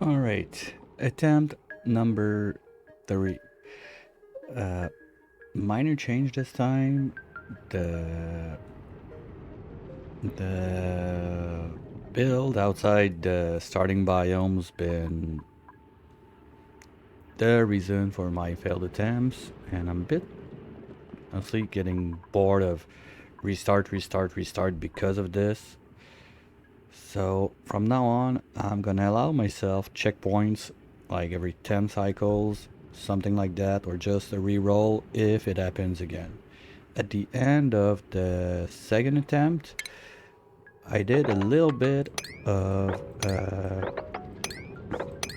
Alright, attempt number 3. Minor change this time. The the build outside the starting biome's been the reason for my failed attempts, and I'm a bit honestly getting bored of restart because of this. So from now on, I'm gonna allow myself checkpoints like every 10 cycles, something like that, or just a reroll if it happens again. At the end of the second attempt, I did a little bit of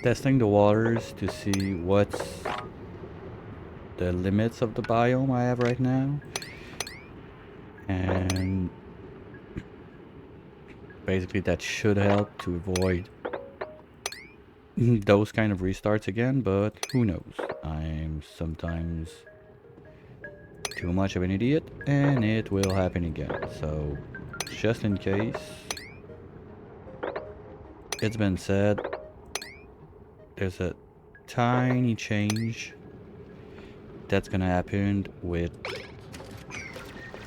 testing the waters to see what's the limits of the biome I have right now. And basically that should help to avoid those kind of restarts again, but who knows. I'm sometimes too much of an idiot and it will happen again. So just in case, it's been said, there's a tiny change that's gonna happen with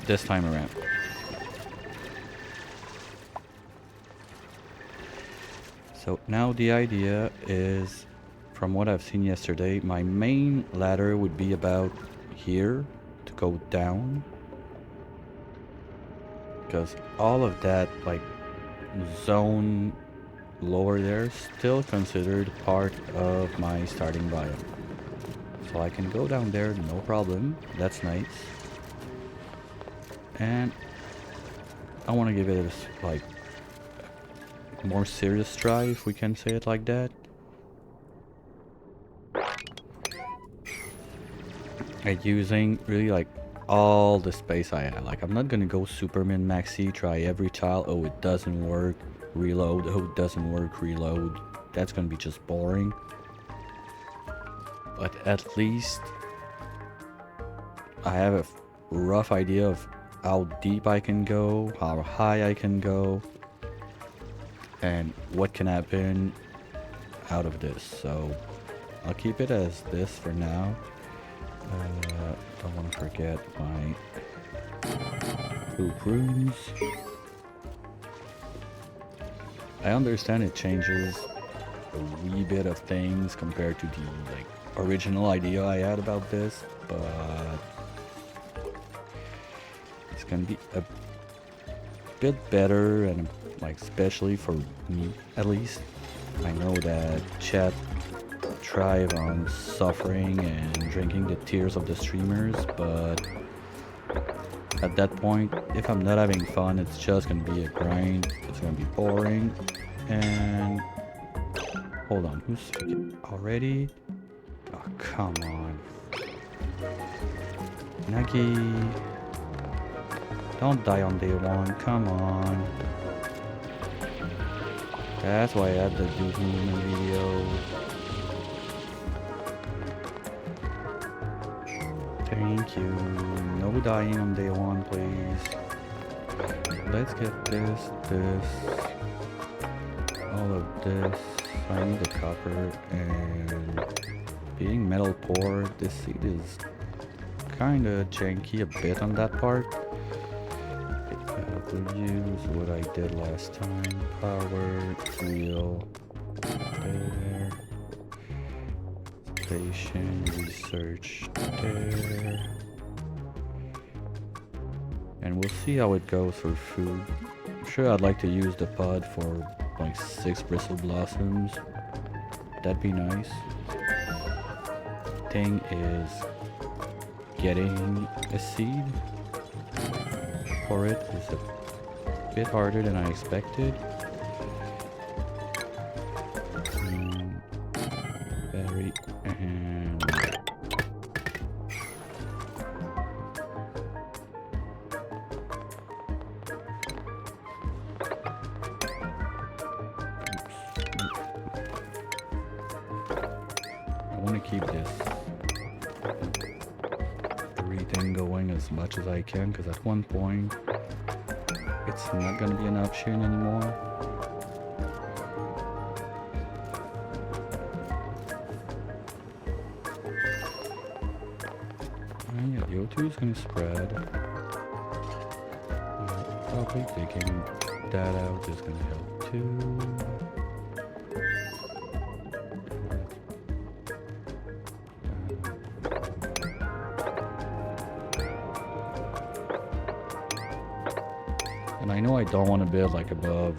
this time around. So now the idea is, from what I've seen yesterday, my main ladder would be about here to go down, because all of that like zone lower there is still considered part of my starting biome. So I can go down there, no problem. That's nice. And I want to give it a like more serious try, if we can say it like that. And using really like all the space I have. Like I'm not gonna go super min maxi, try every tile. Oh, it doesn't work, reload. Oh, it doesn't work, reload. That's gonna be just boring. But at least I have a rough idea of how deep I can go, how high I can go, and what can happen out of this. So I'll keep it as this for now. Don't want to forget my poop rooms. I understand it changes a wee bit of things compared to the like original idea I had about this, but it's gonna be a bit better, and like especially for me at least. I know that chat thrive on suffering and drinking the tears of the streamers, but at that point, if I'm not having fun, it's just gonna be a grind, it's gonna be boring. And hold on, who's already? Oh, come on. Nuggy, don't die on day one, come on. That's why I had to do human video. Thank you. No dying on day one, please. Let's get this, all of this. I need the copper, and being metal poor, this seed is kinda janky a bit on that part. We'll use what I did last time. Power, wheel, there. Station, research, there. And we'll see how it goes for food. I'm sure I'd like to use the pod for like 6 bristle blossoms. That'd be nice. Thing is getting a seed for it is a bit harder than I expected. Berry and I want to keep this thing going as much as I can, because at one point it's not going to be an option anymore. CO2 is gonna spread. Probably taking that out is gonna help too. And I know I don't want to build like above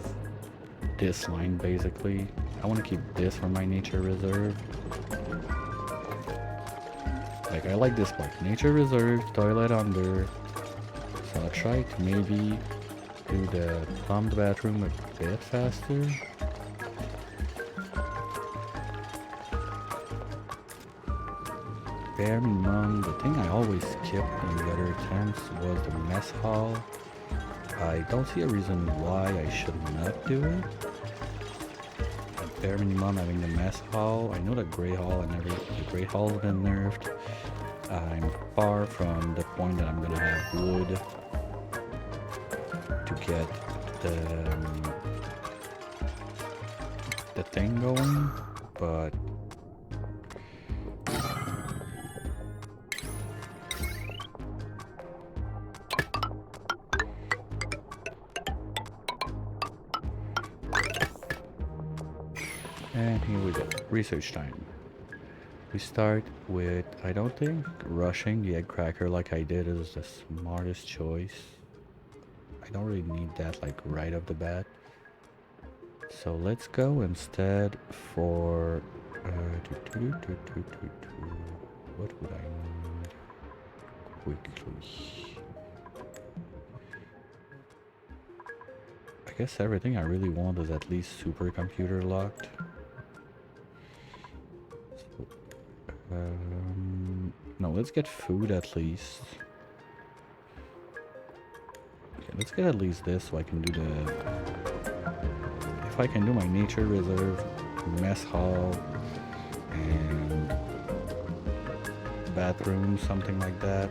this line basically. I want to keep this for my nature reserve. Like I like this part. Nature reserve, toilet under. So I'll try to maybe do the plumbed bathroom a bit faster. Bare minimum, the thing I always skipped in the other attempts was the mess hall. I don't see a reason why I should not do it. At bare minimum, having the mess hall. I know the Grey Hall and the Grey Hall's been nerfed. I'm far from the point that I'm gonna have wood to get the thing going, but and here we go. Research time. We start with, I don't think rushing the egg cracker like I did is the smartest choice. I don't really need that like right off the bat. So let's go instead for what would I need quickly? I guess everything I really want is at least supercomputer locked. No, let's get food at least. Okay, let's get at least this so I can do the... If I can do my nature reserve, mess hall, and bathroom, something like that.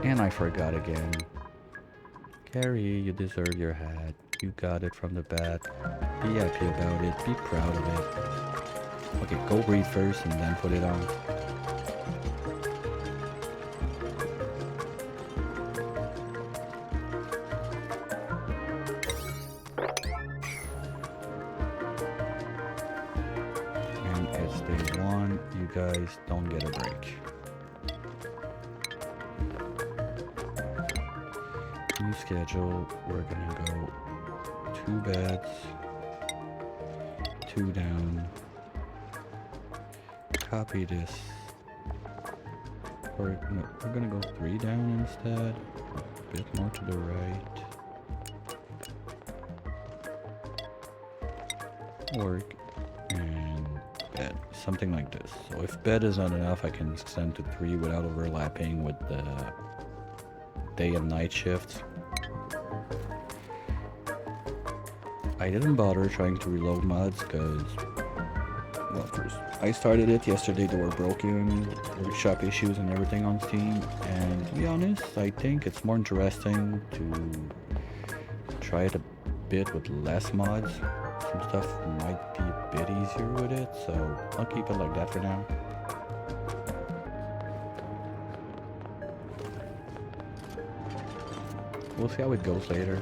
And I forgot again. Carrie, you deserve your hat. You got it from the bat. Be happy about it. Be proud of it. Okay, go breathe first and then put it on. And it's day one. You guys don't get a break. New schedule, we're gonna go 2 beds, 2 down, copy this, or no, we're gonna go 3 down instead, a bit more to the right, work, and bed, something like this. So if bed is not enough, I can extend to 3 without overlapping with the day and night shifts. I didn't bother trying to reload mods because, well, first, I started it yesterday. They were broken, workshop issues and everything on Steam, and to be honest, I think it's more interesting to try it a bit with less mods. Some stuff might be a bit easier with it, so I'll keep it like that for now. We'll see how it goes later.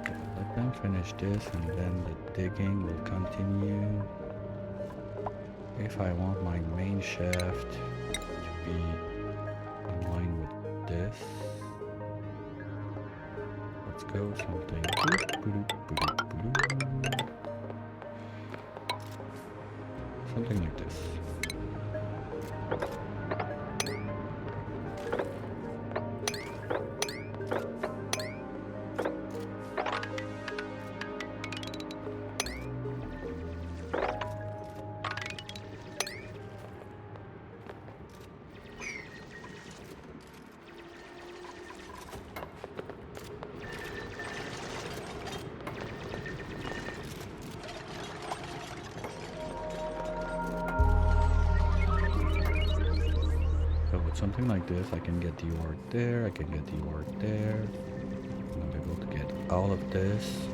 Okay, let them finish this and then the digging will continue. If I want my main shaft to be in line with this, let's go something. Something like this. something like this. I can get the ore there, I can get the ore there. I'm able to get all of this.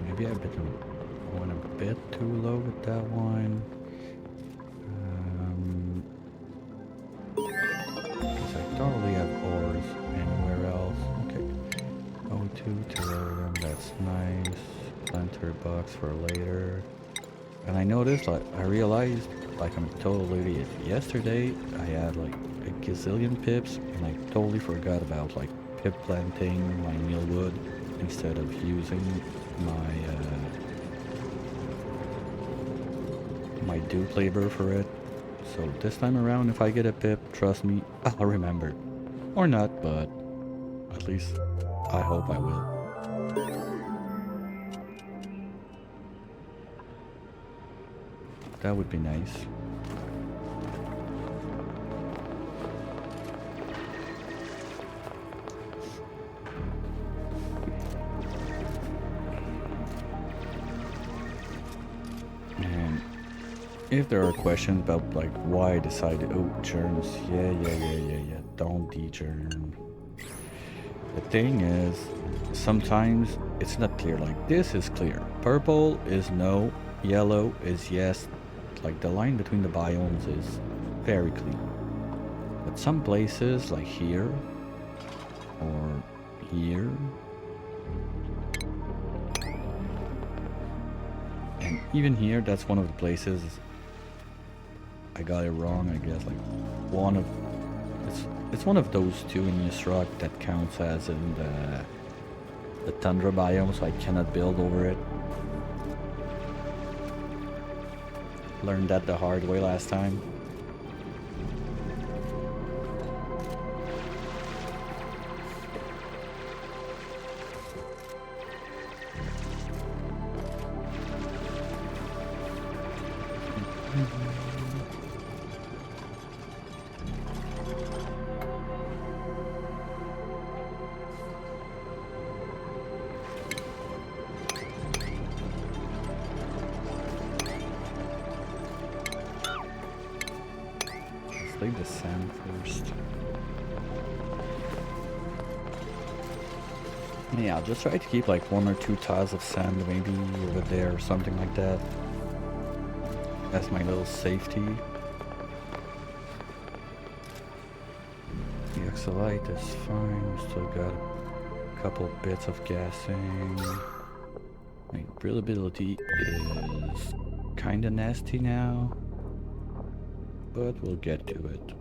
Maybe I went a bit too low with that one. Because I don't really have ores anywhere else. Okay. O2 terrarium, that's nice. Planter box for later. And I noticed, like, I realized, like, I'm a total idiot. Yesterday, I had like a gazillion pips, and I totally forgot about like pip planting my mealwood instead of using my dupe labor for it. So this time around, if I get a pip, trust me, I'll remember. Or not, but at least I hope I will. That would be nice. And if there are questions about like why I decided, oh, germs, yeah, don't de-germ. The thing is, sometimes it's not clear. Like this is clear. Purple is no, yellow is yes. Like the line between the biomes is very clear. But some places like here or here, and even here, that's one of the places I got it wrong, I guess. Like one of it's one of those two in this rock that counts as in the tundra biome, so I cannot build over it. Learned that the hard way last time. Leave the sand first. Yeah, I'll just try to keep like 1 or 2 tiles of sand maybe over there or something like that. That's my little safety. The oxalite is fine. We still got a couple bits of gassing. My breathability is kinda nasty now, but we'll get to it.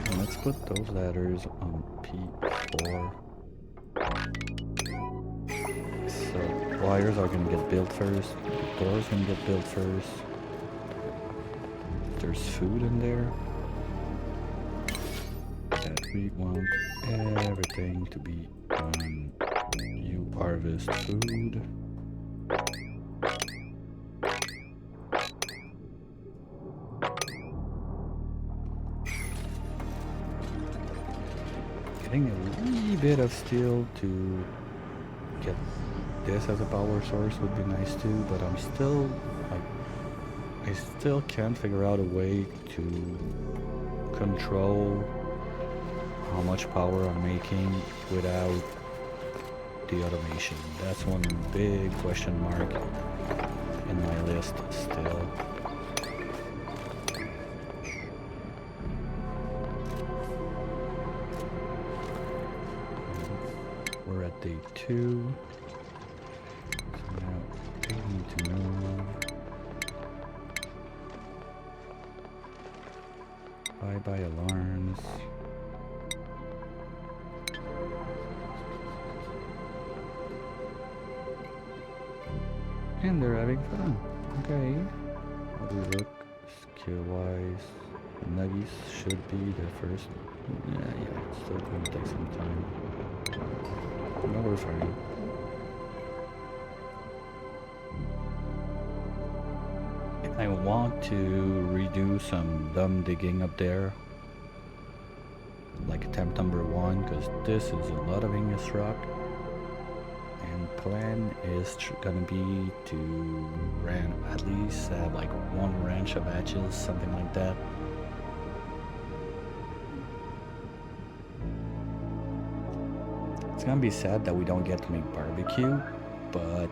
And let's put those ladders on P4. So wires are gonna get built first, doors gonna get built first. There's food in there. We want everything to be on you harvest food. Getting a wee bit of steel to get this as a power source would be nice too, but I'm still like, I still can't figure out a way to control how much power I'm making without the automation. That's one big question mark in my list still. We're at day 2. So now we need to know. Bye-bye alarms. And they're having fun. Okay. How do we look? Skill wise, Nuggies should be the first. Yeah, it's still going to take some time. No, we're fine. I want to redo some dumb digging up there, like attempt number 1, because this is a lot of Igneous rock. And plan is gonna be to at least have like 1 ranch of hatches, something like that. It's gonna be sad that we don't get to make barbecue, but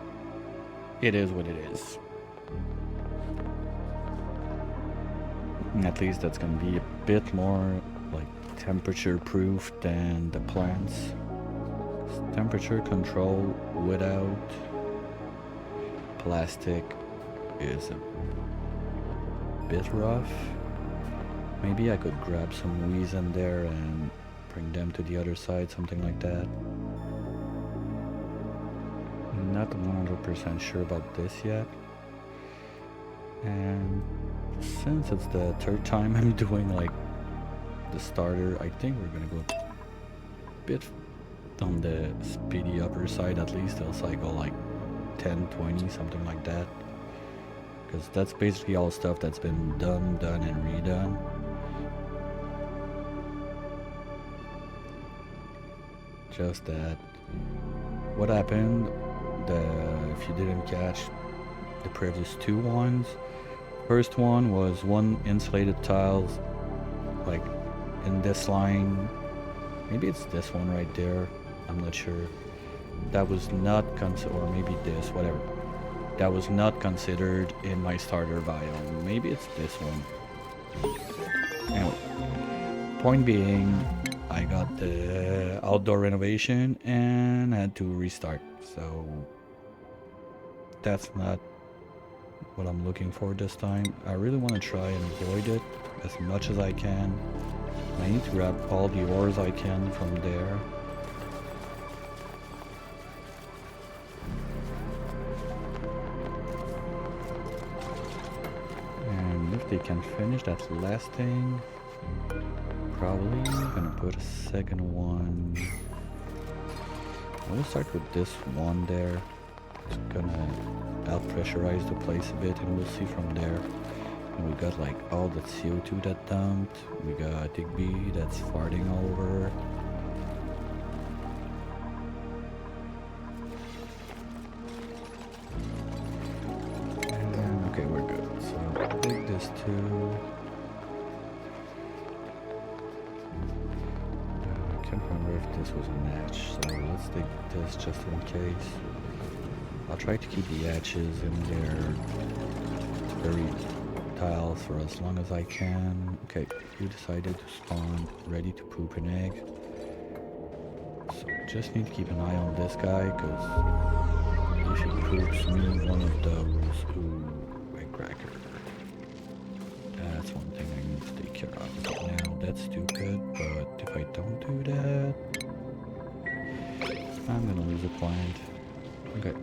it is what it is. At least that's gonna be a bit more like temperature proof than the plants. Temperature control without plastic is a bit rough. Maybe I could grab some weeds in there and bring them to the other side, something like that. Not 100% sure about this yet. And since it's the 3rd time I'm doing like the starter, I think we're gonna go a bit on the speedy upper side, at least else I go like 10, 20, something like that, because that's basically all stuff that's been done and redone. Just that what happened, if you didn't catch the previous 2 ones, first one was 1 insulated tiles like in this line, maybe it's this one right there, I'm not sure. That was not or maybe this, whatever. That was not considered in my starter biome. Maybe it's this one. Anyway, point being, I got the outdoor renovation and had to restart. So that's not what I'm looking for this time. I really want to try and avoid it as much as I can. I need to grab all the ores I can from there. And if they can finish that last thing, probably gonna put a second one. I will start with this one there. It's gonna help pressurize the place a bit, and we'll see from there. And we got like all the CO2 that dumped. We got Digby that's farting all over. And okay, we're good. So take this too. I can't remember if this was a hatch, so let's take this just in case. I'll try to keep the hatches in there. It's very tiles for as long as I can. Okay, you decided to spawn ready to poop an egg. So just need to keep an eye on this guy, because if he poops me one of those, ooh, egg cracker. That's one thing I need to take care of. Now that's stupid, but if I don't do that, I'm gonna lose a plant. Okay.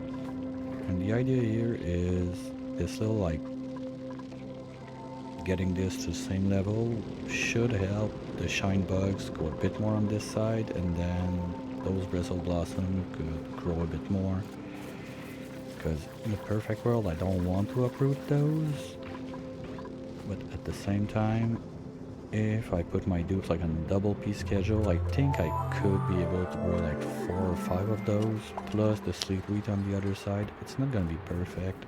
And the idea here is this little like getting this to the same level should help the shine bugs go a bit more on this side, and then those bristle blossom could grow a bit more. Because in the perfect world I don't want to uproot those, but at the same time, if I put my dupes like on a double P schedule, I think I could be able to grow like 4 or 5 of those, plus the sleep wheat on the other side. It's not gonna be perfect,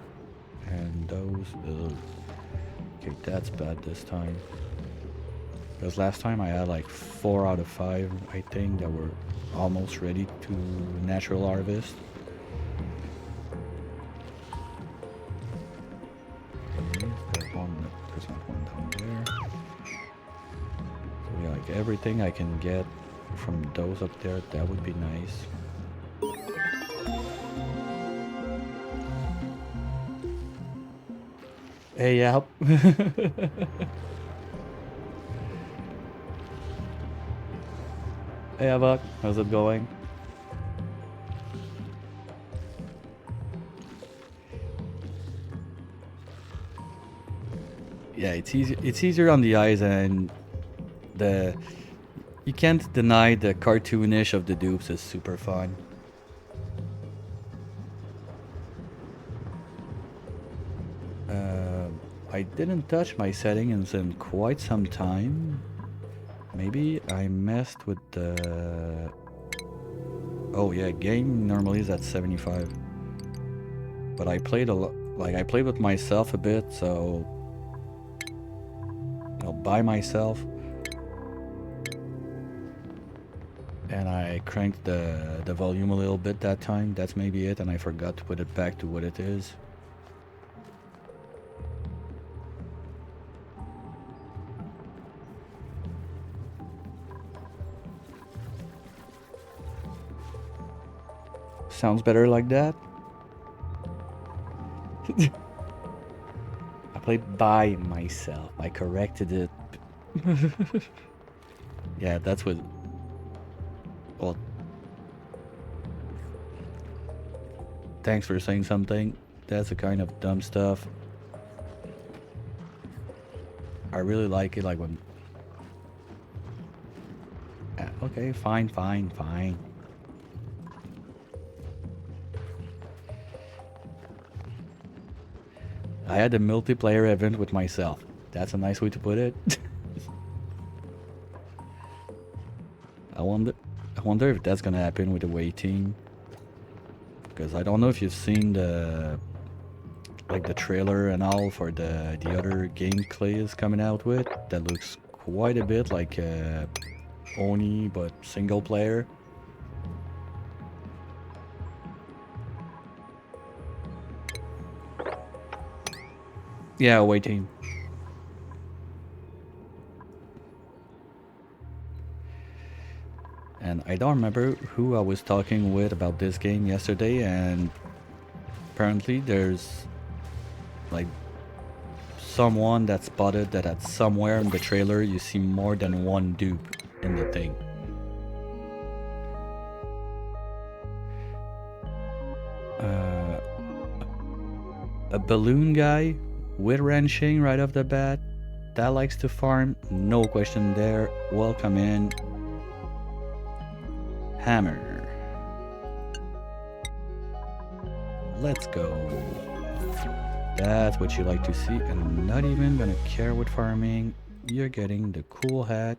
and those, ugh. Okay, that's bad this time. Because last time I had like 4 out of 5, I think, that were almost ready to natural harvest. Okay, there's not one down there. So yeah, like everything I can get from those up there, that would be nice. Hey, yep. Hey, Avok, how's it going? Yeah, it's easier on the eyes, and the you can't deny the cartoonish of the dupes is super fun. I didn't touch my settings in quite some time. Maybe I messed with the... Oh yeah, game normally is at 75. But I played a lot, like I played with myself a bit, so by myself, and I cranked the volume a little bit that time. That's maybe it, and I forgot to put it back to what it is. Sounds better like that. I played by myself. I corrected it. Yeah, that's what... Well, thanks for saying something. That's the kind of dumb stuff I really like it, like when... Okay, fine. I had a multiplayer event with myself. That's a nice way to put it. I wonder if that's gonna happen with the waiting. Because I don't know if you've seen the trailer and all for the other game Clay is coming out with. That looks quite a bit like Oni, but single player. Yeah, waiting. And I don't remember who I was talking with about this game yesterday, and apparently there's like someone that spotted that at somewhere in the trailer you see more than one dupe in the thing. A balloon guy with wrenching right off the bat that likes to farm, no question there. Welcome in. Hammer. Let's go. That's what you like to see, and I'm not even gonna care with farming. You're getting the cool hat.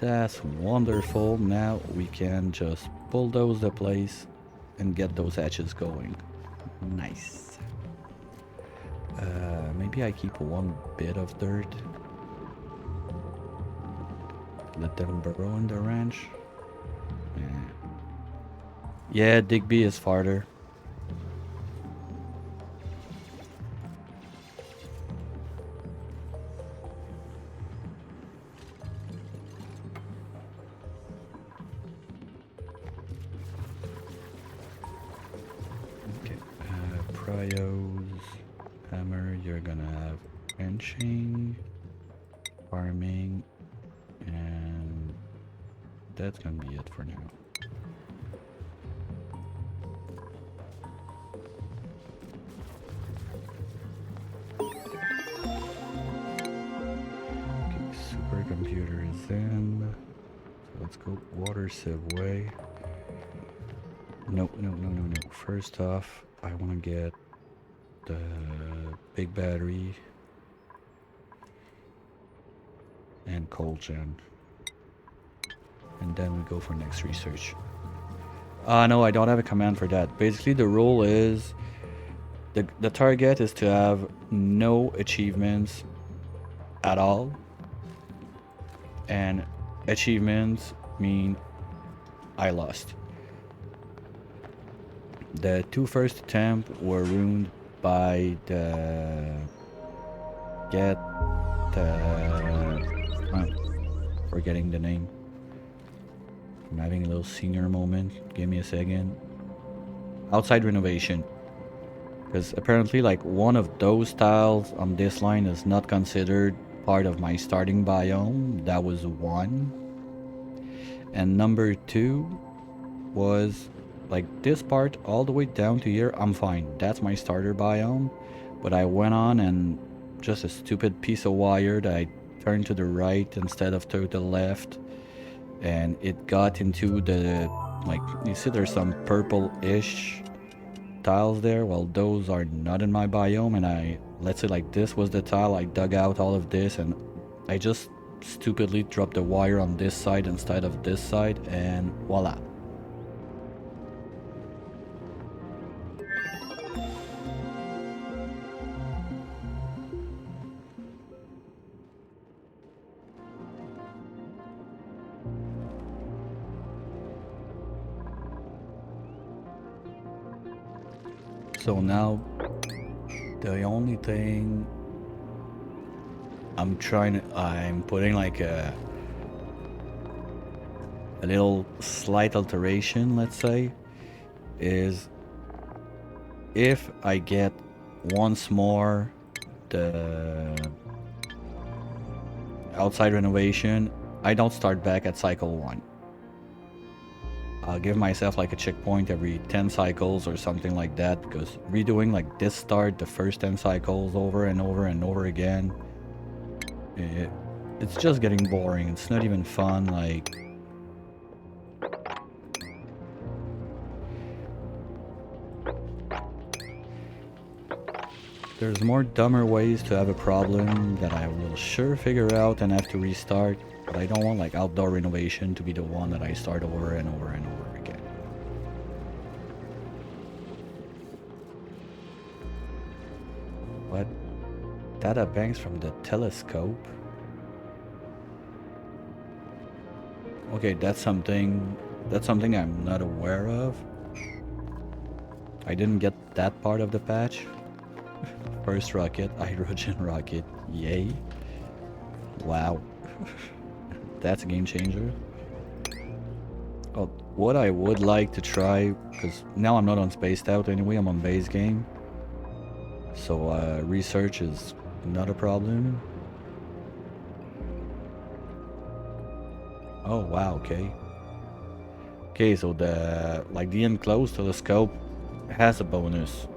That's wonderful. Now we can just bulldoze the place and get those hatches going. Nice. Maybe I keep one bit of dirt. Let them burrow in the ranch. Yeah, Digby is farther. Okay, Prios, Hammer, you're gonna have wrenching, farming, and that's gonna be it for now. Okay, supercomputer is in. So let's go water sieve way. No. First off, I want to get the big battery and cold gen. And then we go for next research. No, I don't have a command for that. Basically, the rule is the target is to have no achievements at all. And achievements mean I lost. The two first attempts were ruined by the forgetting the name. I'm having a little senior moment. Give me a second. Outside renovation. Because apparently like one of those tiles on this line is not considered part of my starting biome. That was one. And number two was like this part all the way down to here. I'm fine. That's my starter biome. But I went on and just a stupid piece of wire that I turned to the right instead of to the left, and it got into the, like, you see there's some purple-ish tiles there. Well, those are not in my biome, and let's say like this was the tile, I dug out all of this and I just stupidly dropped the wire on this side instead of this side, and voila. So now the only thing I'm putting like a little slight alteration, let's say, is if I get once more the outside renovation, I don't start back at cycle 1. I'll give myself like a checkpoint every 10 cycles or something like that, because redoing like this start the first 10 cycles over and over and over again, it's just getting boring. It's not even fun. Like, there's more dumber ways to have a problem that I will sure figure out and have to restart, but I don't want like outdoor renovation to be the one that I start over and over and over again. What? Data banks from the telescope? Okay, that's something I'm not aware of. I didn't get that part of the patch. First rocket, hydrogen rocket, yay. Wow. That's a game changer. Oh, what I would like to try, because now I'm not on Spaced Out anyway, I'm on base game. So research is not a problem. Oh wow, okay. Okay, so the enclosed telescope has a bonus.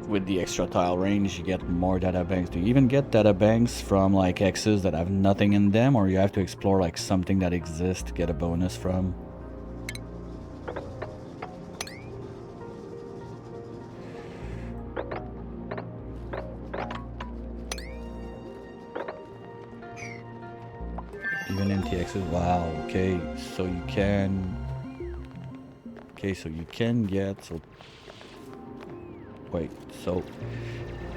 With the extra tile range, you get more data banks. Do you even get data banks from like X's that have nothing in them, or you have to explore like something that exists to get a bonus from? Even empty X's? Wow, okay, so you can... Okay, so you can get... So wait, so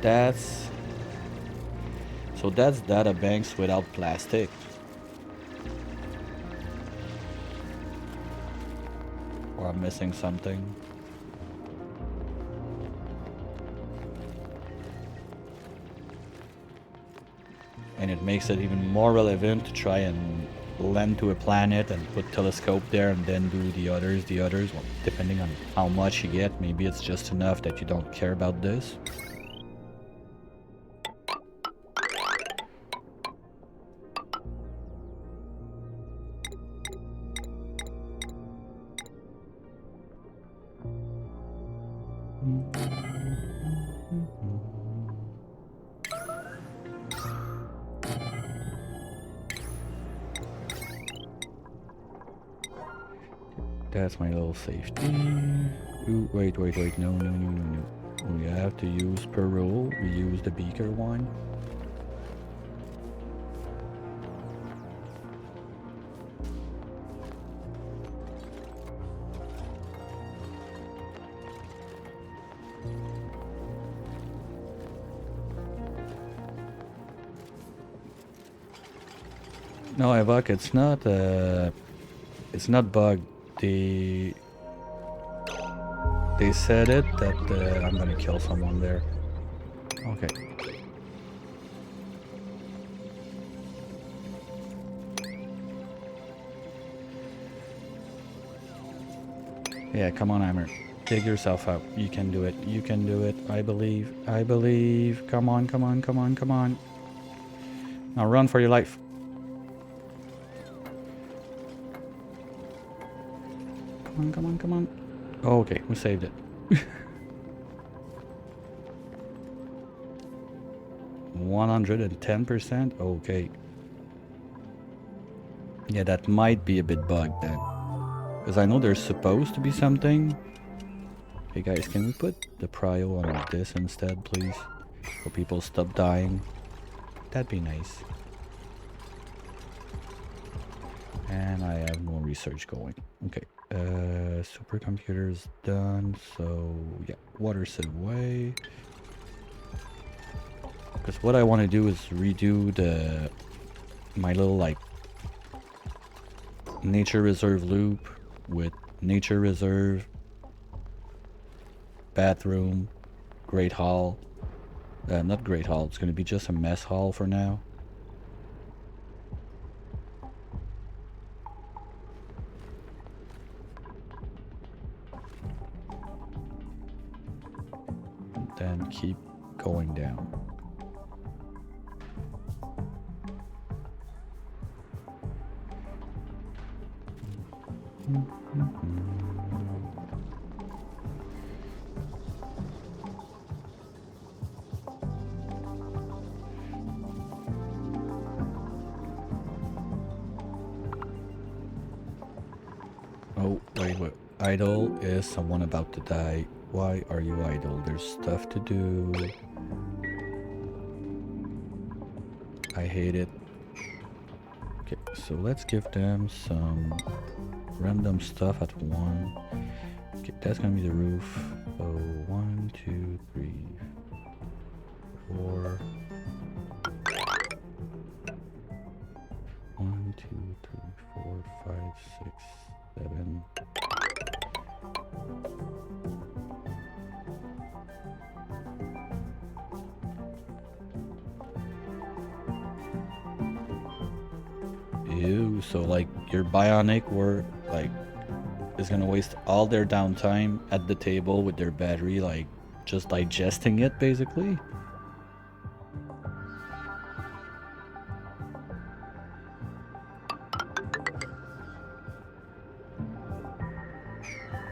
that's data banks without plastic. Or I'm missing something. And it makes it even more relevant to try and land to a planet and put telescope there and then do the others. Well, depending on how much you get, maybe it's just enough that you don't care about this. That's my little safety. Ooh, wait, no. We have to use per rule. We use the beaker one. No, Evok, it's not bugged. They said it that I'm gonna kill someone there. Okay. Yeah, come on, Hammer. Dig yourself out. You can do it. You can do it. I believe. I believe. Come on. Now run for your life. on, come on, come on. Oh, okay, we saved it. 110%? Okay. Yeah, that might be a bit bugged then. Because I know there's supposed to be something. Hey guys, can we put the prio on this instead, please? So people stop dying. That'd be nice. And I have more research going. Okay. Supercomputer's done. So yeah, water set away. Because what I want to do is redo my little like nature reserve loop with nature reserve, bathroom, great hall. Not great hall, it's going to be just a mess hall for now. And then keep going down. Oh, wait. Idle is someone about to die. Why are you idle? There's stuff to do. I hate it. Okay, so let's give them some random stuff at 1. Okay, that's gonna be the roof. So 1, 2, 3, 4. 1, 2, 3, 4, 5, 6, 7. Ew, so like your bionic work like is gonna waste all their downtime at the table with their battery, like just digesting it basically.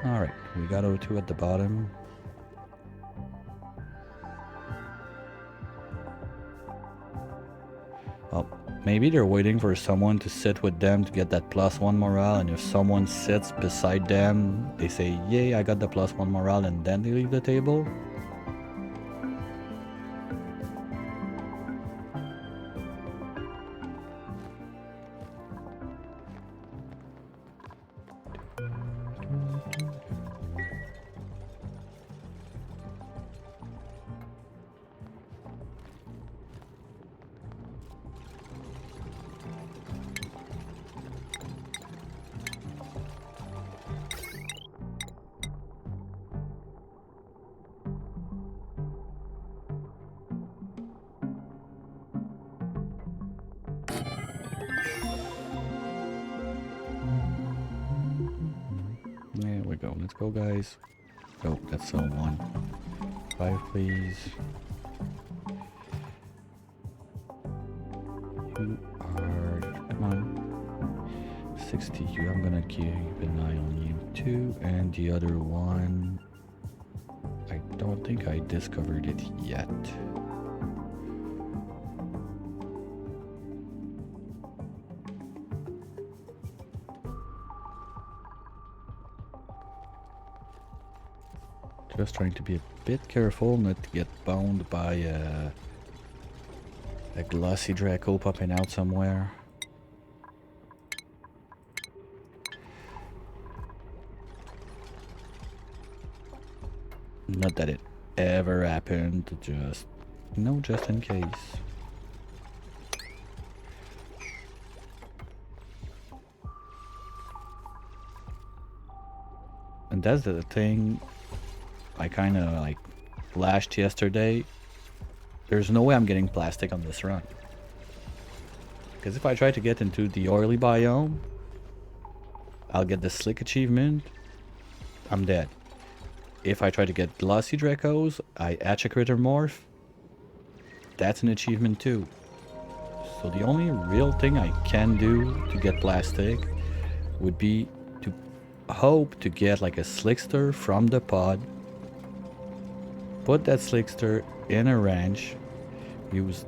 Alright, we got O2 at the bottom. Oh, maybe they're waiting for someone to sit with them to get that +1 morale, and if someone sits beside them, they say, yay, I got the +1 morale, and then they leave the table. There we go. Let's go, guys. Oh, that's so 1. 5, please. You are... Come on. 60. I'm gonna keep an eye on you too. And the other one... I don't think I discovered it yet. Just trying to be a bit careful not to get boned by a glossy Draco popping out somewhere. Not that it ever happened, just, just in case. And that's the thing I kind of like flashed yesterday. There's no way I'm getting plastic on this run. Because if I try to get into the oily biome, I'll get the slick achievement. I'm dead. If I try to get glossy Dracos, I hatch a critter morph. That's an achievement too. So the only real thing I can do to get plastic would be to hope to get like a slickster from the pod, put that slickster in a ranch, use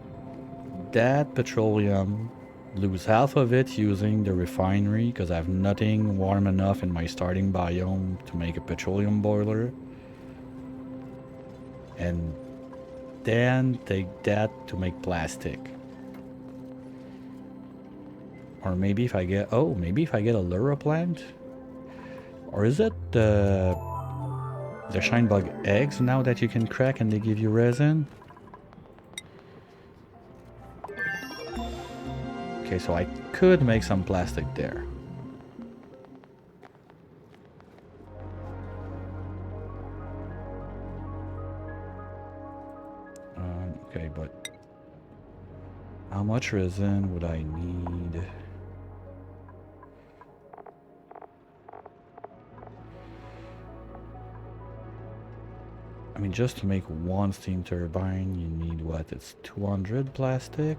that petroleum, lose half of it using the refinery because I have nothing warm enough in my starting biome to make a petroleum boiler, and then take that to make plastic. Or maybe if I get, oh, maybe if I get a lura plant? Or is it the shine bug eggs now that you can crack and they give you resin? Okay, so I could make some plastic there. Okay, but how much resin would I need? I mean, just to make one steam turbine, you need what? It's 200 plastic?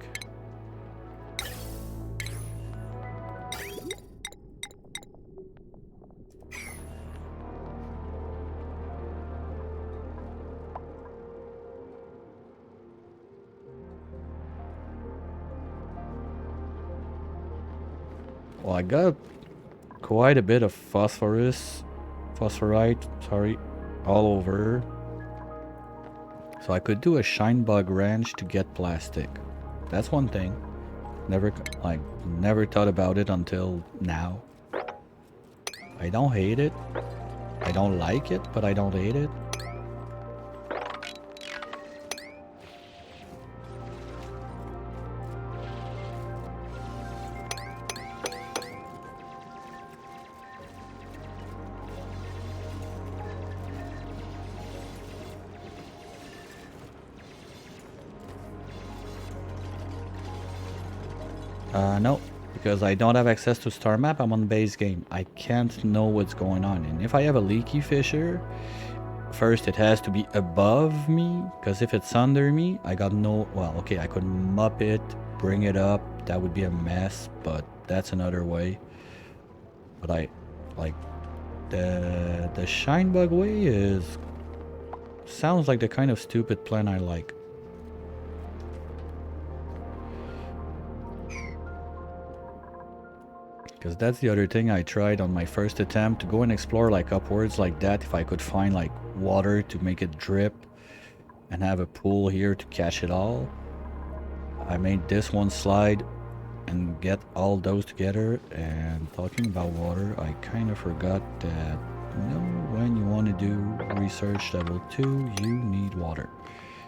Well, I got quite a bit of phosphorite, sorry, all over. So I could do a shine bug ranch to get plastic. That's one thing. Never thought about it until now. I don't hate it. I don't like it, but I don't hate it. No, because I don't have access to star map. I'm on base game. I can't know what's going on. And if I have a leaky fisher, first it has to be above me, because if it's under me, I got no, well, okay, I could mop it, bring it up. That would be a mess, but that's another way. But I, like, the shine bug way is, sounds like the kind of stupid plan I like. Because that's the other thing I tried on my first attempt, to go and explore like upwards like that, if I could find like water to make it drip and have a pool here to catch it all. I made this one slide and get all those together. And talking about water, I kind of forgot that, you know, when you want to do research level 2, you need water.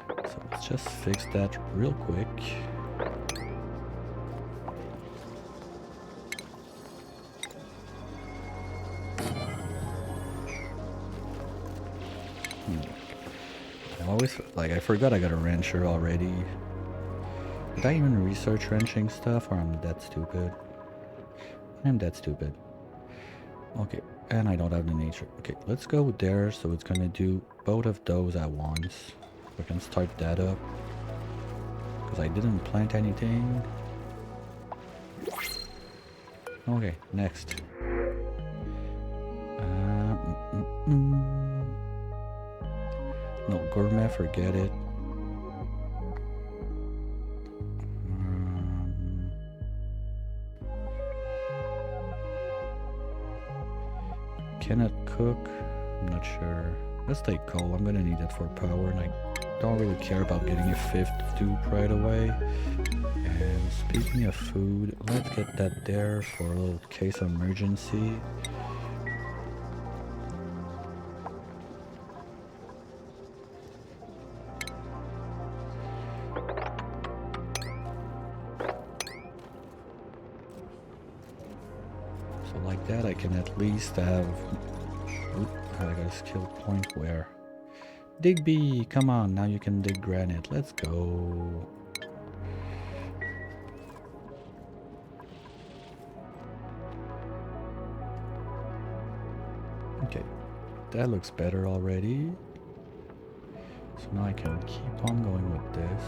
So let's just fix that real quick. I forgot I got a wrencher already. Did I even research wrenching stuff, or I'm that stupid? I'm that stupid. Okay, and I don't have the nature. Okay, let's go there, so it's gonna do both of those at once. We can start that up. Because I didn't plant anything. Okay, next. No, gourmet, forget it. Can it cook? I'm not sure. Let's take coal. I'm gonna need it for power, and I don't really care about getting a 5th dupe right away. And speaking of food, let's get that there for a little case of emergency. So like that, I can at least have... Oop, I got a skill point where... Digby, come on, now you can dig granite. Let's go. Okay, that looks better already. So now I can keep on going with this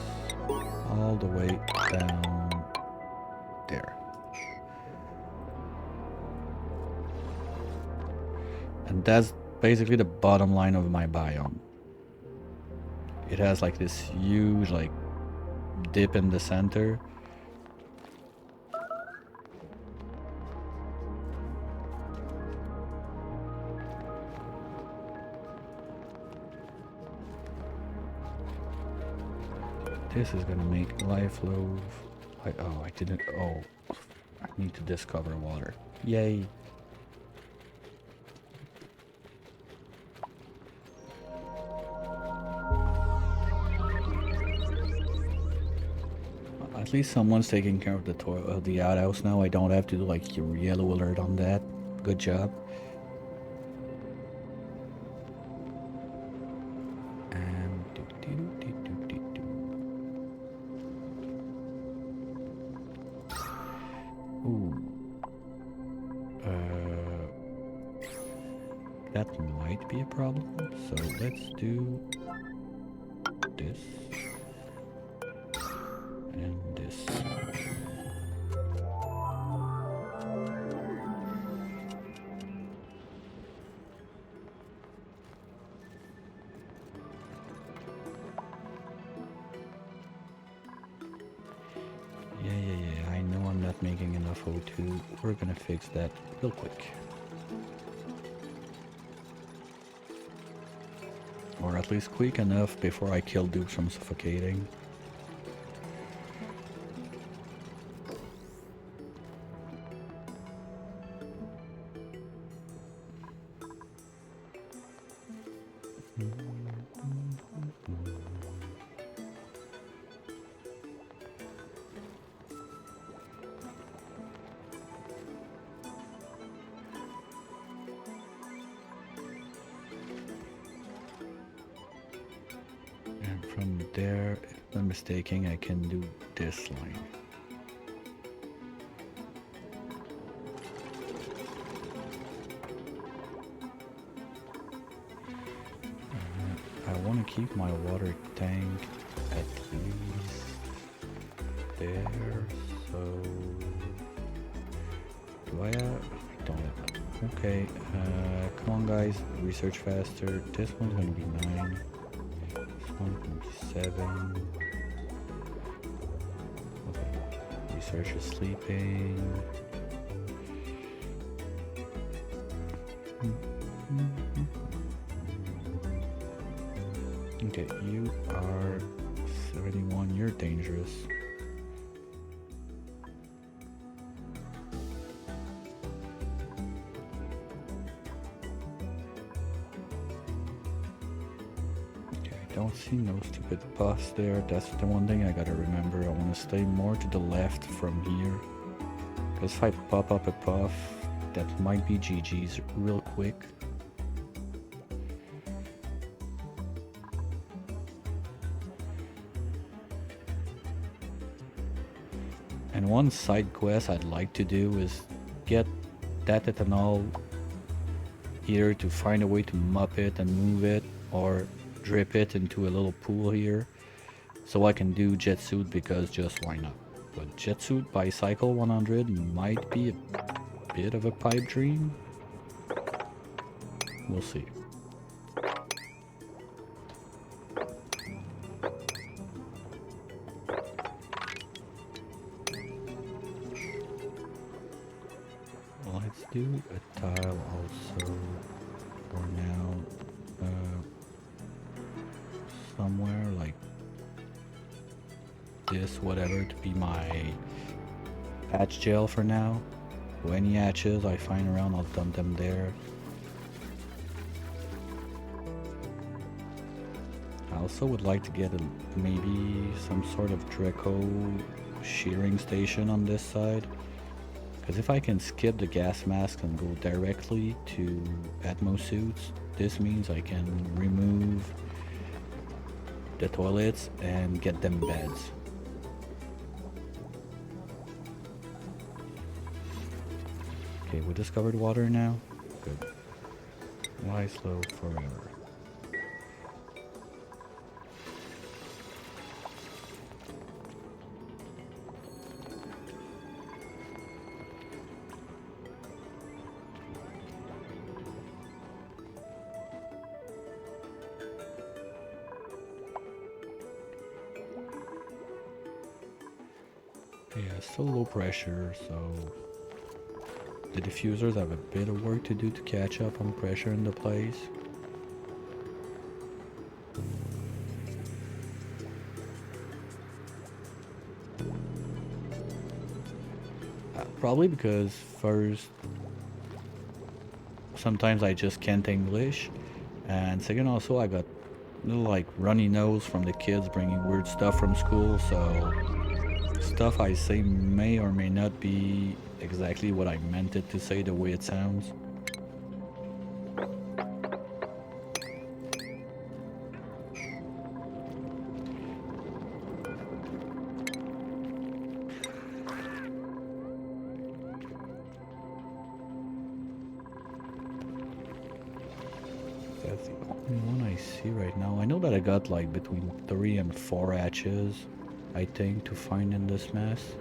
all the way down there. And that's basically the bottom line of my biome. It has like this huge like dip in the center. This is gonna make life loaf. I didn't. Oh, I need to discover water. Yay. At least someone's taking care of the outhouse now. I don't have to do like your yellow alert on that. Good job. And ooh, that might be a problem. So let's do this and this. Yeah. I know I'm not making enough O2. We're gonna fix that real quick. Or at least quick enough before I kill Dukes from suffocating. And from there, if I'm not mistaken, I can do this line. I want to keep my water tank at least there, so do I have? I don't have. Okay, come on guys, research faster. This one's gonna be 9. This one's gonna be 7. Okay, research is sleeping. Okay, you are 71, you're dangerous. Okay, I don't see no stupid puffs there. That's the one thing I gotta remember. I want to stay more to the left from here. Because if I pop up a puff, that might be GG's real quick. And one side quest I'd like to do is get that ethanol either to find a way to mop it and move it or drip it into a little pool here so I can do jet suit, because just why not. But jet suit bicycle 100 might be a bit of a pipe dream. We'll see. Let's do a tile also for now. Somewhere like this, whatever, to be my hatch gel for now. So any hatches I find around, I'll dump them there. I also would like to get maybe some sort of Draco shearing station on this side. Because if I can skip the gas mask and go directly to Atmo suits, this means I can remove the toilets and get them beds. Okay, we discovered water now. Good. Why slow forever? Yeah, still low pressure, so the diffusers have a bit of work to do to catch up on pressure in the place. Probably because first, sometimes I just can't English, and second also I got little like runny nose from the kids bringing weird stuff from school, so stuff I say may or may not be exactly what I meant it to say the way it sounds. That's the only one I see right now. I know that I got like between 3 and 4 hatches, I think, to find in this mess.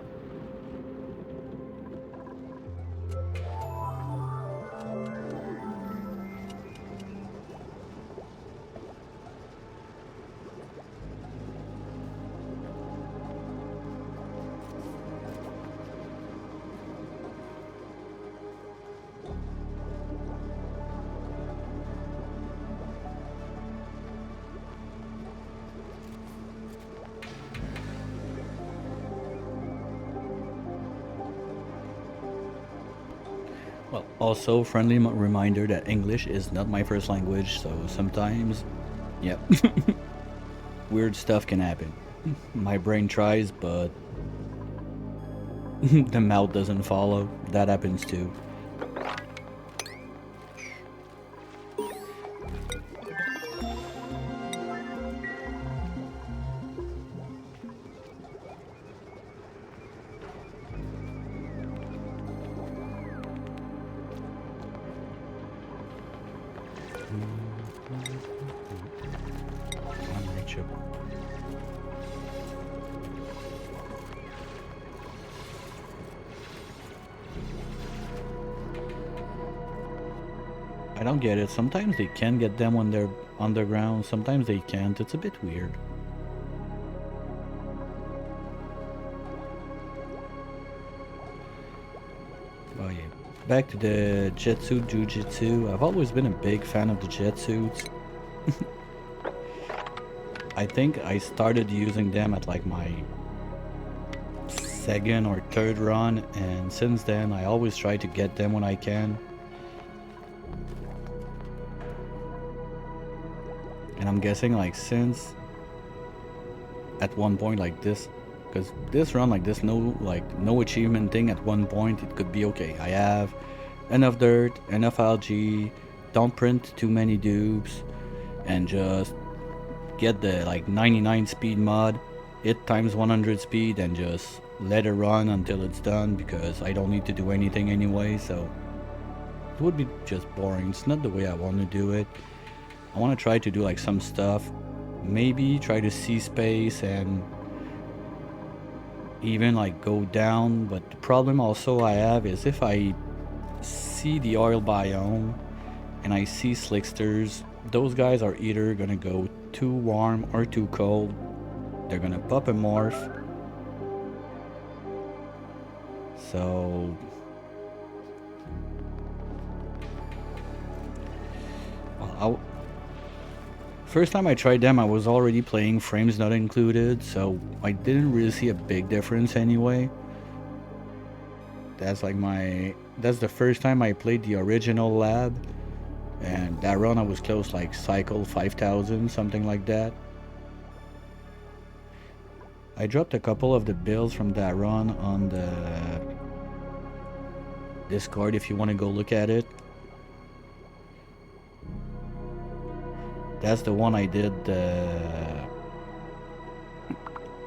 Well, also friendly reminder that English is not my first language, so sometimes, yep, weird stuff can happen. My brain tries, but the mouth doesn't follow. That happens too. Unreachable. I don't get it. Sometimes they can get them when they're underground, sometimes they can't. It's a bit weird. Oh yeah. Back to the jet suit jujitsu. I've always been a big fan of the jet suits. I think I started using them at like my second or third run, and since then I always try to get them when I can. And I'm guessing like since at one point like this, because this run like this, no achievement thing at one point, it could be okay. I have enough dirt, enough algae, don't print too many dupes, and just get the like 99 speed mod, hit times 100 speed, and just let it run until it's done, because I don't need to do anything anyway, so it would be just boring. It's not the way I want to do it. I want to try to do like some stuff, maybe try to see space and even like go down, but the problem also I have is if I see the oil biome and I see slicksters, those guys are either gonna go too warm or too cold. They're gonna pop a morph. So well, first time I tried them, I was already playing frames not included, so I didn't really see a big difference anyway. That's the first time I played the original lab, and that run I was close like cycle 5000, something like that. I dropped a couple of the builds from that run on the Discord if you want to go look at it. That's the one I did,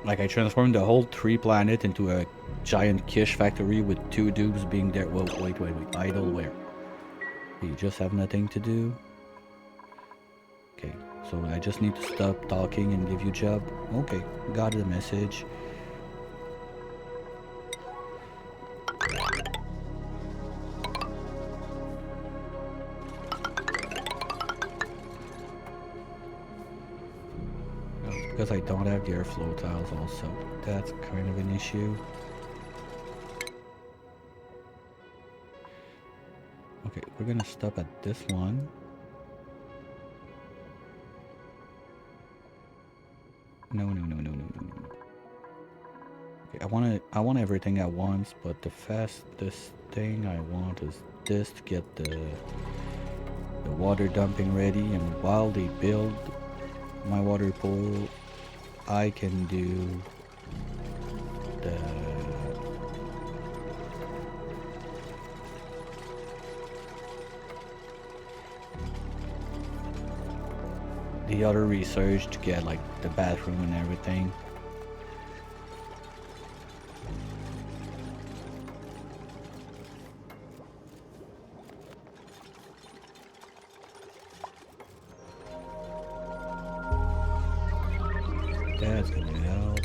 like I transformed the whole tree planet into a giant quiche factory with 2 dupes being there. Whoa, wait, idle where? You just have nothing to do? Okay, so I just need to stop talking and give you job. Okay, got the message. Because I don't have the airflow tiles also. That's kind of an issue. Okay, we're gonna stop at this one. No, no, no, no, no, no, no. Okay, I want everything at once, but the fastest thing I want is this to get the water dumping ready, and while they build my water pool, I can do the other research to get like the bathroom and everything. That's gonna help.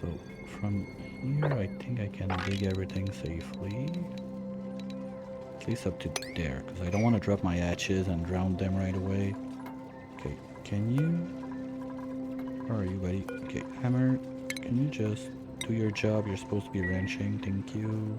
So from here I think I can dig everything safely. At least up to there, because I don't want to drop my hatches and drown them right away. Okay, can you... Where are you, buddy? Okay, Hammer, can you just do your job? You're supposed to be wrenching. Thank you.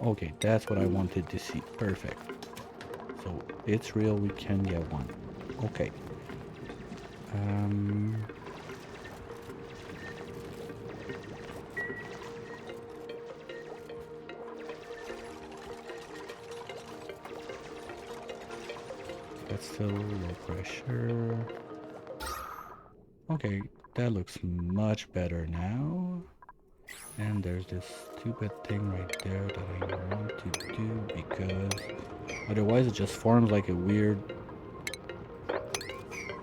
Okay, that's what I wanted to see. Perfect. So it's real, we can get one. Okay. That's still low pressure. Okay, that looks much better now. And there's this stupid thing right there that I want to do because otherwise it just forms like a weird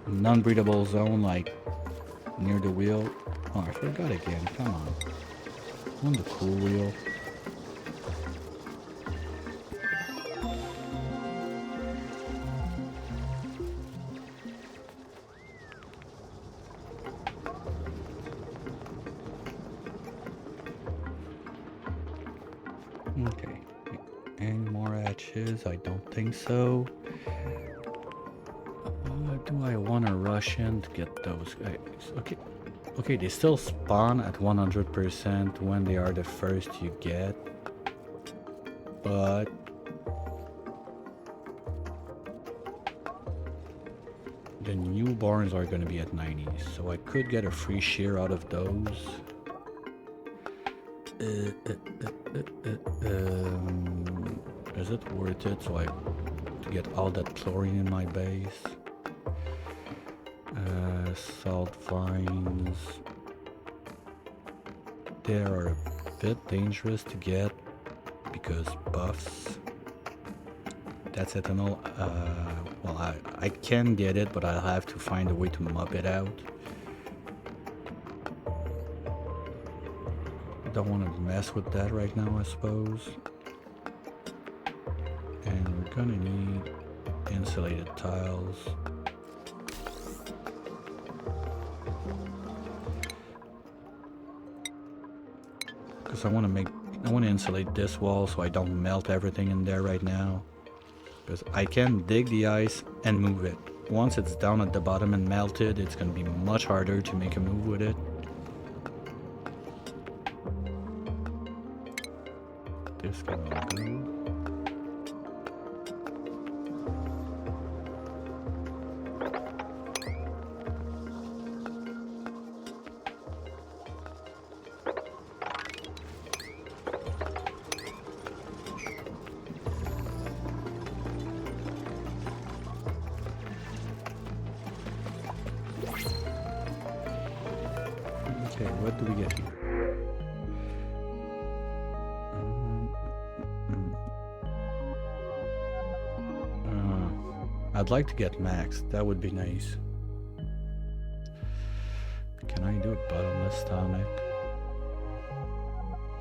non-breathable zone like near the wheel. Oh, I forgot again. Come on. I want the cool wheel. Okay. Any more hatches? I don't think so. Do I want to rush in to get those guys? Okay. Okay, they still spawn at 100% when they are the first you get. But the newborns are going to be at 90, so I could get a free share out of those. Is it worth it to get all that chlorine in my base? Salt vines. They are a bit dangerous to get because buffs. That's ethanol. Well, I can get it, but I'll have to find a way to mop it out. Don't want to mess with that right now, I suppose. And we're gonna need insulated tiles. Because I want to insulate this wall so I don't melt everything in there right now. Because I can dig the ice and move it. Once it's down at the bottom and melted, it's gonna be much harder to make a move with it. This can all go. Okay, what do we get here? I'd like to get max. That would be nice. Can I do a bottomless stomach?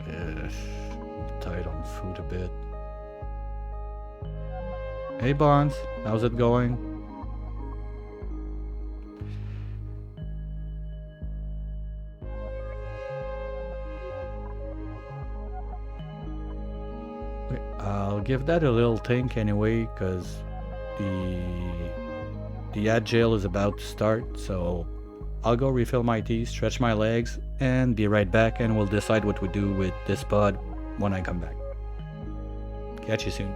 I'm tight on food a bit. Hey Bonds, how's it going? give that a little think anyway, because the the agile is about to start. So I'll go refill my tea, stretch my legs, and be right back. And we'll decide what we do with this pod when I come back. Catch you soon.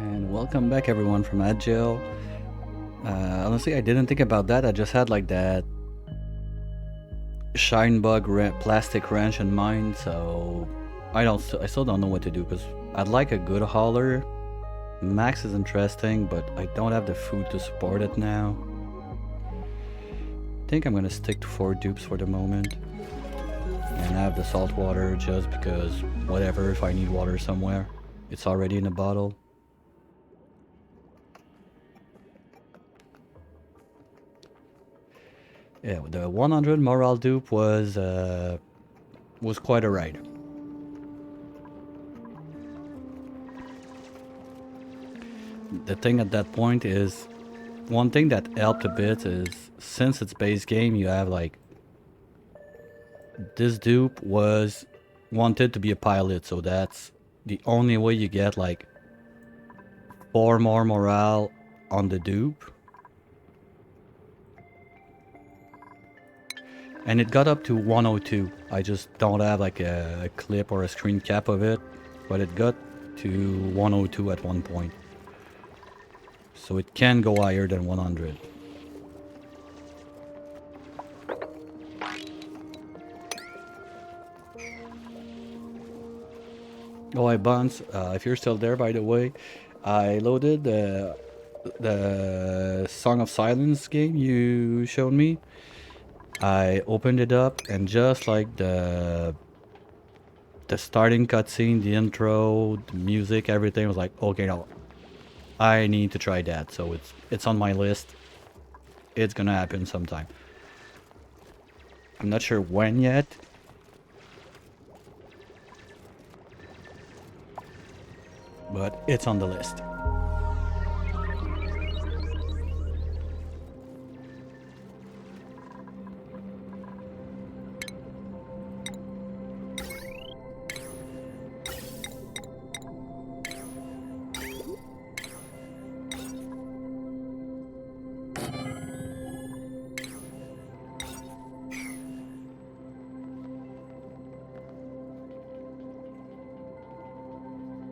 And welcome back everyone from Agile. Honestly, I didn't think about that. I just had like that shine bug plastic wrench in mind, so I still don't know what to do because I'd like a good hauler. Max is interesting, but I don't have the food to support it now. I think I'm gonna stick to 4 dupes for the moment and have the salt water just because whatever, if I need water somewhere, it's already in a bottle. Yeah, the 100 morale dupe was quite alright. The thing at that point is, one thing that helped a bit is, since it's base game, you have like, this dupe was wanted to be a pilot, so that's the only way you get like 4 more morale on the dupe. And it got up to 102. I just don't have like a clip or a screen cap of it, but it got to 102 at one point. So it can go higher than 100. Oh, hi Buns, if you're still there, by the way, I loaded the Song of Silence game you showed me. I opened it up, and just like the starting cutscene, the intro, the music, everything was like, okay, no, I need to try that. So it's on my list. It's gonna happen sometime. I'm not sure when yet. But it's on the list.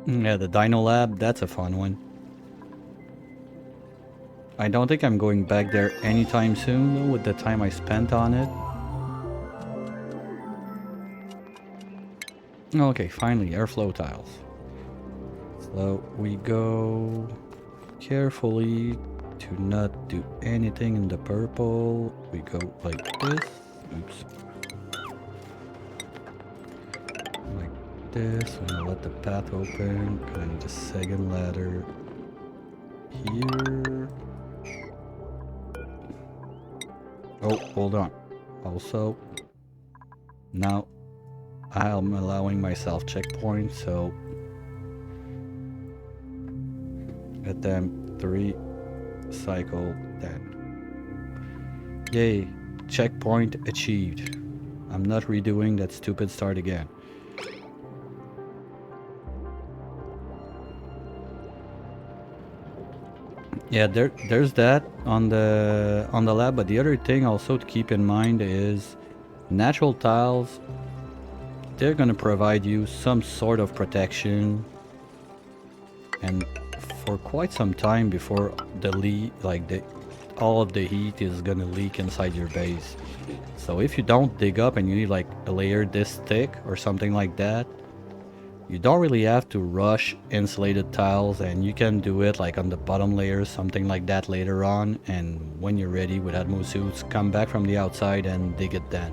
Yeah, the Dino Lab, that's a fun one. I don't think I'm going back there anytime soon, though, with the time I spent on it. Okay, finally, airflow tiles. So we go carefully to not do anything in the purple. We go like this. Oops. Like this. I'm gonna let the path open. Gonna need a second ladder here. Oh, hold on. Also, now I'm allowing myself checkpoints, so at them 3 cycle 10. Yay, checkpoint achieved. I'm not redoing that stupid start again. Yeah, there's that on the lab, but the other thing also to keep in mind is natural tiles. They're gonna provide you some sort of protection, and for quite some time before all of the heat is gonna leak inside your base. So if you don't dig up and you need like a layer this thick or something like that, you don't really have to rush insulated tiles, and you can do it like on the bottom layers, something like that later on, and when you're ready with Atmo suits, come back from the outside and dig it then.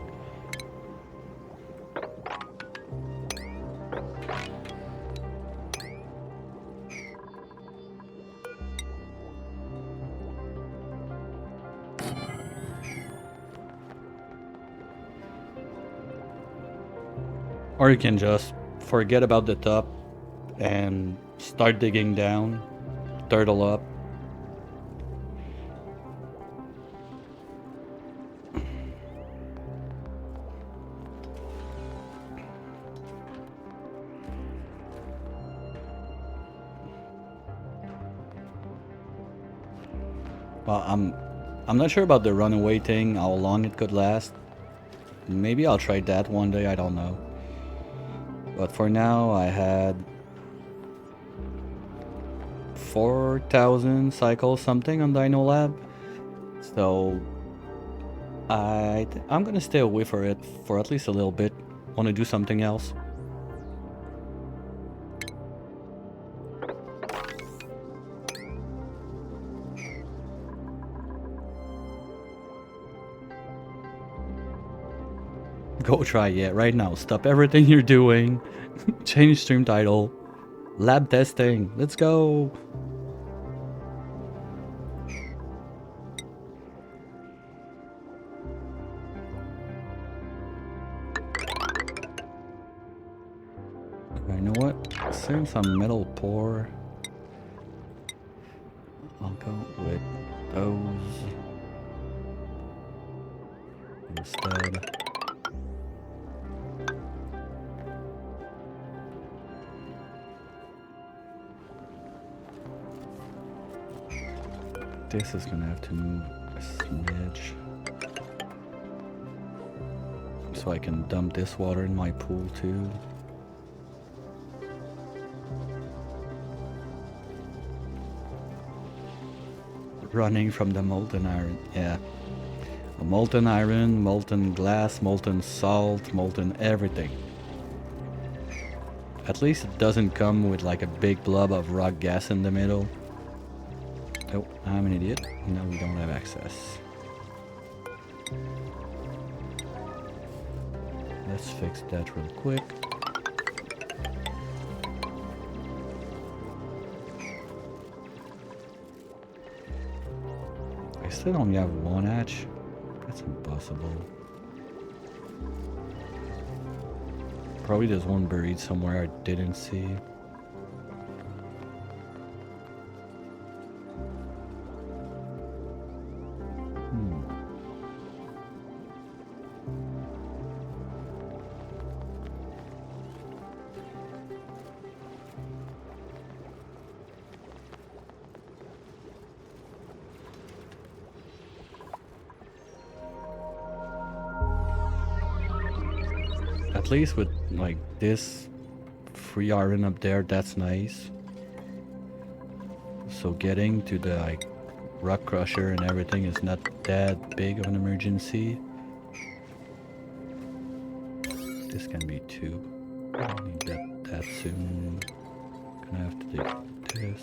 Or you can just forget about the top and start digging down, turtle up. Well, I'm not sure about the runaway thing, how long it could last. Maybe I'll try that one day, I don't know. But for now, I had 4,000 cycles something on Dino Lab. So I'm gonna stay away for it for at least a little bit. Want to do something else. Go try it right now. Stop everything you're doing. Change stream title. Lab testing. Let's go. You know what? Since I'm metal poor, I'll go with those instead. This is gonna have to move a smidge so I can dump this water in my pool too. Running from the molten iron, yeah. Molten iron, molten glass, molten salt, molten everything. At least it doesn't come with like a big blob of rock gas in the middle. Oh, I'm an idiot. No, we don't have access. Let's fix that real quick. I still only have one hatch. That's impossible. Probably there's one buried somewhere I didn't see. At least with like this free iron up there, that's nice. So getting to the like rock crusher and everything is not that big of an emergency. This can be two. I need that soon. Gonna have to take this.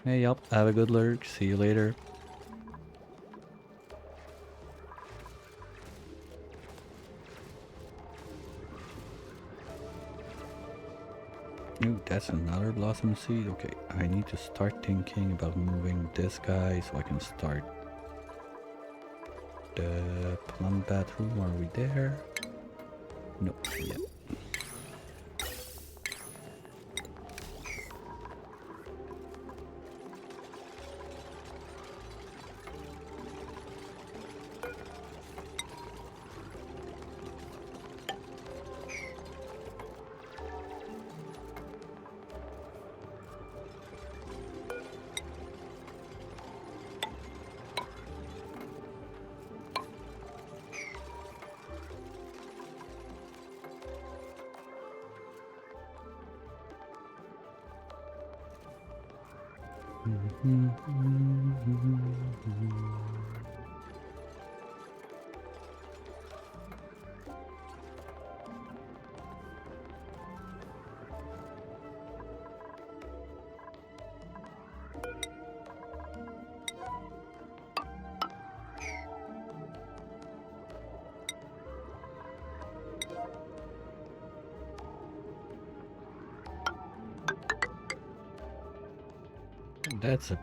Hey, yup, have a good lurk. See you later. Ooh, that's another blossom seed. Okay, I need to start thinking about moving this guy so I can start the plant bathroom. Are we there? Nope, yet. That's a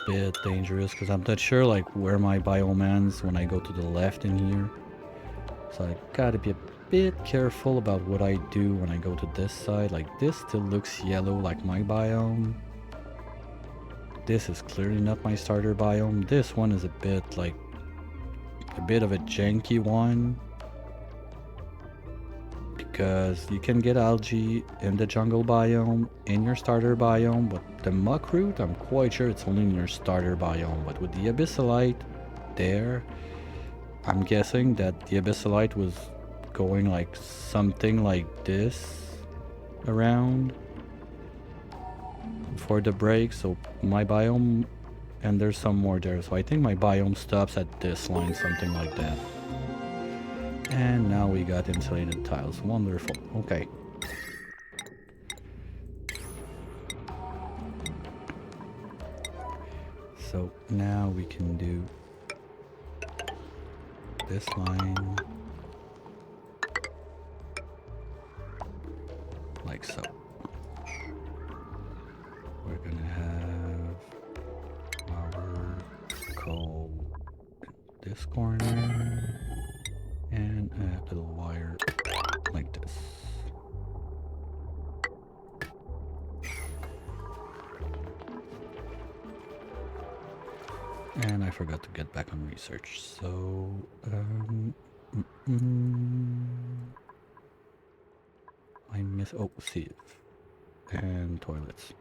bit dangerous because I'm not sure like where my biome ends when I go to the left in here. So I gotta be a bit careful about what I do when I go to this side. Like this still looks yellow like my biome. This is clearly not my starter biome. This one is a bit like a bit of a janky one. because you can get algae in the jungle biome in your starter biome, but the muck root, I'm quite sure it's only in your starter biome. But with the abyssalite there, I'm guessing that the abyssalite was going like something like this around for the break, so my biome, and there's some more there, so I think my biome stops at this line, something like that. And now we got insulated tiles. Wonderful. Okay. So now we can do this line like so. We're gonna have our coal in this corner and a little wire like this. And I forgot to get back on research, so I miss sieve and toilets.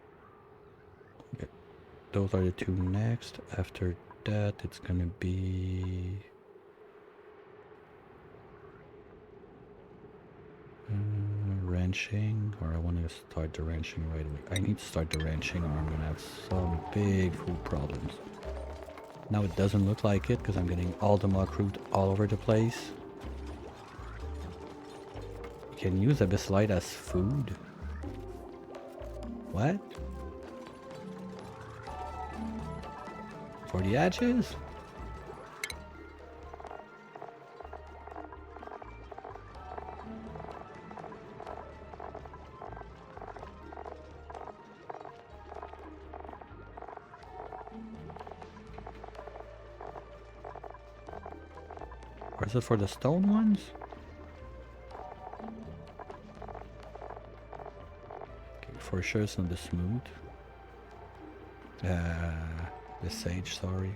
Okay, those are the two next. After that, it's gonna be ranching, or I want to start the ranching right away. I need to start the ranching, or I'm gonna have some big food problems. Now it doesn't look like it because I'm getting all the muck root all over the place. You can use abyssalite as food. What? For the edges? Or is it for the stone ones? Okay, for sure it's not the smooth. The sage, sorry.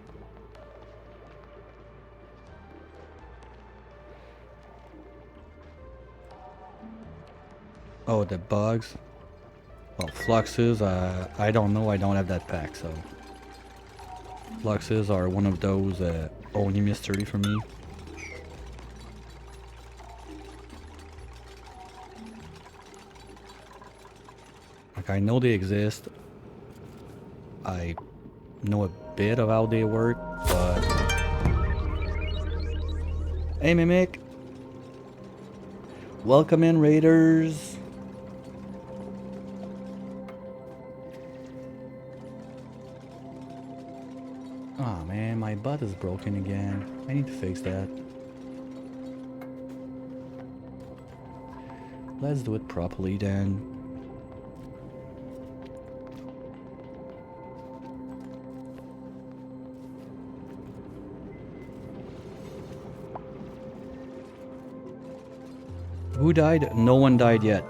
Oh, the bugs. Well, fluxes, I don't know, I don't have that pack, so. Fluxes are one of those only mystery for me. Like, I know they exist. I know a bit of how they work, but... Hey, Mimic! Welcome in, Raiders! Aw, man, my butt is broken again. I need to fix that. Let's do it properly then. Who died? No one died yet.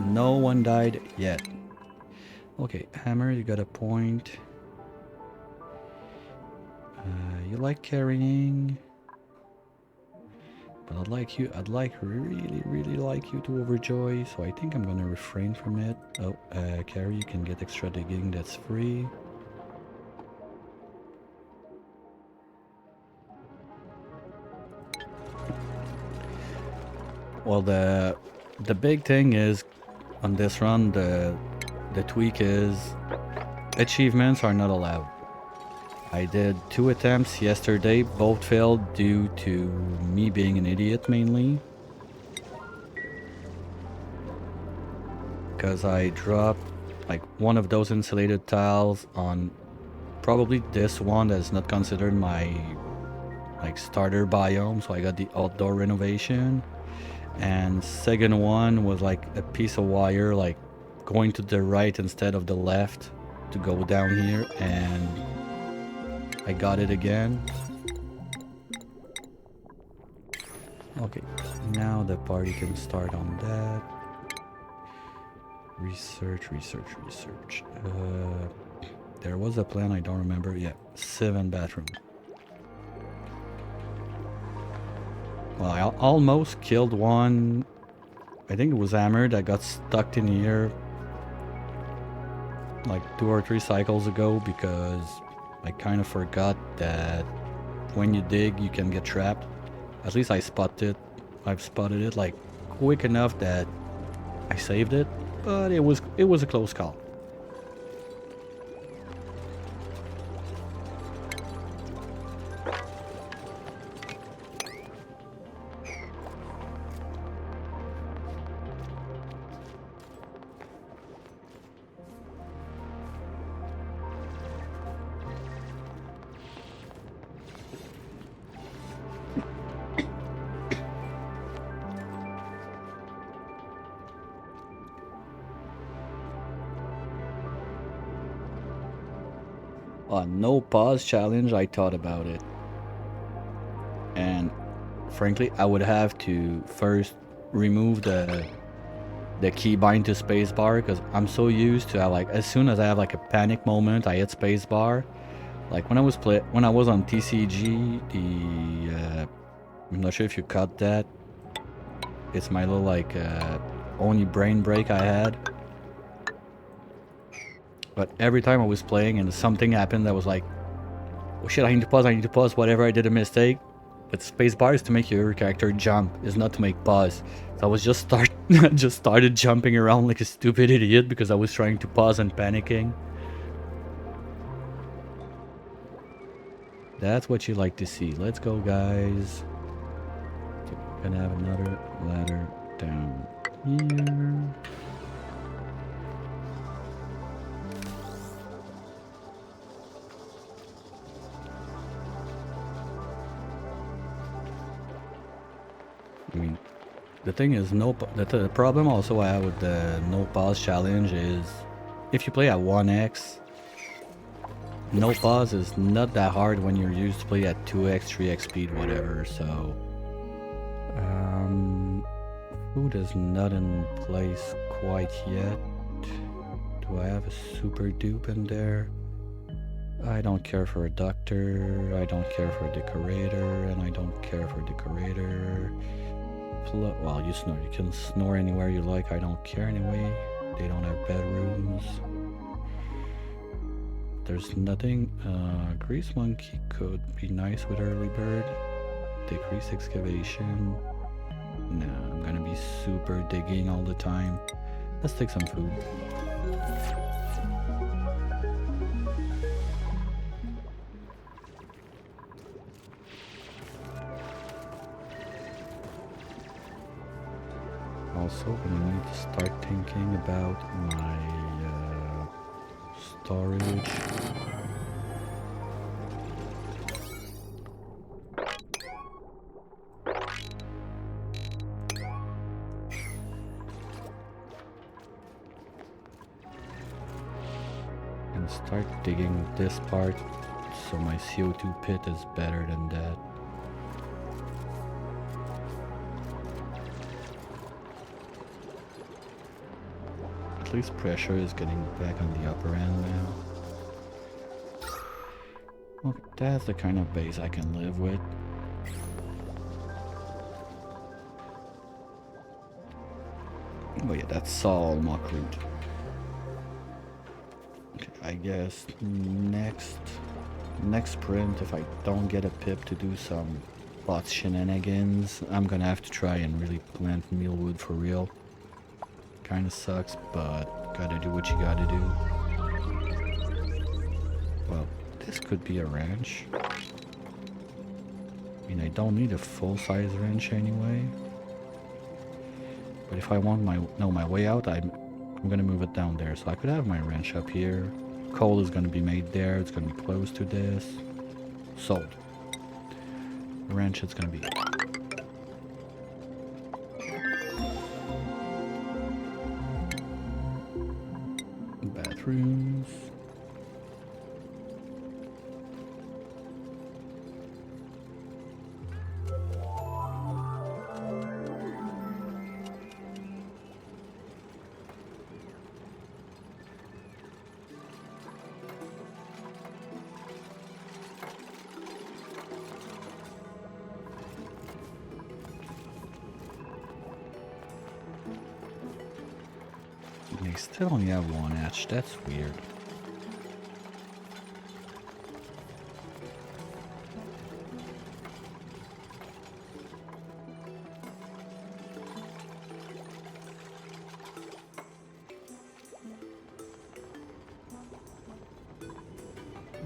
No one died yet. Okay, Hammer, you got a point. You like carrying, but I'd like really like you to overjoy, so I think I'm gonna refrain from it. Oh, carry, you can get extra digging, that's free. Well, the big thing is on this run, the tweak is achievements are not allowed. I did 2 attempts yesterday, both failed due to me being an idiot mainly. Because I dropped like one of those insulated tiles on probably this one that's not considered my like starter biome, so I got the outdoor renovation. And second one was like a piece of wire like going to the right instead of the left to go down here, and I got it again. Okay, now the party can start on that. Research. There was a plan, I don't remember. Yeah, 7 bathrooms. Well, I almost killed one I think it was Hammer that got stuck in here like 2 or 3 cycles ago because I kind of forgot that when you dig you can get trapped. At least I've spotted it like quick enough that I saved it, but it was a close call. No pause challenge, I thought about it. And frankly, I would have to first remove the keybind to spacebar because I'm so used to like as soon as I have like a panic moment, I hit spacebar. Like when I was on TCG, I'm not sure if you caught that. It's my little like only brain break I had. But every time I was playing and something happened that was like, oh shit, I need to pause, whatever, I did a mistake. But spacebar is to make your character jump, is not to make pause. So I was just started jumping around like a stupid idiot because I was trying to pause and panicking. That's what you like to see. Let's go, guys. We're gonna have another ladder down here. I mean, the thing is, the problem also I have with the no pause challenge is if you play at 1x, no pause is not that hard when you're used to play at 2x, 3x speed, whatever. So, food is not in place quite yet. Do I have a super dupe in there? I don't care for a doctor, I don't care for a decorator, and I don't care for a decorator. Well, you snore. You can snore anywhere you like. I don't care anyway. They don't have bedrooms. There's nothing. Grease monkey could be nice with early bird. Decrease excavation. No, I'm gonna be super digging all the time. Let's take some food. Also gonna need to start thinking about my storage. And start digging this part so my CO2 pit is better than that. At least pressure is getting back on the upper end now. Well, that's the kind of base I can live with. Oh yeah, that's all includ. Okay, I guess next sprint, if I don't get a pip to do some bot shenanigans, I'm gonna have to try and really plant mealwood for real. Kinda sucks, but gotta do what you gotta do. Well, this could be a ranch. I mean, I don't need a full-size ranch anyway. But if I want my way out, I'm gonna move it down there. So I could have my ranch up here. Coal is gonna be made there. It's gonna be close to this. Sold. The ranch is gonna be. Bathrooms. They still only have one hatch. That's weird.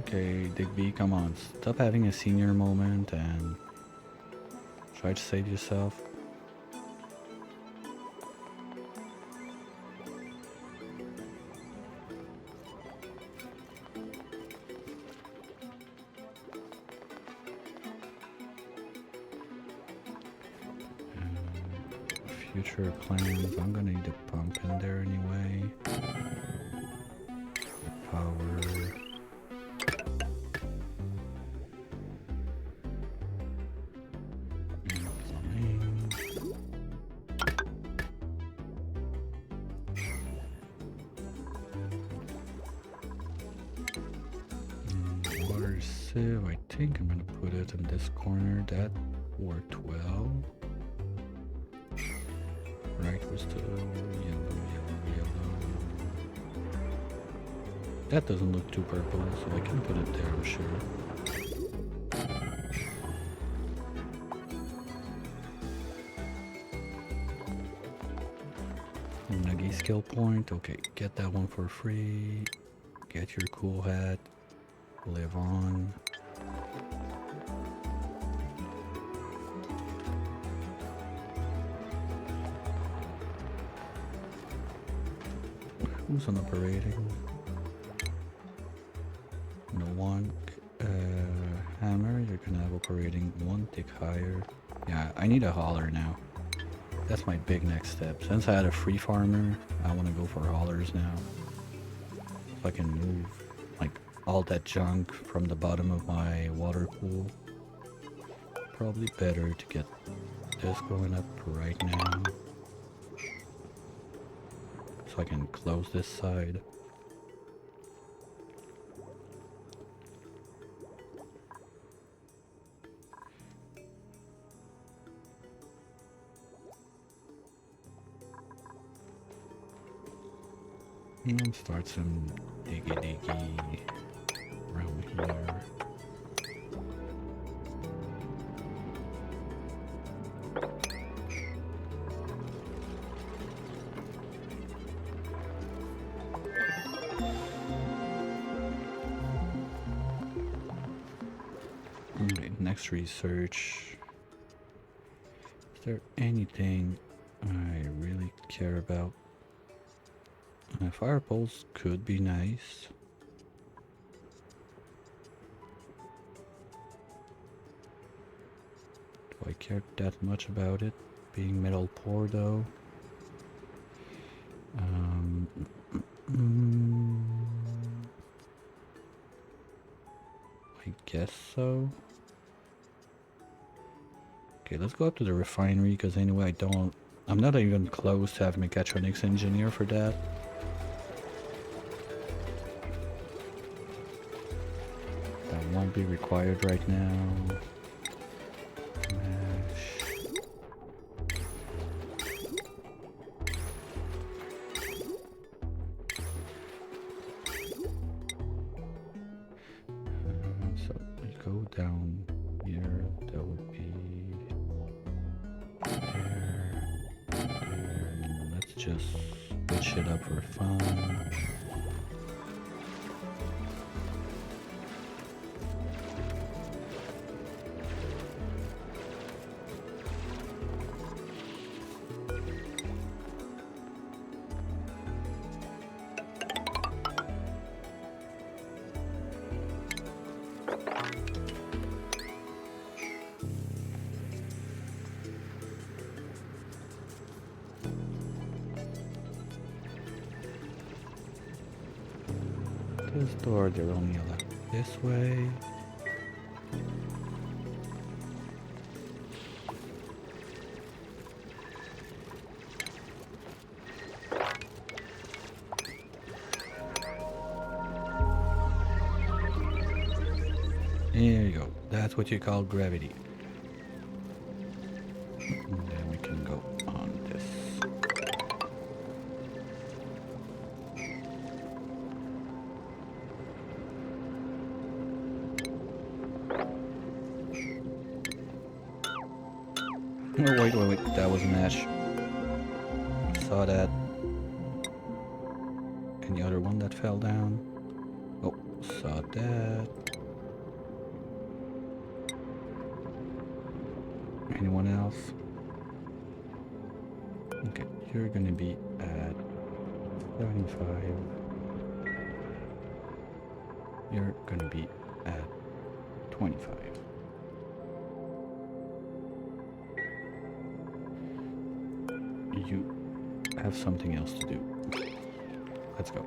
Okay, Digby, come on. Stop having a senior moment and try to save yourself. Future plans. I'm gonna need a pump in there anyway. Power. Water sieve. I think I'm gonna put it in this corner. That worked well. Right, was the yellow. That doesn't look too purple, so I can put it there, I'm sure. Nuggy skill point. Okay, get that one for free. Get your cool hat. Live on. Who's on operating? No one. Hammer, you're gonna have operating one tick higher. Yeah, I need a hauler now. That's my big next step. Since I had a free farmer, I want to go for haulers now. So I can move like all that junk from the bottom of my water pool. Probably better to get this going up right now. So I can close this side. And start some diggy around here. Okay, next research. Is there anything I really care about? Fire poles could be nice. Do I care that much about it being metal poor though? I guess so. Okay, let's go up to the refinery because anyway I'm not even close to having a mechatronics engineer for that. That won't be required right now. So we go down here, that would be there. Let's just switch it up for fun. This door, they're only allowed this way. There you go. That's what you call gravity. And then we can go on this. Oh, wait. That was an ash. Saw that. And the other one that fell down. Oh, saw that. Anyone else? Okay, you're gonna be at 75. You're gonna be at 25. You have something else to do. Let's go.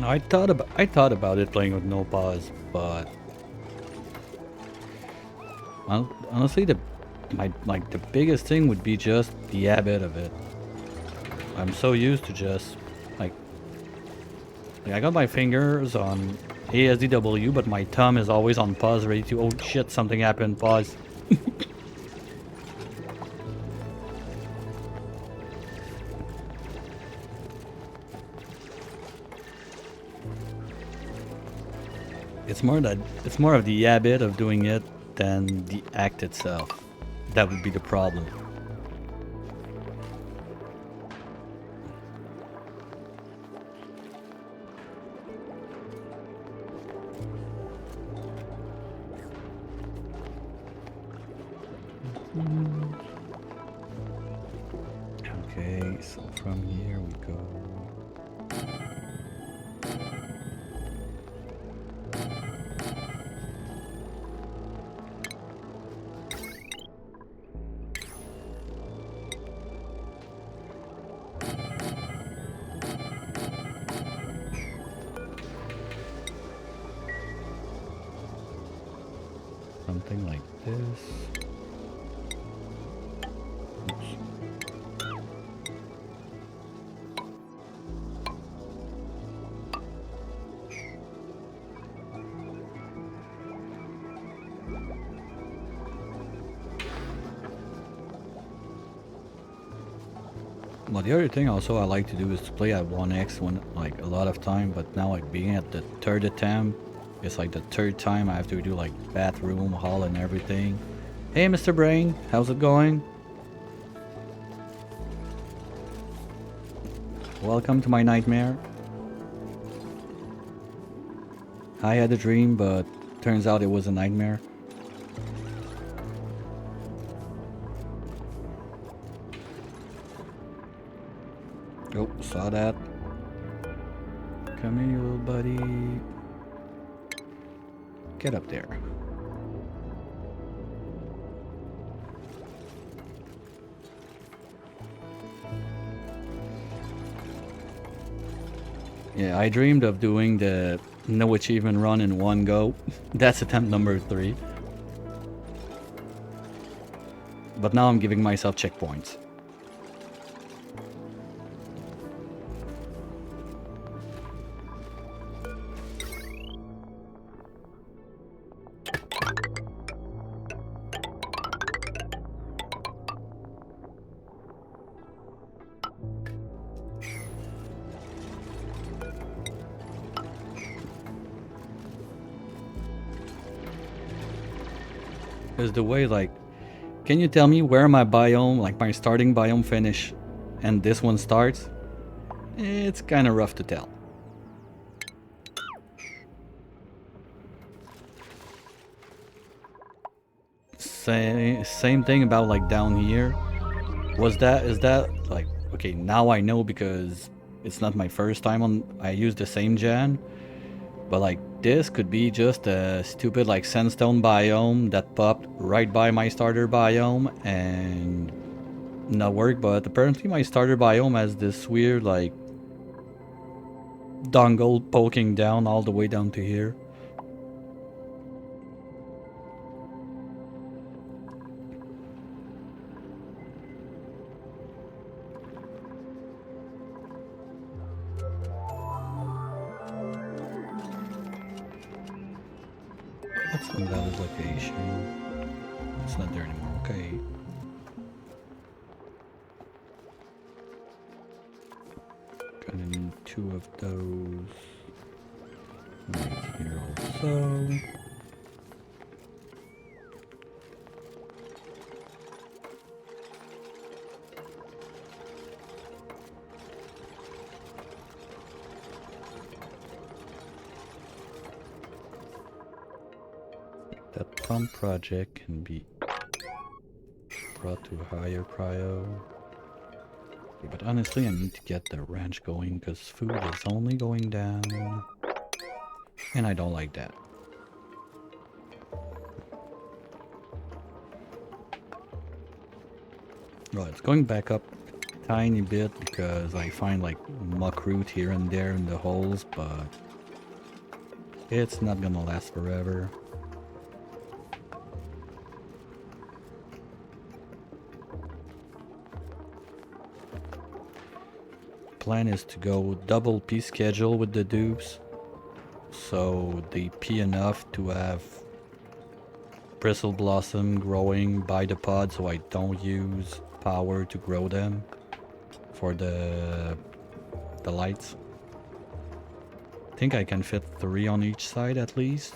I thought about it playing with no pause, but honestly, the biggest thing would be just the habit of it. I'm so used to just like I got my fingers on ASDW, but my thumb is always on pause, ready to, oh shit, something happened, pause. It's more of the habit of doing it than the act itself. That would be the problem. Okay, so from here we go. Something like this. Oops. Well, the other thing also I like to do is to play at 1x when like a lot of time, but now like being at the third attempt, it's like the third time I have to do like bathroom, hall and everything. Hey Mr. Brain, how's it going? Welcome to my nightmare. I had a dream, but turns out it was a nightmare. Oh, saw that. Come here, you little buddy. Get up there. Yeah, I dreamed of doing the no achievement run in one go. That's attempt number 3. But now I'm giving myself checkpoints. Because the way like Can you tell me where my biome, like my starting biome finish and this one starts? It's kind of rough to tell. Same thing about like down here. Is that like, okay, now I know because it's not my first time I use the same gen, but like this could be just a stupid like sandstone biome that popped right by my starter biome and not work, but apparently my starter biome has this weird like dongle poking down all the way down to here. That's an invalid location. It's not there anymore, okay. Gonna need 2 of those. Right here also. That pump project can be brought to a higher prio. Okay, but honestly, I need to get the ranch going because food is only going down. And I don't like that. Well, it's going back up a tiny bit because I find like muck root here and there in the holes, but it's not gonna last forever. Plan is to go double P schedule with the dupes, so they P enough to have bristle blossom growing by the pod, so I don't use power to grow them for the lights. I think I can fit 3 on each side at least.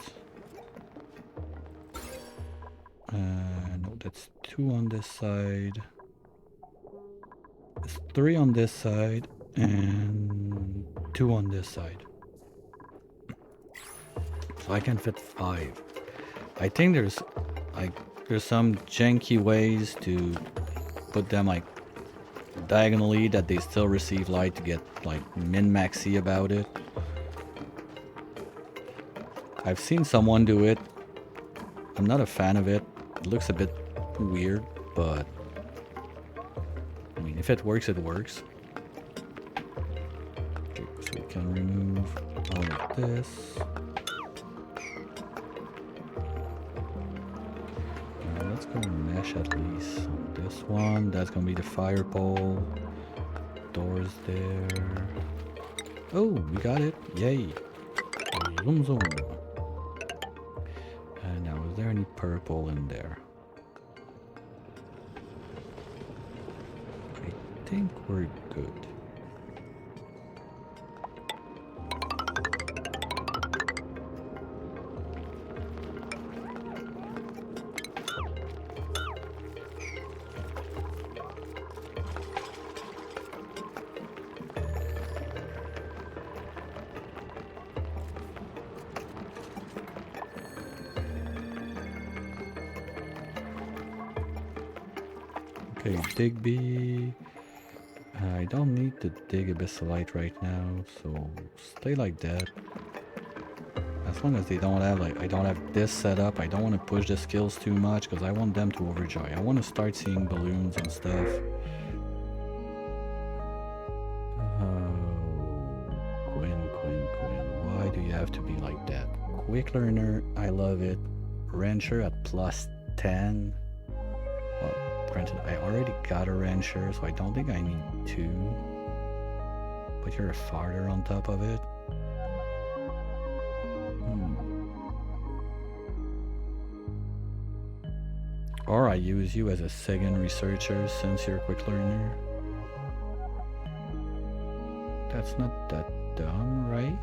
No, that's 2 on this side. It's 3 on this side and 2 on this side. So I can fit 5. I think there's some janky ways to put them like diagonally that they still receive light to get like min-maxy about it. I've seen someone do it. I'm not a fan of it. It looks a bit weird, but I mean, if it works, it works. Okay, so we can remove all of this. Let's go mesh at least on this one. That's gonna be the fire pole. Doors there. Oh, we got it. Yay. Zoom zoom. And now, is there any purple in there? I think we're good. Okay, Digby. I don't need to dig Abyssalite right now, so stay like that. As long as they don't have, like, I don't have this set up, I don't want to push the skills too much because I want them to overjoy. I want to start seeing balloons and stuff. Oh, Quinn. Why do you have to be like that? Quick learner, I love it. Rancher at +10. Well, granted, I already got a rancher, so I don't think I need 2. But you're a farther on top of it. Or I use you as a second researcher since you're a quick learner. That's not that dumb, right?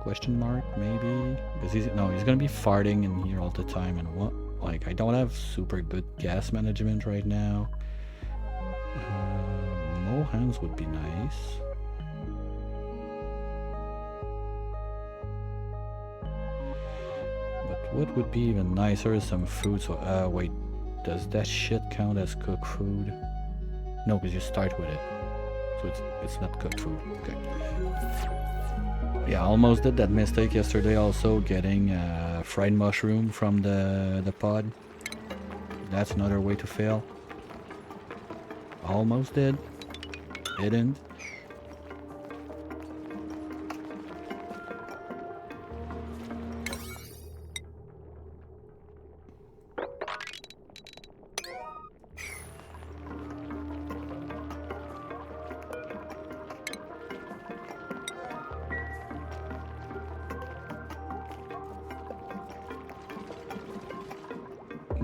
Question mark, maybe? Because he's gonna be farting in here all the time, and Like, I don't have super good gas management right now. More hands would be nice. But what would be even nicer is some food. So, wait, does that shit count as cooked food? No, because you start with it. So it's not cooked food. Okay. Yeah, I almost did that mistake yesterday also, getting fried mushroom from the pod. That's another way to fail. Almost did. Didn't.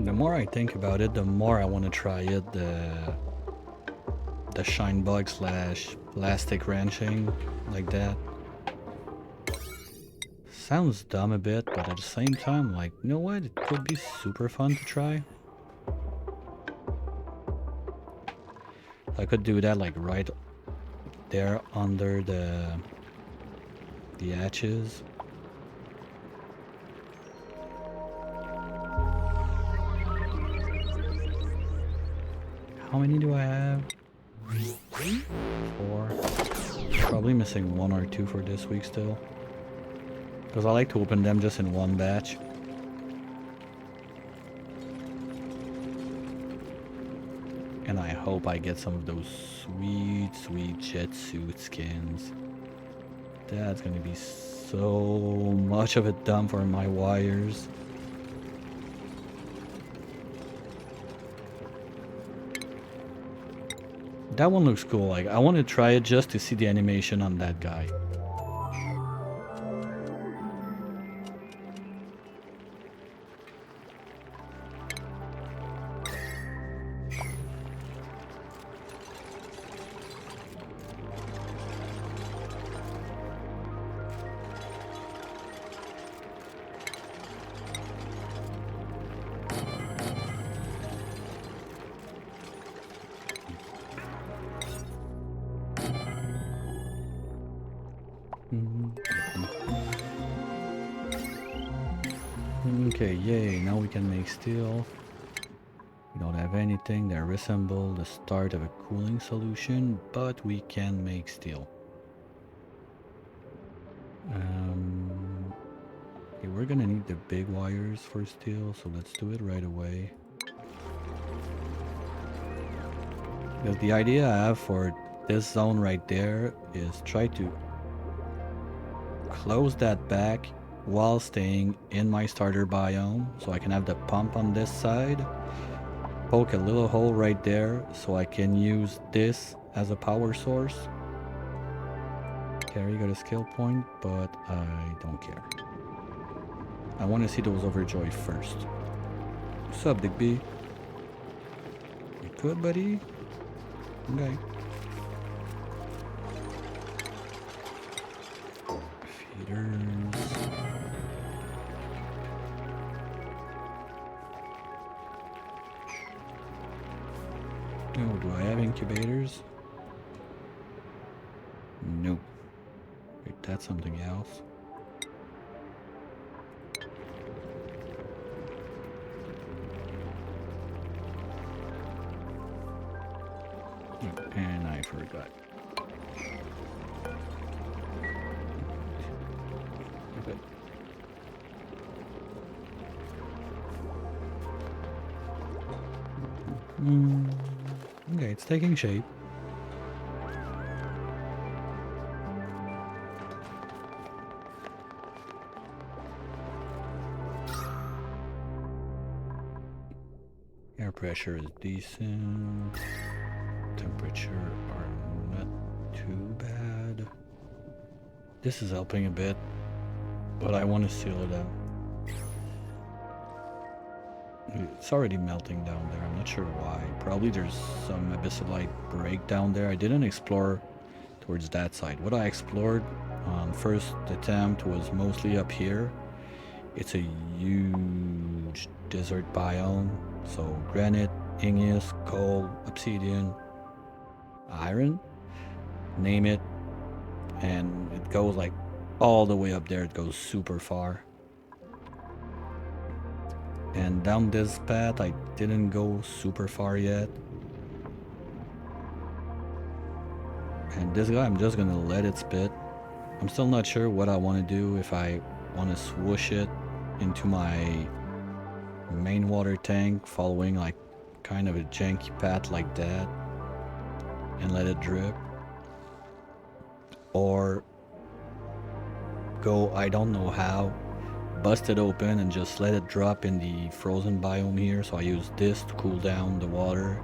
The more I think about it, the more I want to try it. The shine bug slash plastic wrenching, like that. Sounds dumb a bit, but at the same time, like, you know what? It could be super fun to try. I could do that like right there under the hatches. How many do I have? 4. Probably missing 1 or 2 for this week still. Because I like to open them just in one batch. And I hope I get some of those sweet, sweet jet suit skins. That's gonna be so much of it done for my wires. That one looks cool. Like, I want to try it just to see the animation on that guy. Okay, yay, now we can make steel. We don't have anything that resembles the start of a cooling solution, but we can make steel. Okay, we're gonna need the big wires for steel, so let's do it right away. Because the idea I have for this zone right there is try to close that back while staying in my starter biome, so I can have the pump on this side, poke a little hole right there so I can use this as a power source. Carry got a skill point, but I don't care. I want to see those overjoy first. What's up, Big B? You good, buddy? Okay. Feeders. Oh, do I have incubators? Nope. Wait, that's something else. Oh, and I forgot. Okay. Okay, it's taking shape. Air pressure is decent. Temperature are not too bad. This is helping a bit, but I want to seal it out. It's already melting down there. I'm not sure why. Probably there's some abyssalite break down there. I didn't explore towards that side. What I explored on first attempt was mostly up here. It's a huge huge desert biome. So granite, igneous, coal, obsidian, iron, name it, and it goes like all the way up there. It goes super far. And down this path I didn't go super far yet. And this guy, I'm just gonna let it spit. I'm still not sure what I want to do, if I want to swoosh it into my main water tank following like kind of a janky path like that and let it drip, or go, I don't know how, bust it open and just let it drop in the frozen biome here. So I use this to cool down the water.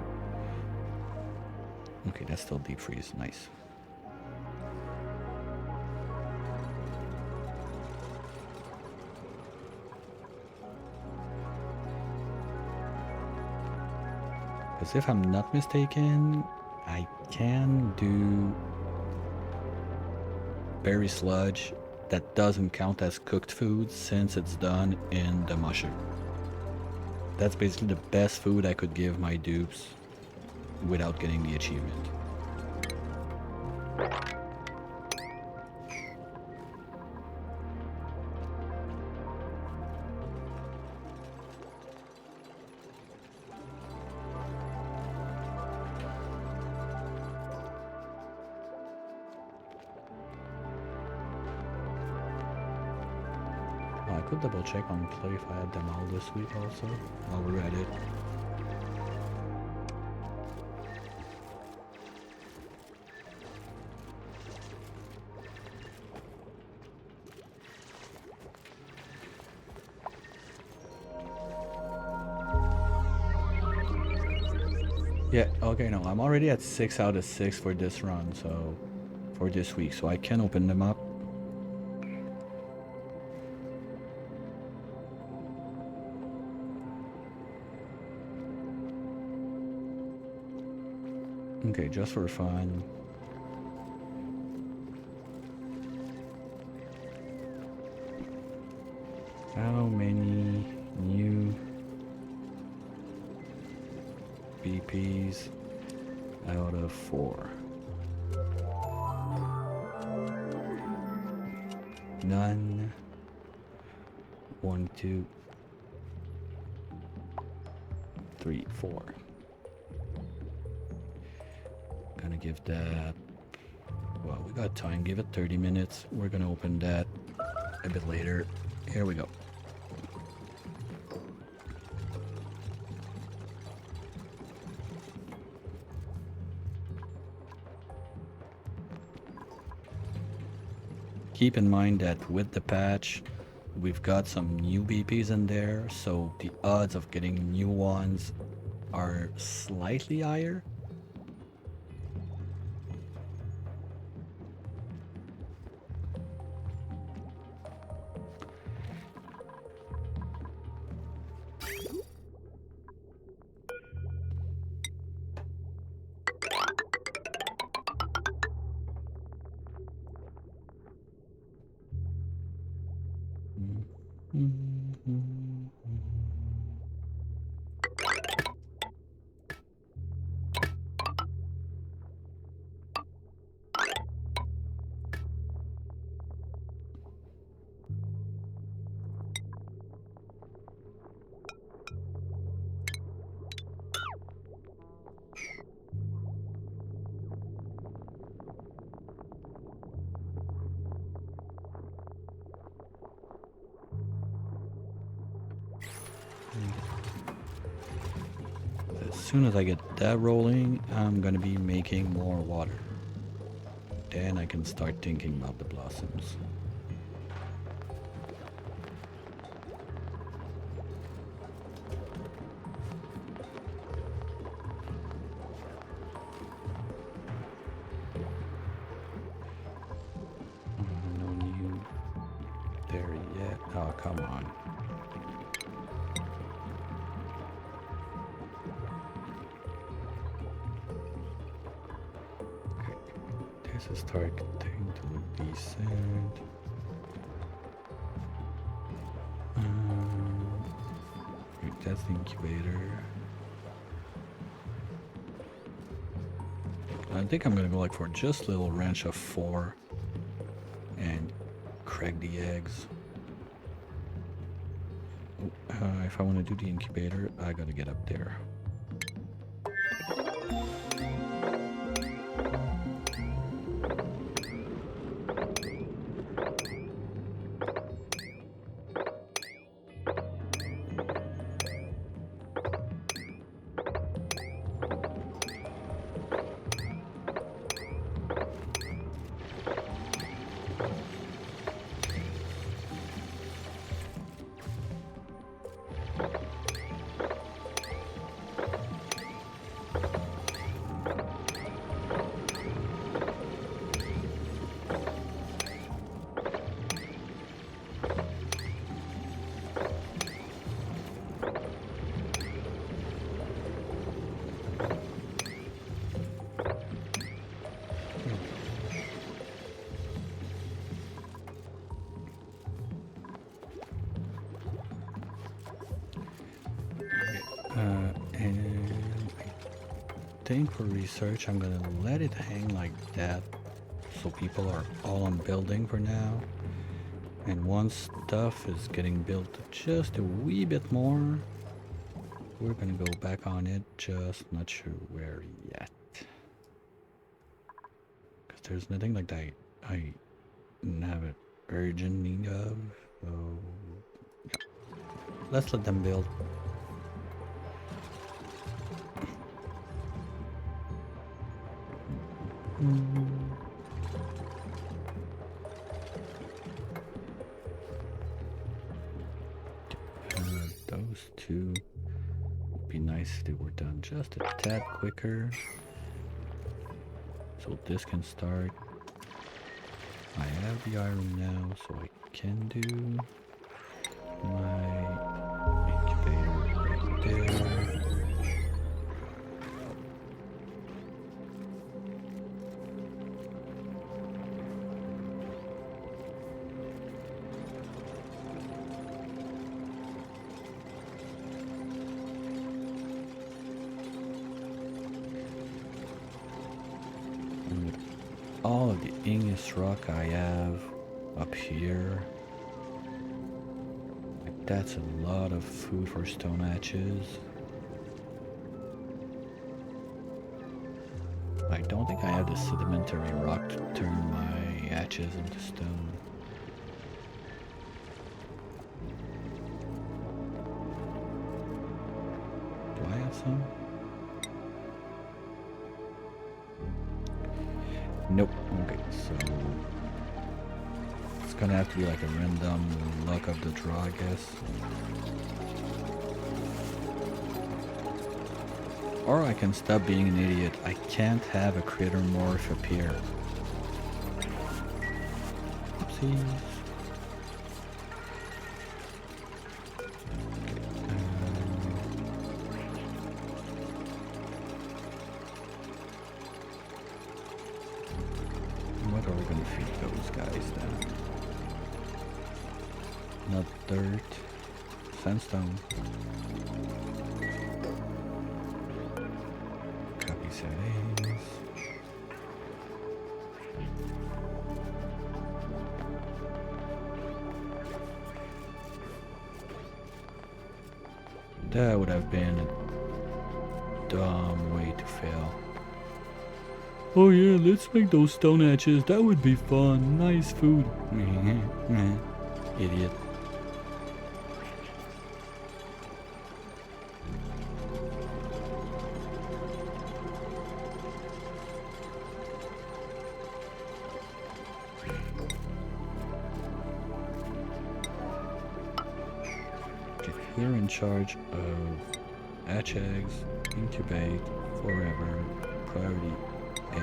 Okay, that's still deep freeze. Nice. Because if I'm not mistaken, I can do berry sludge that doesn't count as cooked food since it's done in the musher. That's basically the best food I could give my dupes without getting the achievement. I could double check on play if I had them all this week also, while we're at it. Yeah, okay, no, I'm already at 6 out of 6 for this run, so for this week, so I can open them up. Okay, just for fun. How many new BPs out of 4? None. 1, 2, 3, 4. Gonna give that, well, we got time, give it 30 minutes. We're gonna open that a bit later. Here we go. Keep in mind that with the patch, we've got some new BPs in there, so the odds of getting new ones are slightly higher. As soon as I get that rolling, I'm gonna be making more water. Then I can start thinking about the blossoms. No new there yet. Oh, come on. This is starting to look decent. that's the incubator. I think I'm gonna go like for just a little ranch of 4 and crack the eggs. If I want to do the incubator, I gotta get up there. And I think for research, I'm gonna let it hang like that, so people are all on building for now. And once stuff is getting built just a wee bit more, we're gonna go back on it, just not sure where yet. Because there's nothing like that I have an urgent need of, so yeah. Let's let them build. Those two would be nice if they were done just a tad quicker. So this can start. I have the iron now, so I can do my incubator right there. All of the igneous rock I have up here, like that's a lot of food for stone hatches. I don't think I have the sedimentary rock to turn my hatches into stone. Do I have some? Nope. Okay, so it's gonna have to be like a random luck of the draw, I guess. Or I can stop being an idiot. I can't have a critter morph appear. Oopsies. What are we gonna feed those guys then? Not dirt, sandstone. Copy settings. That would have been a dumb way to fail. Oh yeah, let's make those stone hatches. That would be fun. Nice food. Idiot. Okay, you're in charge of hatch eggs, incubate, forever, priority 8,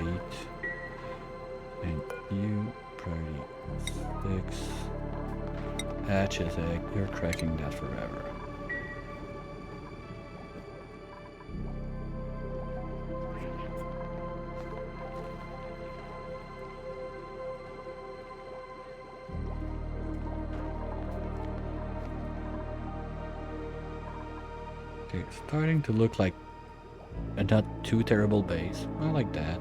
and you priority 6. Hatches egg, you're cracking that forever. Okay, starting to look like a not too terrible base. I like that.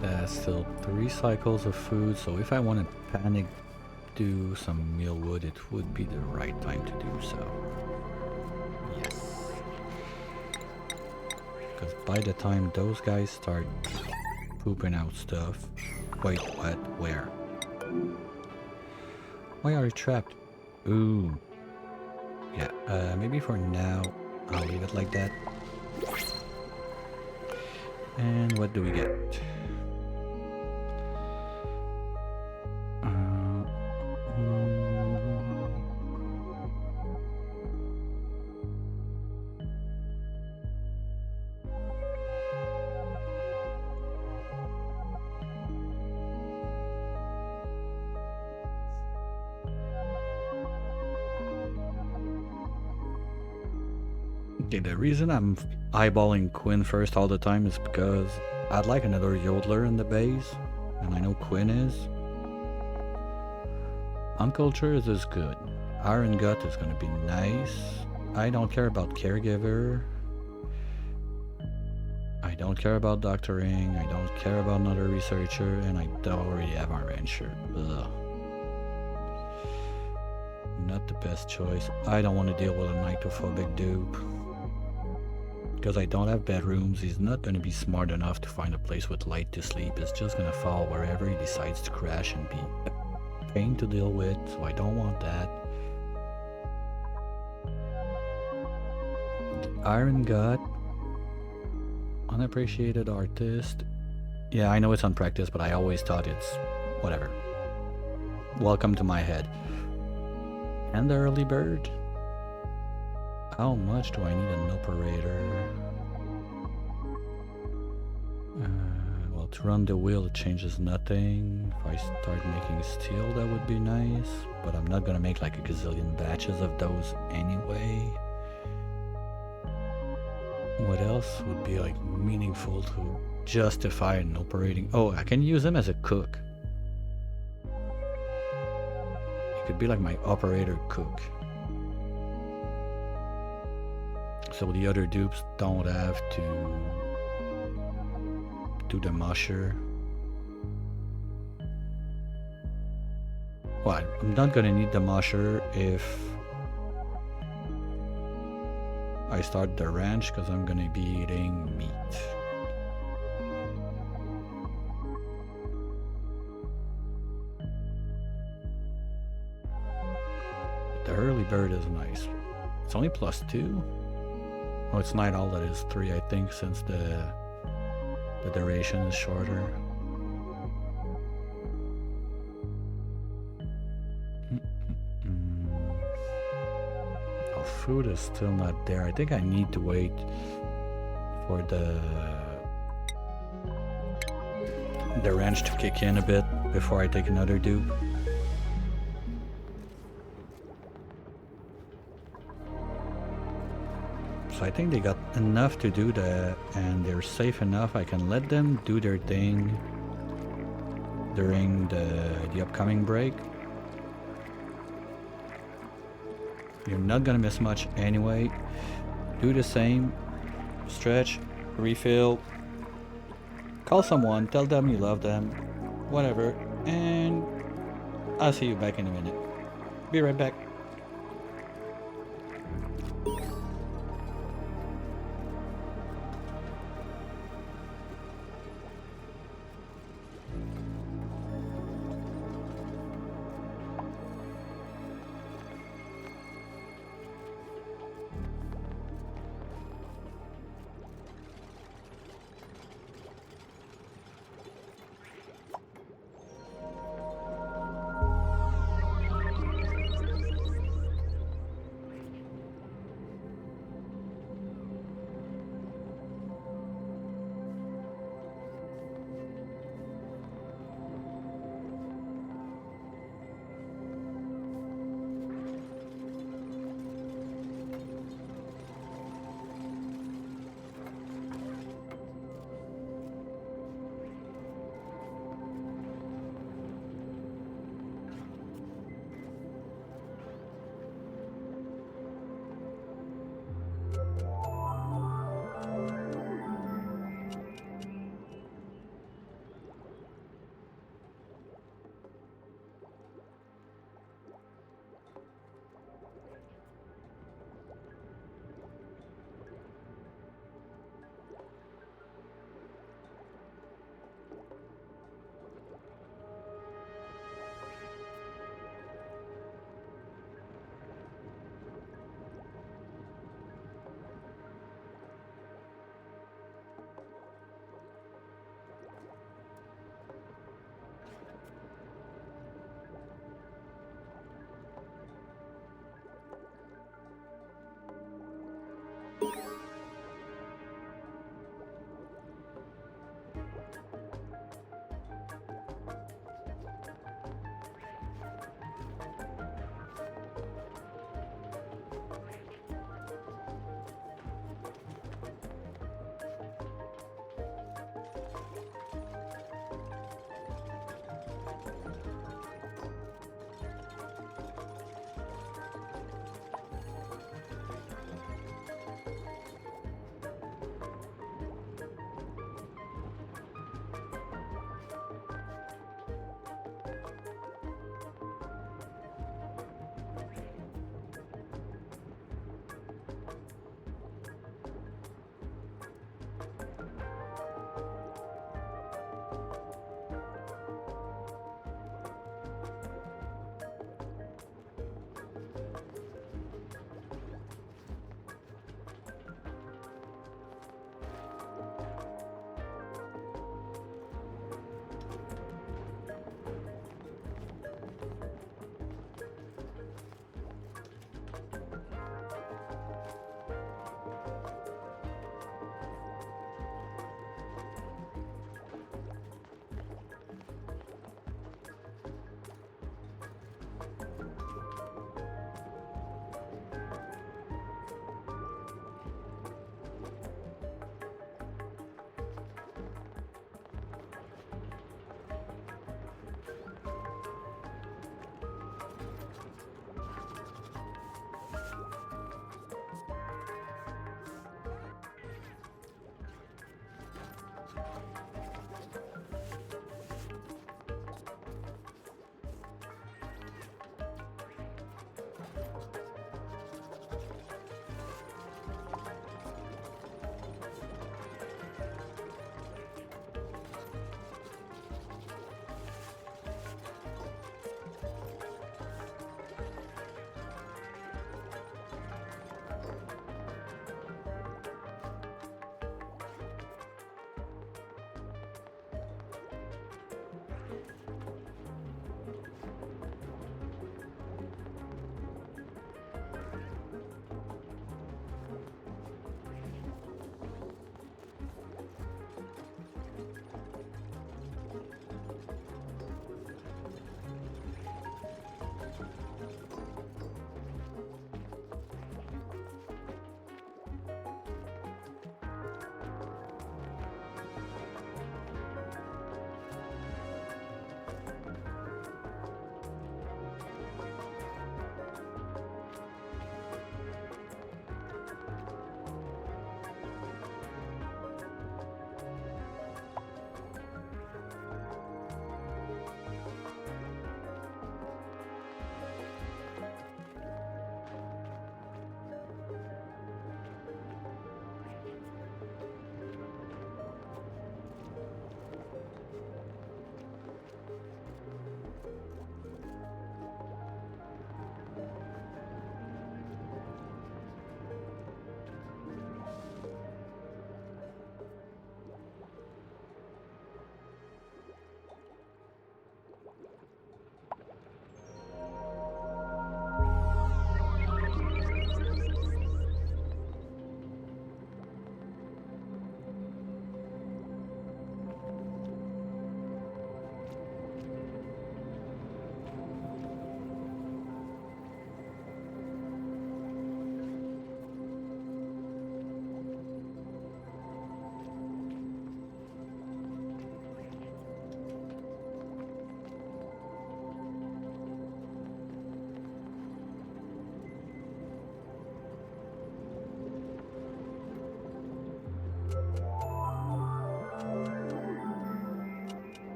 There's still 3 cycles of food, so if I want to panic do some mealwood, it would be the right time to do so. Yes. Because by the time those guys start pooping out stuff... Wait, what? Where? Why are you trapped? Ooh. Yeah, maybe for now, I'll leave it like that. And what do we get? Okay, the reason I'm eyeballing Quinn first all the time is because I'd like another Yodeler in the base, and I know Quinn is. Unculture is good. Iron Gut is gonna be nice. I don't care about Caregiver. I don't care about Doctoring. I don't care about another Researcher, and I don't already have our Rancher. Ugh. Not the best choice. I don't want to deal with a Nitrophobic dupe. Because I don't have bedrooms, he's not going to be smart enough to find a place with light to sleep. He's just going to fall wherever he decides to crash and be a pain to deal with, so I don't want that. Iron Gut. Unappreciated artist. Yeah, I know it's unpracticed, but I always thought it's... whatever. Welcome to my head. And the early bird. How much do I need an operator? Well, to run the wheel it changes nothing. If I start making steel that would be nice, but I'm not gonna make like a gazillion batches of those anyway. What else would be like meaningful to justify an operating? Oh, I can use him as a cook. He could be like my operator cook. So the other dupes don't have to do the musher. Well, I'm not gonna need the musher if I start the ranch, because I'm gonna be eating meat. But the early bird is nice. It's only +2. Oh, it's not all that is 3, I think, since the duration is shorter. Oh, food is still not there. I think I need to wait for the ranch to kick in a bit before I take another dupe. So I think they got enough to do that, and they're safe enough. I can let them do their thing during the upcoming break. You're not gonna miss much anyway. Do the same. Stretch, refill, call someone, tell them you love them, whatever, and I'll see you back in a minute. Be right back.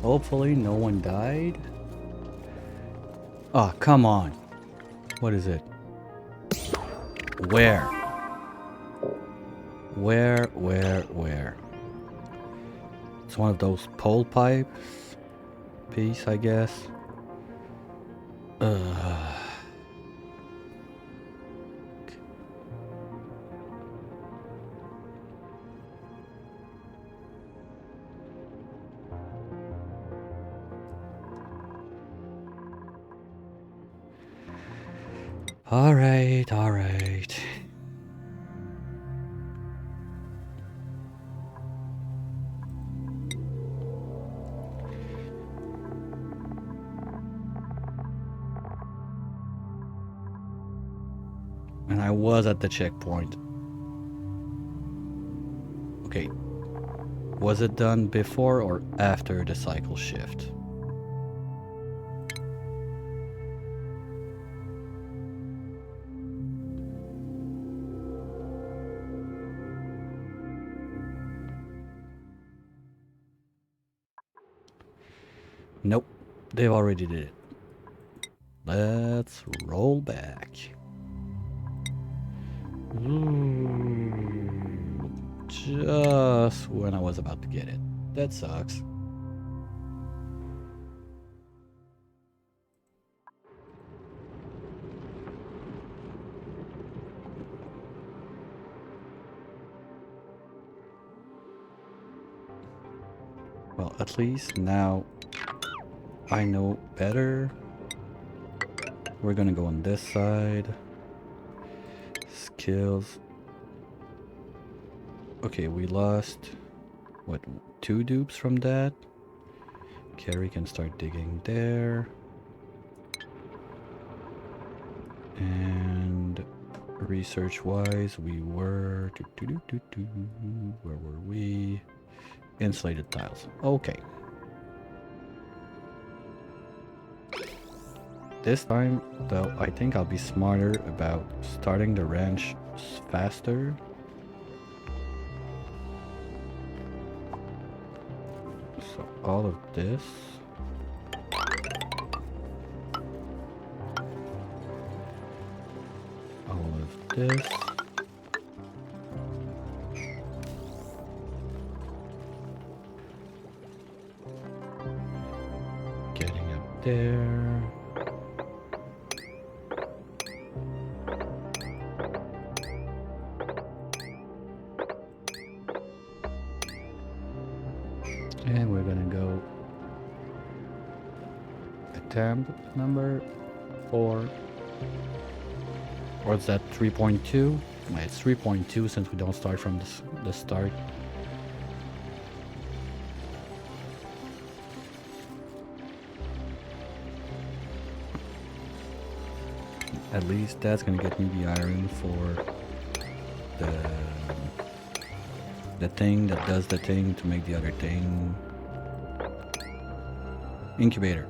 Hopefully no one died. Oh, come on. What is it? Where? Where? It's one of those pole pipes piece, I guess. Alright. And I was at the checkpoint. Okay. Was it done before or after the cycle shift? Nope. They've already did it. Let's roll back. Just when I was about to get it. That sucks. Well, at least now I know better. We're gonna go on this side. Skills. Okay, we lost, what, 2 dupes from that? Carrie can start digging there. And research-wise, we were... Where were we? Insulated tiles. Okay. This time, though, I think I'll be smarter about starting the ranch faster. So all of this. All of this. Getting up there. And we're gonna go attempt number 4. Or is that 3.2? It's 3.2 since we don't start from the start. At least that's gonna get me the iron for the thing that does the thing to make the other thing. Incubator.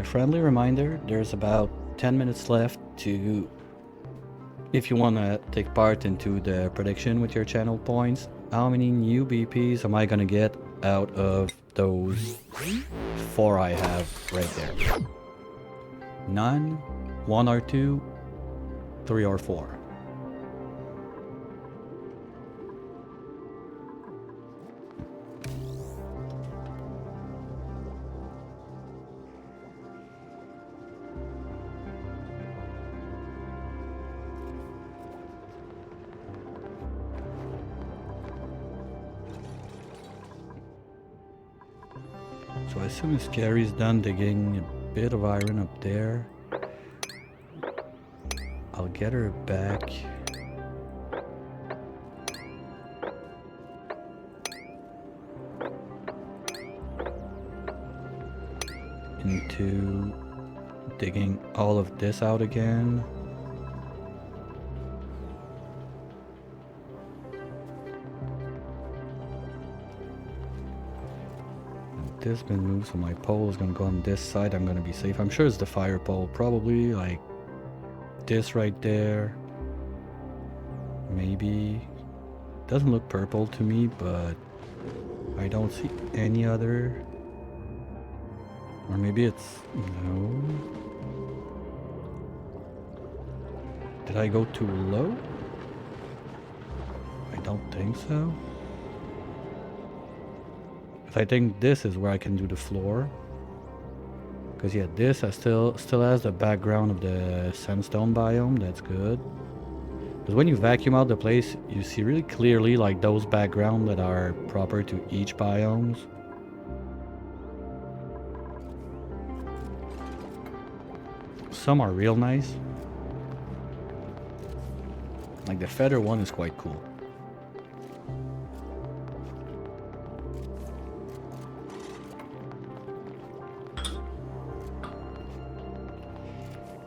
Friendly reminder, there's about 10 minutes left to, if you want to take part into the prediction with your channel points. How many new BPs am I gonna get out of those 4 I have right there? None, 1 or 2, 3 or 4. So as soon as Carrie's done digging a bit of iron up there, I'll get her back into digging all of this out again. This been moved, so my pole is gonna go on this side. I'm gonna be safe. I'm sure it's the fire pole, probably like this right there. Maybe Doesn't look purple to me, but I don't see any other. Or maybe it's... no. Did I go too low? I don't think so. I think this is where I can do the floor. Because yeah, this still has the background of the sandstone biome. That's good. Because when you vacuum out the place, you see really clearly like those backgrounds that are proper to each biomes. Some are real nice. Like the feather one is quite cool.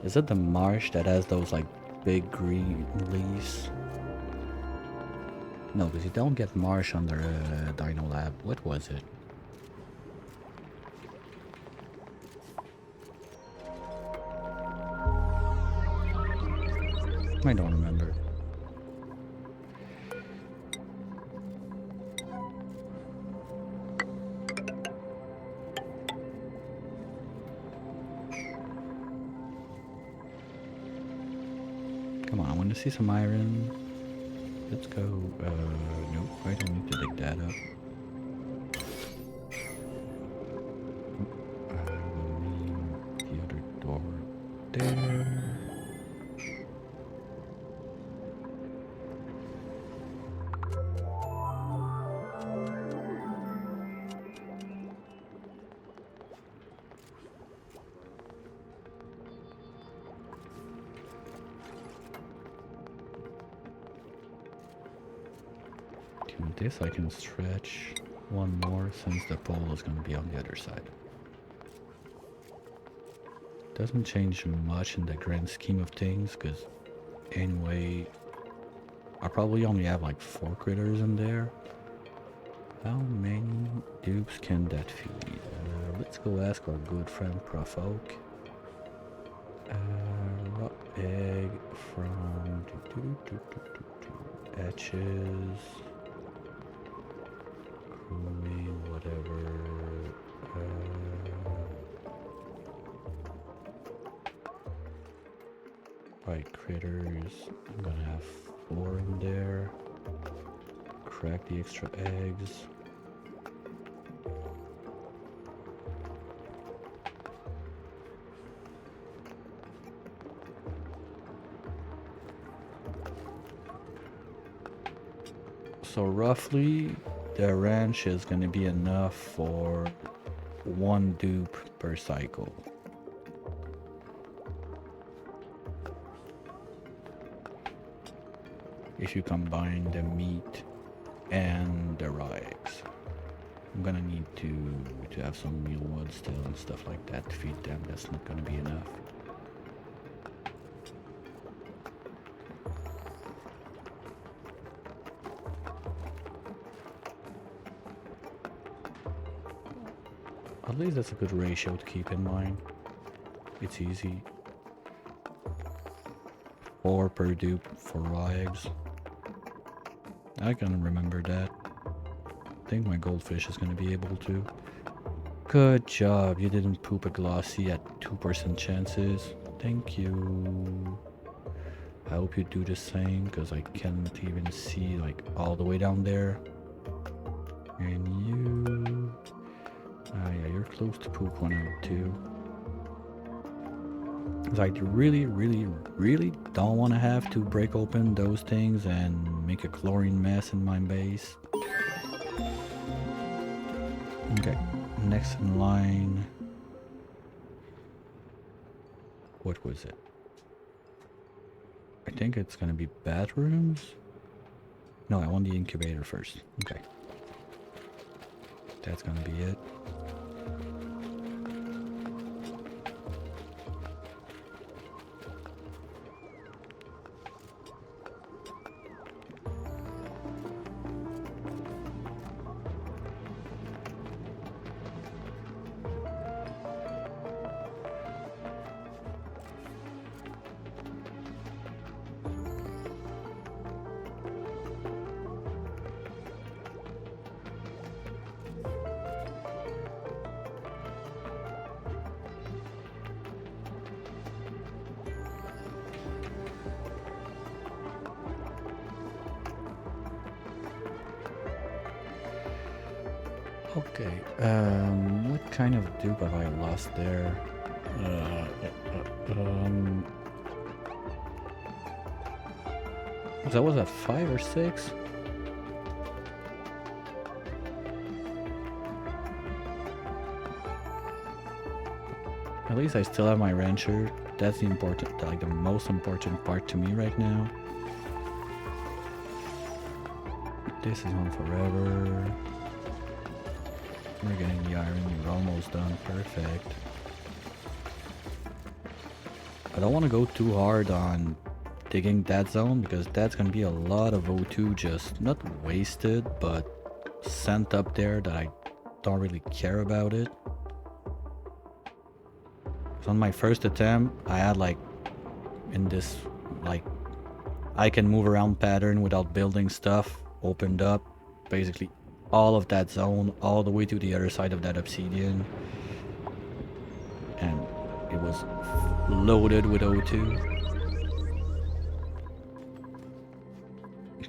Is it the marsh that has those like big green leaves? No, because you don't get marsh under Dino Lab. What was it? I don't remember. Come on, I want to see some iron. Let's go. Nope, I don't need to dig that up. The other door there. This I can stretch one more since the pole is going to be on the other side. Doesn't change much in the grand scheme of things because anyway I probably only have like 4 critters in there. How many dupes can that feed? Let's go ask our good friend Profolk. Raw egg from etches. Whatever. Right, critters. I'm gonna have 4 in there. Crack the extra eggs. So roughly the ranch is going to be enough for 1 dupe per cycle. If you combine the meat and the raw eggs. I'm gonna need to have some mealwood still and stuff like that to feed them. That's not gonna be enough. At least that's a good ratio to keep in mind. It's easy. 4 per dupe for raw eggs. I can remember that. I think my goldfish is going to be able to. Good job. You didn't poop a glossy at 2% chances. Thank you. I hope you do the same because I can't even see like all the way down there. And you... ah yeah, you're close to poop 102. Because I really don't want to have to break open those things and make a chlorine mess in my base. Okay, next in line. What was it? I think it's gonna be bathrooms. No, I want the incubator first. Okay. That's gonna be it. Okay, what kind of dupe have I lost there? Um, that was at 5 or 6? At least I still have my rancher. That's the important, like the most important part to me right now. This is on forever. We're getting the iron. You're almost done. Perfect. I don't want to go too hard on digging that zone because that's going to be a lot of O2 just not wasted but sent up there that I don't really care about it. So on my first attempt I had like in this like I can move around pattern without building stuff opened up basically all of that zone all the way to the other side of that obsidian, and it was loaded with O2.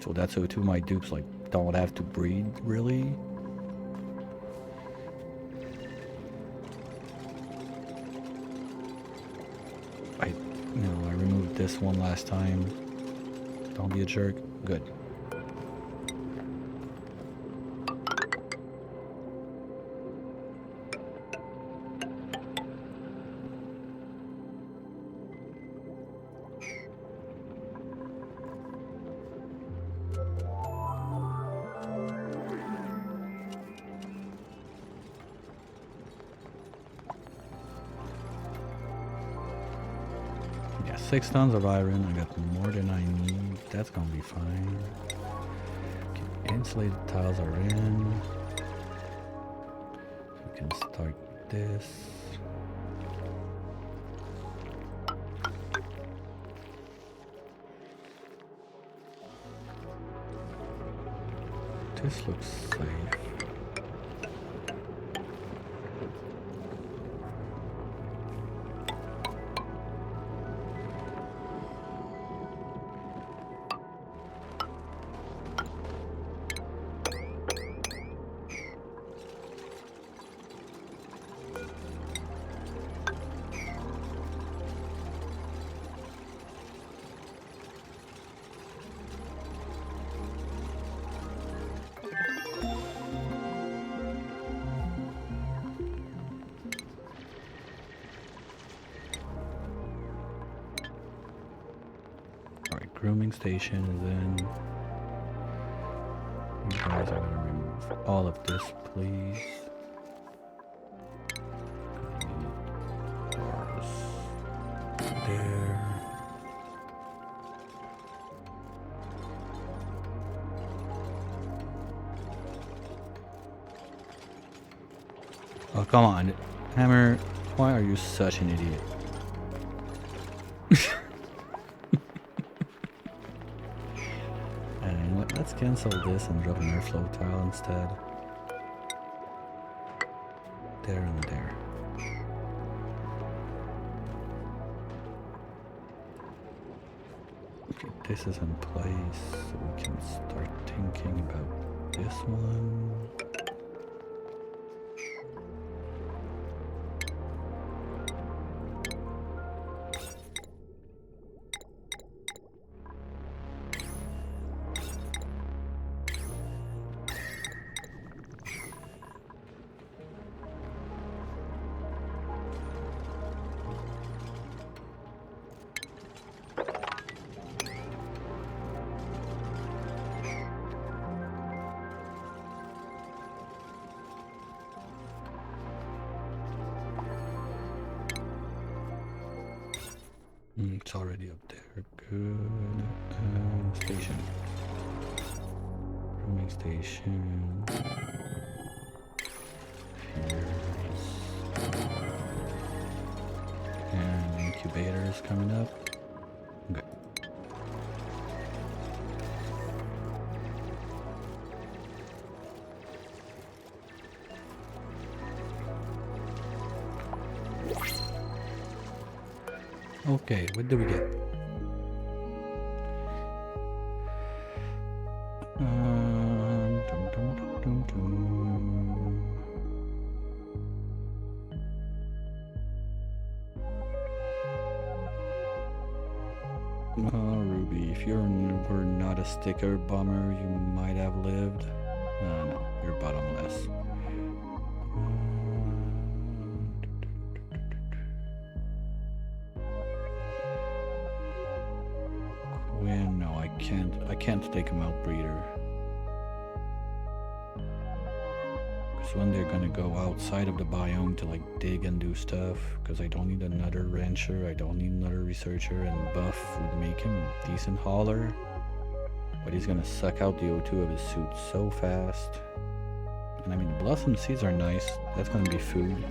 So that's O2 my dupes like don't have to breed really. I removed this one last time. Don't be a jerk. Good. Yeah, 6 tons of iron. I got more than I need. That's gonna be fine. Okay, insulated tiles are in. We can start this. This looks safe. Grooming station is in. You guys are gonna remove all of this, please. Bars there. Oh, come on. Hammer, why are you such an idiot? Let's cancel this and drop an airflow tile instead. There and there. Okay, this is in place, so we can start thinking about this one. It's already up there. Good. Station. Rooming station. Here's. And incubators coming up. Okay. Okay, what do we get? Dum, dum, dum, dum, dum. if you were not a sticker bomber, you might have lived. No, you're bottomless. Quinn, no, I can't take him out breeder. Because when they're gonna go outside of the biome to like dig and do stuff, because I don't need another rancher, I don't need another researcher, and buff would make him a decent hauler. But he's gonna suck out the O2 of his suit so fast. And I mean, the blossom seeds are nice. That's gonna be food.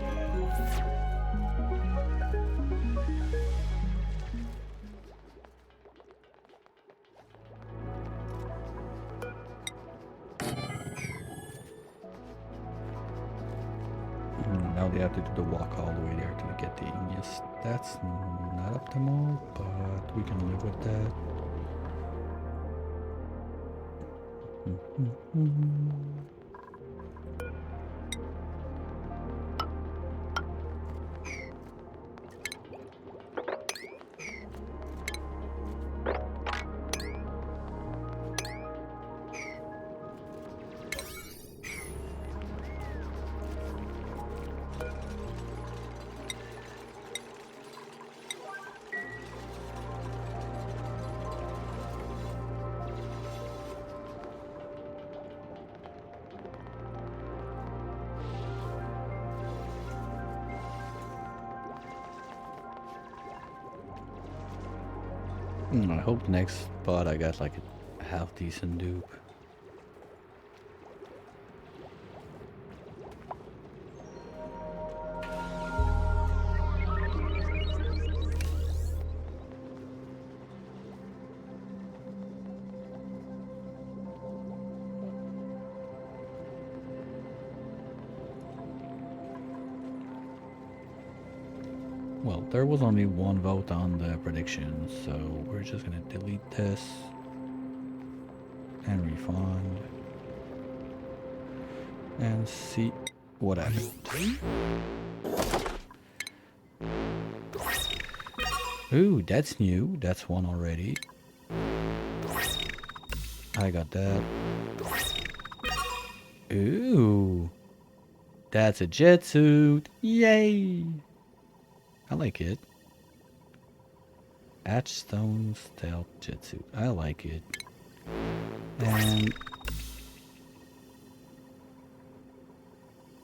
Now they have to do the walk all the way there to get the Igneous. That's not optimal, but we can live with that. I hope next spot I got like a half decent dupe. Well, there was only one vote on the predictions, so we're just gonna delete this and refund and see what happened. Ooh, that's new. That's one already. I got that. Ooh, that's a jet suit. Yay! I like it. Achstone Stealth Jetsuit. I like it. And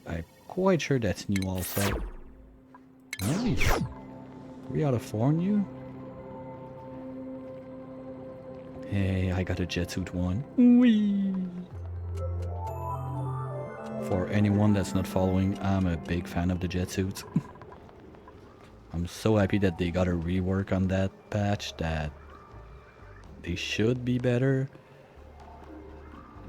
I'm quite sure that's new also. Nice. 3 out of 4 new. Hey, I got a Jetsuit 1. Whee! For anyone that's not following, I'm a big fan of the Jetsuits. I'm so happy that they got a rework on that patch, that they should be better.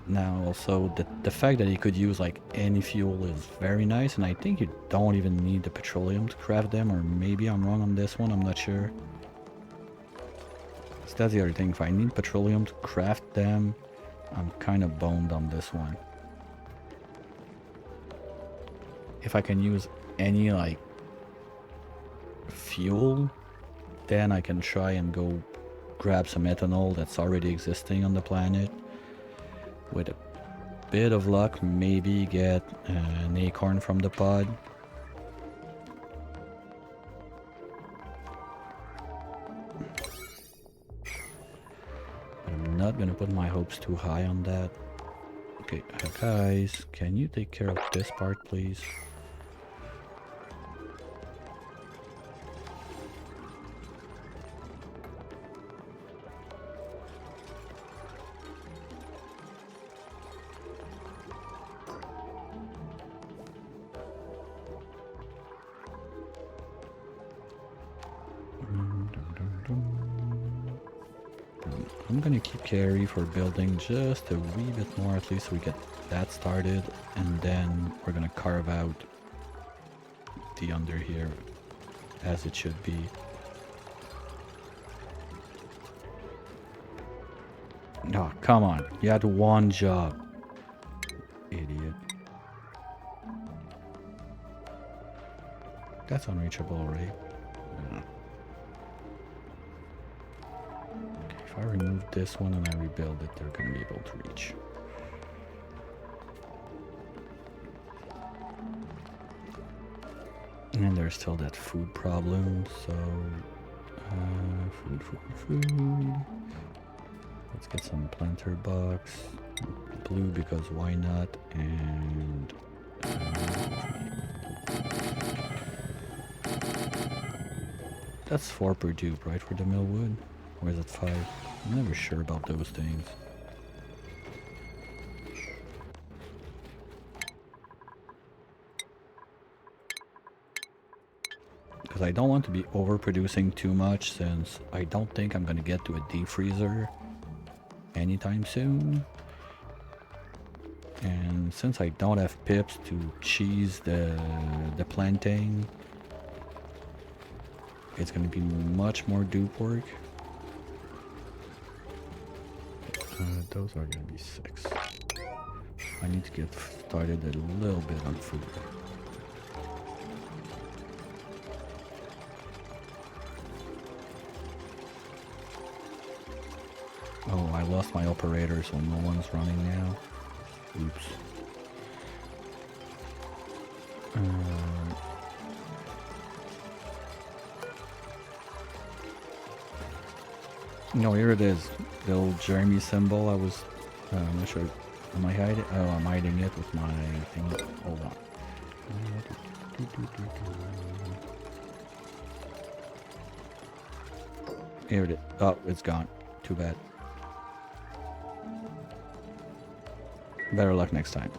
Now also, the fact that you could use like any fuel is very nice, and I think you don't even need the petroleum to craft them, or maybe I'm wrong on this one, I'm not sure. So that's the other thing, if I need petroleum to craft them, I'm kind of boned on this one. If I can use any like fuel, then I can try and go grab some ethanol that's already existing on the planet. With a bit of luck, maybe get an acorn from the pod. But I'm not gonna put my hopes too high on that. Okay, guys, can you take care of this part, please? I'm gonna keep carry for building just a wee bit more, at least we get that started, and then we're gonna carve out the under here as it should be. Oh, come on, you had one job, idiot. That's unreachable already. If I remove this one and I rebuild it, they're gonna be able to reach. And there's still that food problem, so food. Let's get some planter box. Blue because why not? And that's 4 per dupe, right, for the millwood? Or is it 5? I'm never sure about those things. Because I don't want to be overproducing too much, since I don't think I'm gonna get to a deep freezer anytime soon. And since I don't have pips to cheese the plantain, it's gonna be much more dupe work. Those are gonna be 6. I need to get started a little bit on food. Oh, I lost my operator, so no one's running now. Oops. No, here it is. The old Jeremy symbol. I was, I'm not sure. Am I hiding? Oh, I'm hiding it with my thing. Hold on. Here it is. Oh, it's gone. Too bad. Better luck next time.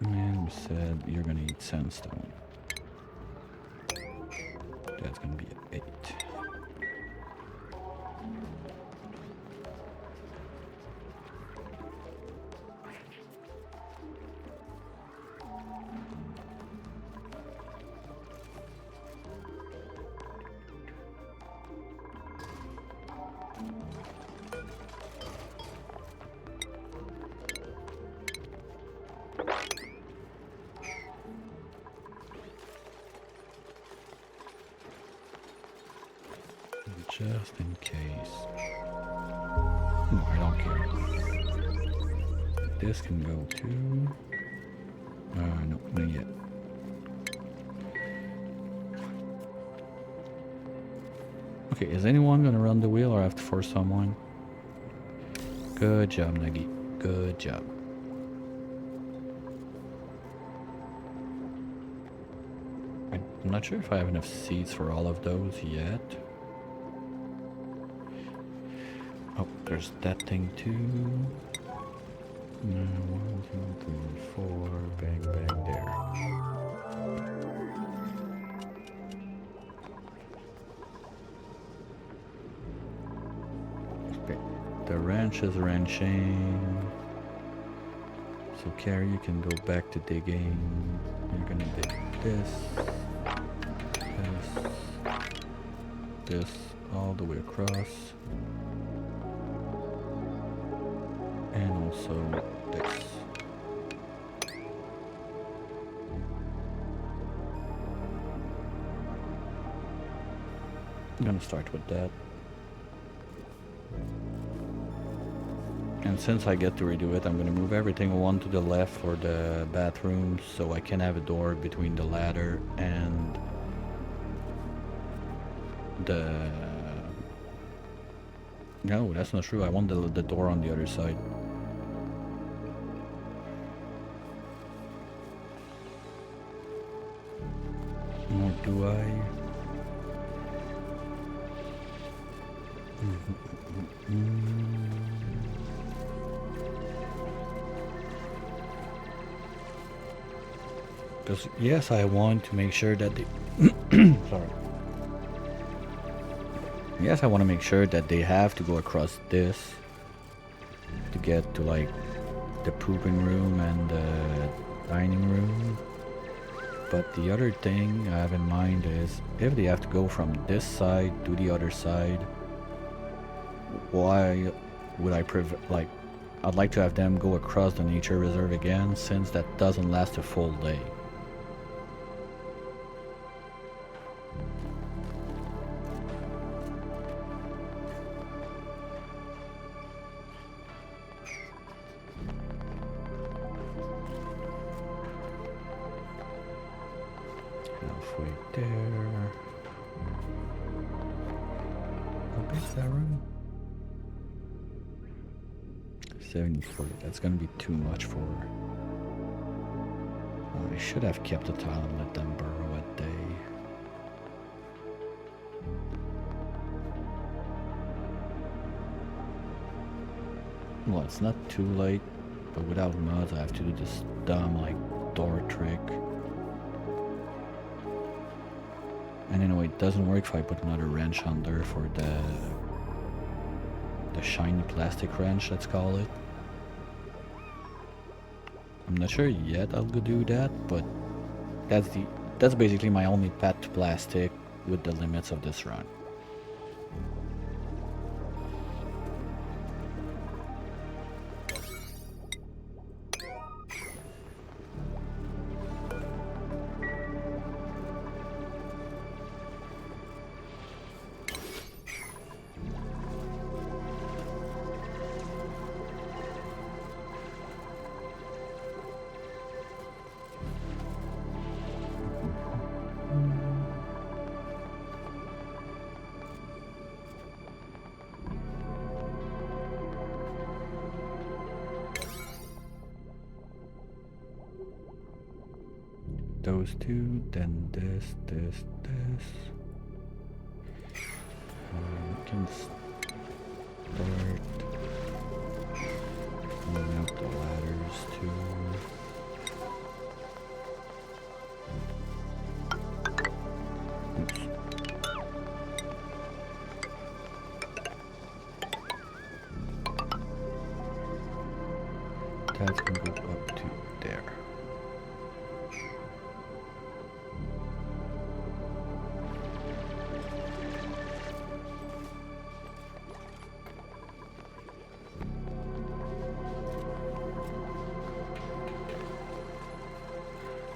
And we said you're gonna eat sandstone. That's gonna be an 8. Just in case. No, I don't care. This can go too. No, not yet. Okay, is anyone gonna run the wheel or I have to force someone? Good job, Nagi. Good job. I'm not sure if I have enough seeds for all of those yet. Oh, there's that thing too. 1, 2, 3, 4. Bang, bang, there. Okay, the ranch is ranching. So Carrie, you can go back to digging. You're gonna dig this all the way across. And also this. I'm gonna start with that. And since I get to redo it, I'm gonna move everything one to the left for the bathroom so I can have a door between the ladder and the... No, that's not true. I want the door on the other side. Or do I? Because yes, I want to make sure that they sorry. Yes, I want to make sure that they have to go across this to get to like the pooping room and the dining room. But the other thing I have in mind is if they have to go from this side to the other side, why would I like I'd like to have them go across the nature reserve again, since that doesn't last a full day. halfway there. How big is that room? 74. That's gonna be too much for her. I should have kept the tile and let them burrow at day. Well, it's not too late, but without mods I have to do this dumb like door trick. And anyway, it doesn't work if I put another wrench under for the shiny plastic wrench, let's call it. I'm not sure yet I'll go do that, but that's basically my only path to plastic with the limits of this run. Those two, then this. We can start moving up the ladders too. Oops. That can go up to there.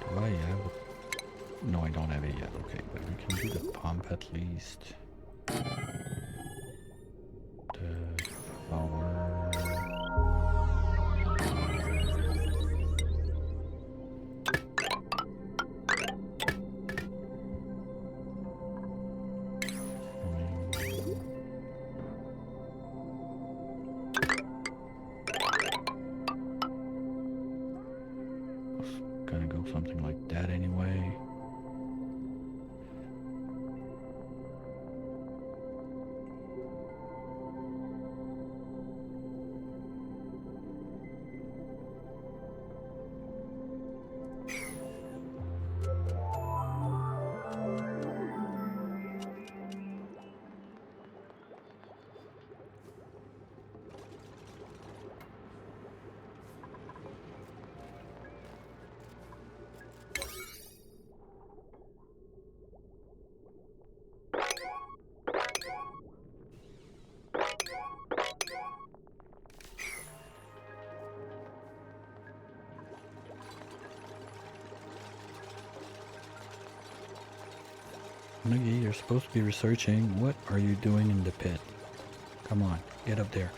Do I have it? No, I don't have it yet. Okay, but we can do the pump at least. The power. Gonna go something like that anyway. Okay, you're supposed to be researching. What are you doing in the pit? Come on, get up there.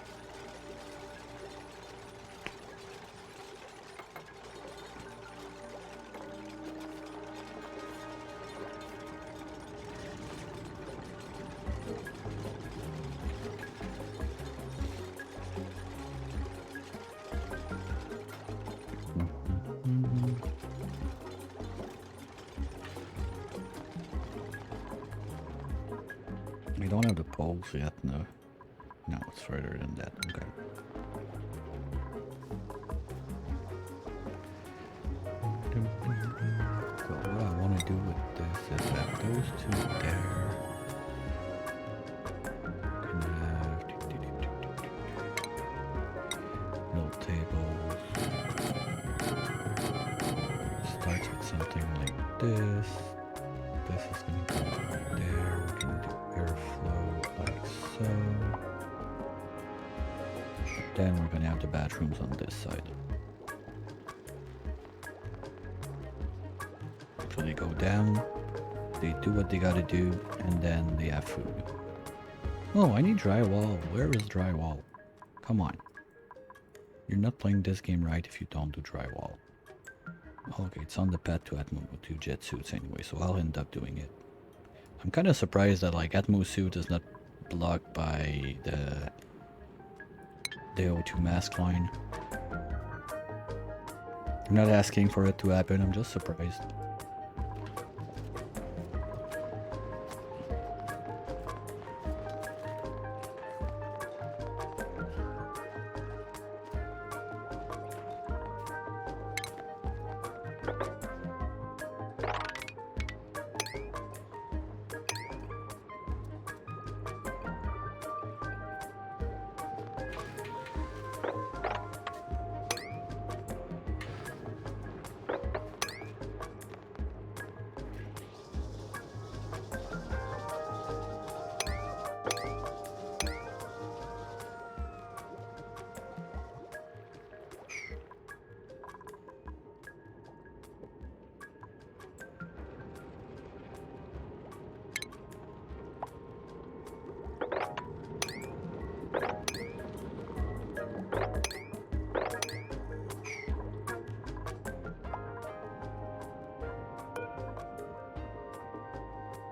We don't have the poles yet, no. No, it's further than that. Okay. So what I want to do with this is that those two there can have little tables. Starts with something like this. This is going to go right there. We can do airflow like so. Then we're going to have the bathrooms on this side. So they go down, they do what they gotta do, and then they have food. Oh, I need drywall. Where is drywall? Come on. You're not playing this game right if you don't do drywall. Okay, it's on the path to Atmo to jet suits anyway, so I'll end up doing it. I'm kind of surprised that like Atmo suit is not blocked by the O2 mask line. I'm not asking for it to happen, I'm just surprised.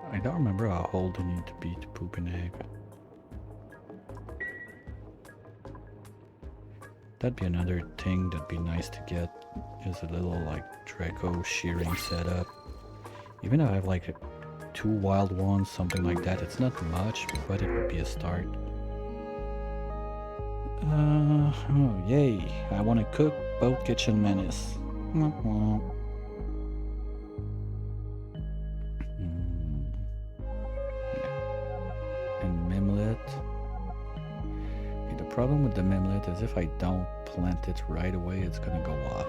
I don't remember how old I need to be to poop an egg. That'd be another thing that'd be nice to get, is a little like Draco shearing setup. Even though I have like 2 wild ones, something like that, it's not much, but it would be a start. Oh yay, I want to cook both kitchen menace. And Mimlet. Okay, the problem with the Mimlet is if I don't plant it right away, it's gonna go off.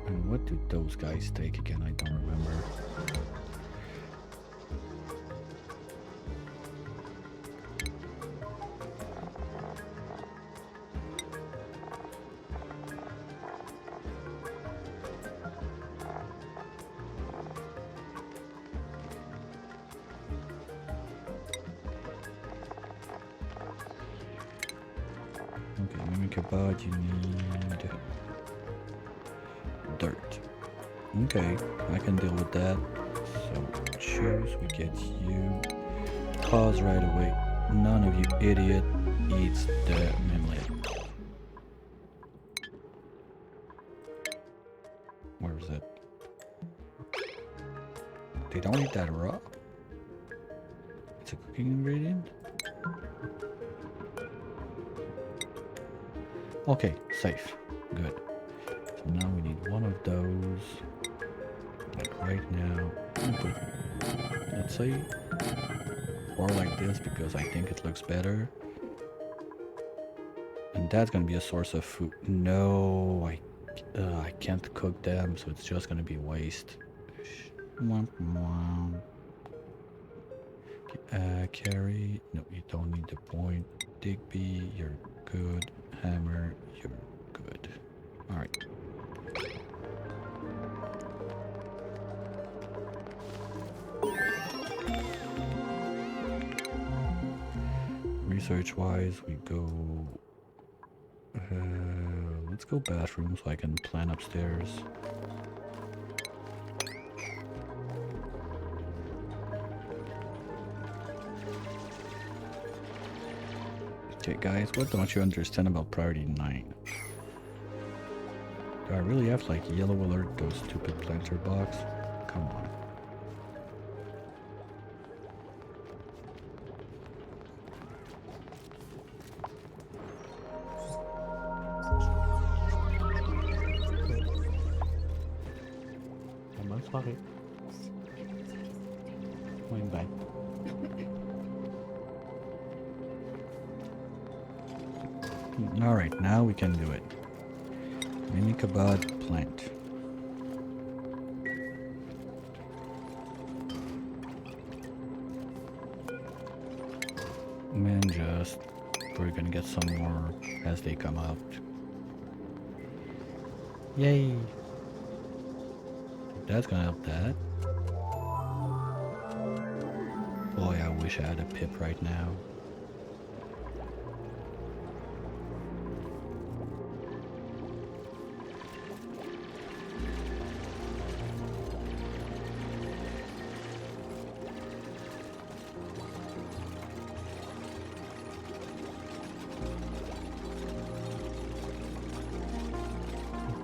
And what do those guys take again? I don't remember. Okay, mimic about you need dirt. Okay, I can deal with that. So choose, we get you. Pause right away. None of you idiot eats the mimlet. Where is it? They don't eat that raw? It's a cooking ingredient? Okay, safe. Good. So now we need one of those. Like right now. Let's say 4 like this because I think it looks better. And that's gonna be a source of food. No, I can't cook them, so it's just gonna be waste. Carry. No, you don't need the point. Digby, you're good. Hammer, you're good. Alright. Research wise, we go. Let's go bathroom so I can plan upstairs. Okay, guys, what don't you understand about priority 9? Do I really have to, like, yellow alert those stupid planter box? Come on. Bonne soirée. Oui, bye. Alright, now we can do it. Minikabad plant. And just, we're gonna get some more as they come out. Yay! That's gonna help that. Boy, I wish I had a pip right now.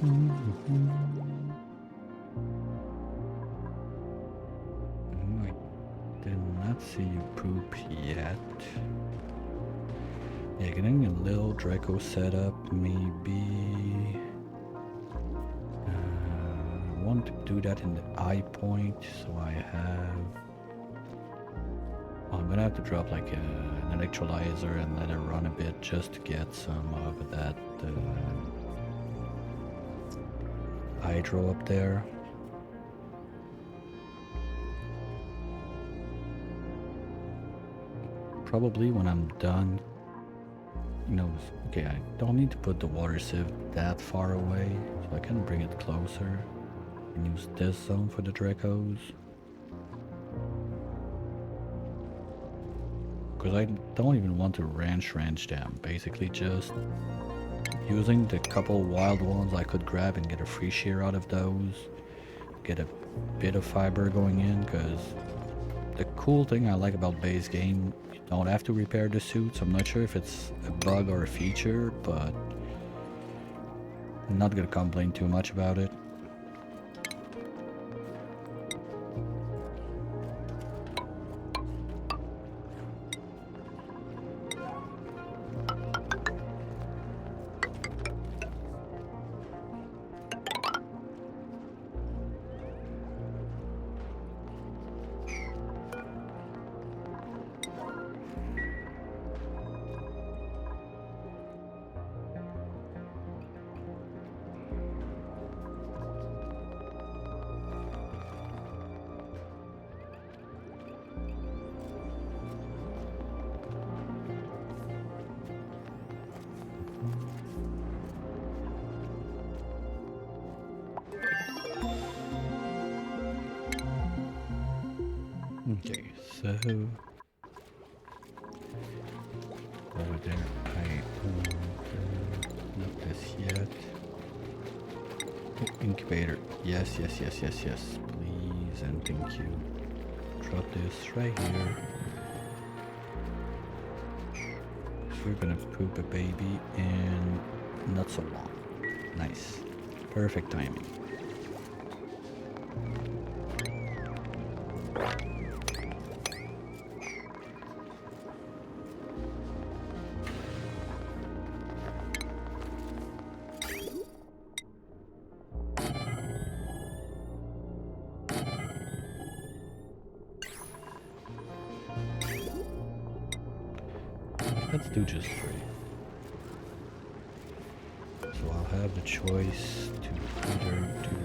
I did not see you poop yet. Yeah, getting a little Draco set up, maybe. I want to do that in the eye point, so I have. Well, I'm gonna have to drop like an electrolyzer and let it run a bit just to get some of that hydro up there. Probably when I'm done, okay, I don't need to put the water sieve that far away, so I can bring it closer and use this zone for the Dracos. Because I don't even want to ranch them, basically just using the couple wild ones I could grab and get a free shear out of those, get a bit of fiber going in, because the cool thing I like about base game, you don't have to repair the suits. I'm not sure if it's a bug or a feature, but I'm not gonna complain too much about it. Okay, so over there, I don't not this yet. Incubator, yes, please and thank you. Drop this right here. So we're gonna poop a baby in not so long. Nice, perfect timing. Let's do just 3. So I'll have the choice to either do...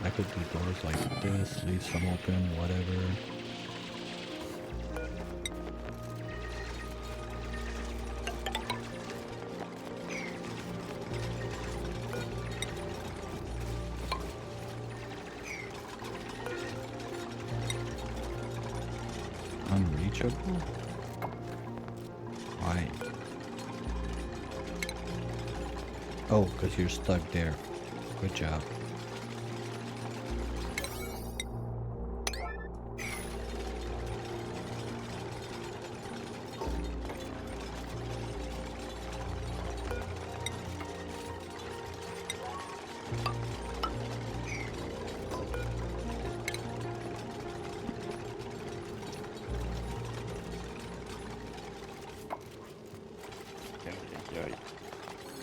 I could do doors like this, leave some open, whatever. Unreachable? Why? Oh, because you're stuck there. Good job.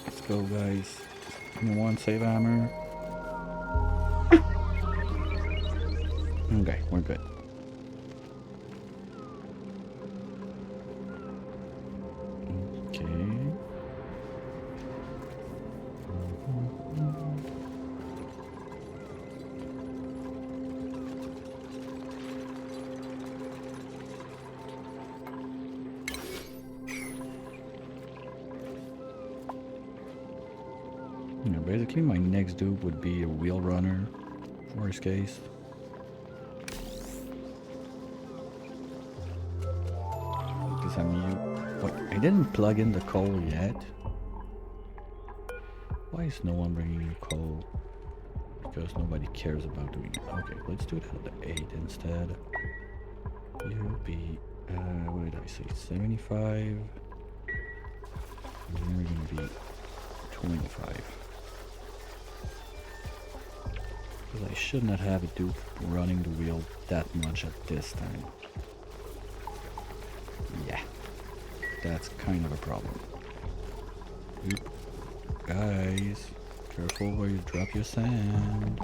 Let's go, guys. Give me one save hammer. Okay, we're good. Okay. Basically my next dupe would be a wheel runner, worst case. Because wait, I didn't plug in the coal yet. Why is no one bringing you coal? Because nobody cares about doing it. Okay, let's do it at the 8 instead. You'll be, what did I say, 75? And then we're gonna be 25. Because I should not have a dude running the wheel that much at this time. Yeah, that's kind of a problem. Oop. Guys, careful where you drop your sand.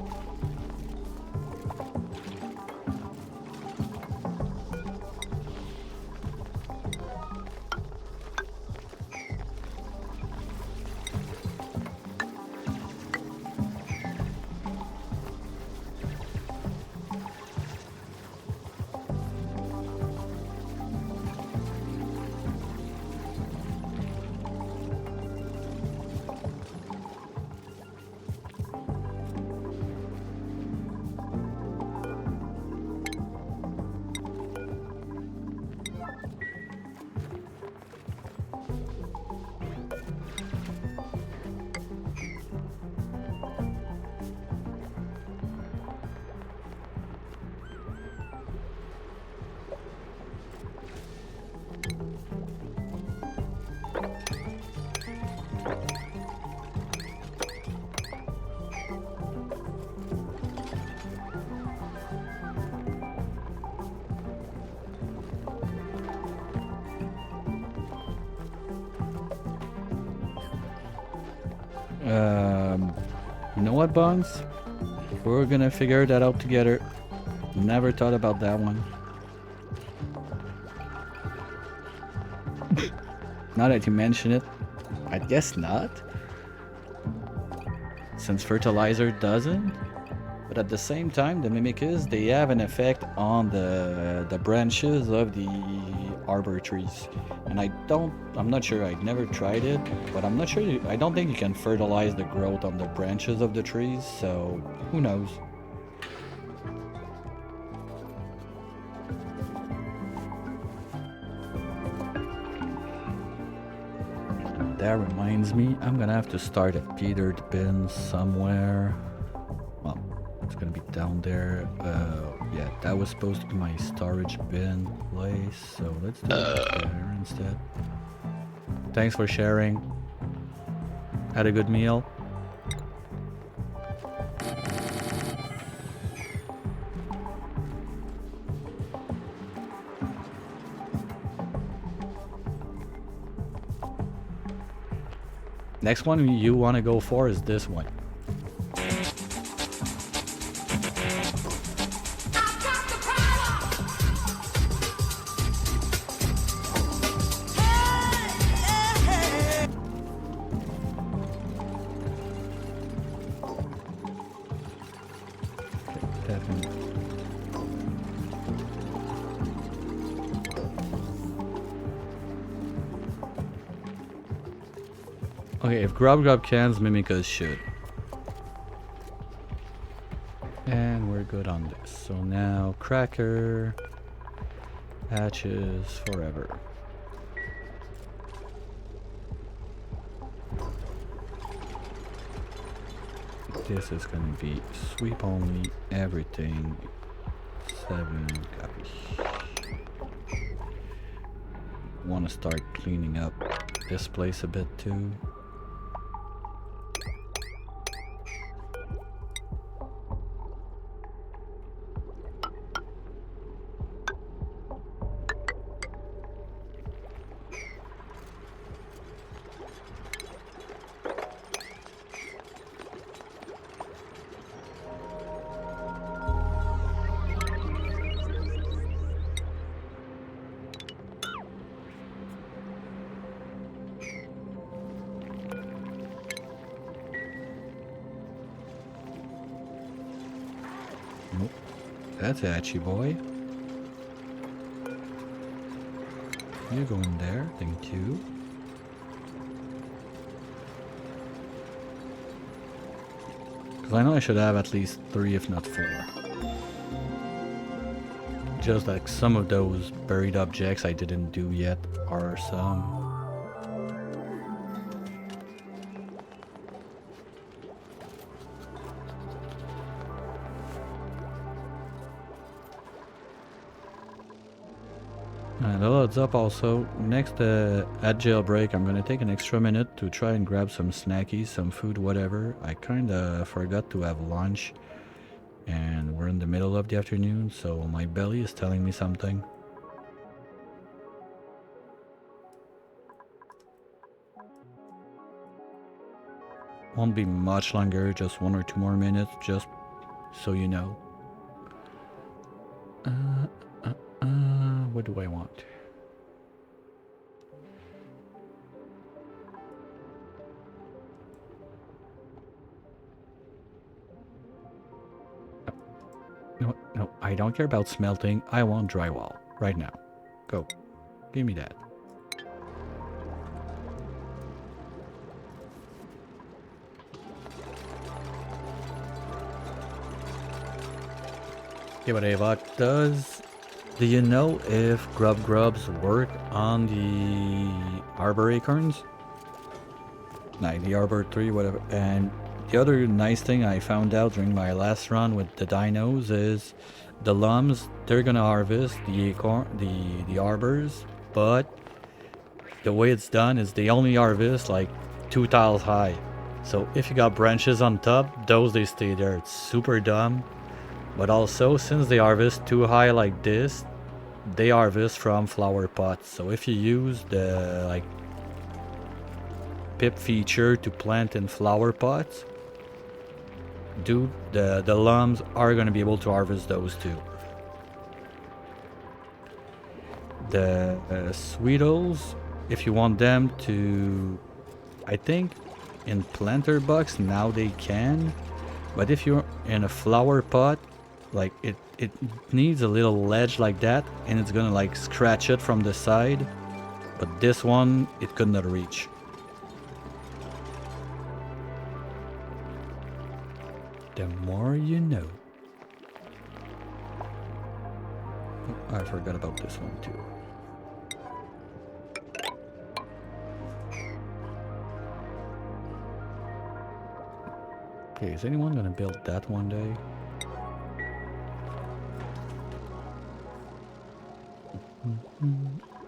You know what, Bonds? We're gonna figure that out together. Never thought about that one. Now that you mention it, I guess not. Since fertilizer doesn't. But at the same time, the mimicas, they have an effect on the branches of the arbor trees. And I'm not sure, I've never tried it, but I'm not sure, I don't think you can fertilize the growth on the branches of the trees, so who knows. That reminds me, I'm gonna have to start a petered bin somewhere. Well, it's gonna be down there. Yeah, that was supposed to be my storage bin place, so let's do it there instead. Thanks for sharing. Had a good meal. Next one you want to go for is this one. Okay, if Grub cans, Mimicas should. And we're good on this. So now, Cracker, Hatches, forever. This is gonna be sweep only, everything. 7 copy. Wanna start cleaning up this place a bit too. Nope. That's Hatchy boy. You go in there, thank you. Because I know I should have at least 3 if not 4. Just like some of those buried objects I didn't do yet are some. And a heads up also, next at jailbreak I'm gonna take an extra minute to try and grab some snackies, some food, whatever. I kinda forgot to have lunch And we're in the middle of the afternoon, so my belly is telling me something. Won't be much longer, just 1 or 2 more minutes, just so you know. What do I want? No, I don't care about smelting. I want drywall right now. Go. Give me that. Okay, but Ava, do you know if grubs work on the arbor acorns? Like the arbor tree, whatever. And the other nice thing I found out during my last run with the dinos is the lums, they're gonna harvest the acorn, the arbors, but the way it's done is they only harvest like 2 tiles high. So if you got branches on top, those they stay there. It's super dumb. But also, since they harvest too high like this, they harvest from flower pots. So if you use the like pip feature to plant in flower pots, dude, the lums are gonna be able to harvest those too. The sweetles, if you want them to, I think in planter box now they can, but if you're in a flower pot, like it needs a little ledge like that, and it's gonna like scratch it from the side, but this one it could not reach. The more you know. Oh, I forgot about this one too. Okay, is anyone gonna build that one day?